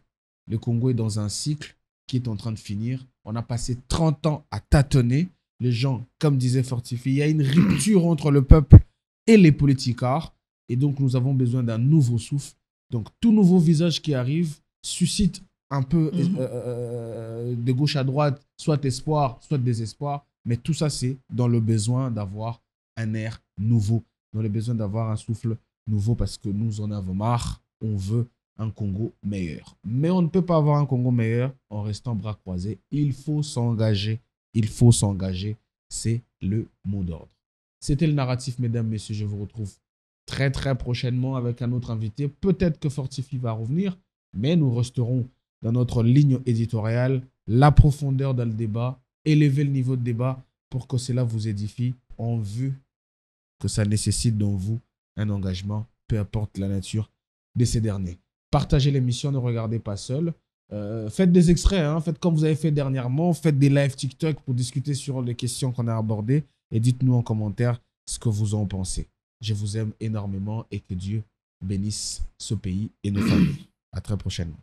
Le Congo est dans un cycle qui est en train de finir. On a passé 30 ans à tâtonner. Les gens, comme disait Fortifi, il y a une rupture entre le peuple et les politicards. Et donc, nous avons besoin d'un nouveau souffle. Donc, tout nouveau visage qui arrive suscite un peu de gauche à droite, soit espoir, soit désespoir. Mais tout ça, c'est dans le besoin d'avoir un air nouveau, dans le besoin d'avoir un souffle nouveau parce que nous en avons marre. On veut un Congo meilleur. Mais on ne peut pas avoir un Congo meilleur en restant bras croisés. Il faut s'engager. Il faut s'engager. C'est le mot d'ordre. C'était le narratif, mesdames, messieurs. Je vous retrouve très, très prochainement avec un autre invité. Peut-être que Fortifi va revenir, mais nous resterons dans notre ligne éditoriale, la profondeur dans le débat, élever le niveau de débat pour que cela vous édifie en vue que ça nécessite dans vous un engagement, peu importe la nature de ces derniers. Partagez l'émission, ne regardez pas seul. Faites des extraits, hein, faites comme vous avez fait dernièrement, faites des lives TikTok pour discuter sur les questions qu'on a abordées et dites-nous en commentaire ce que vous en pensez. Je vous aime énormément et que Dieu bénisse ce pays et nos familles. À très prochainement.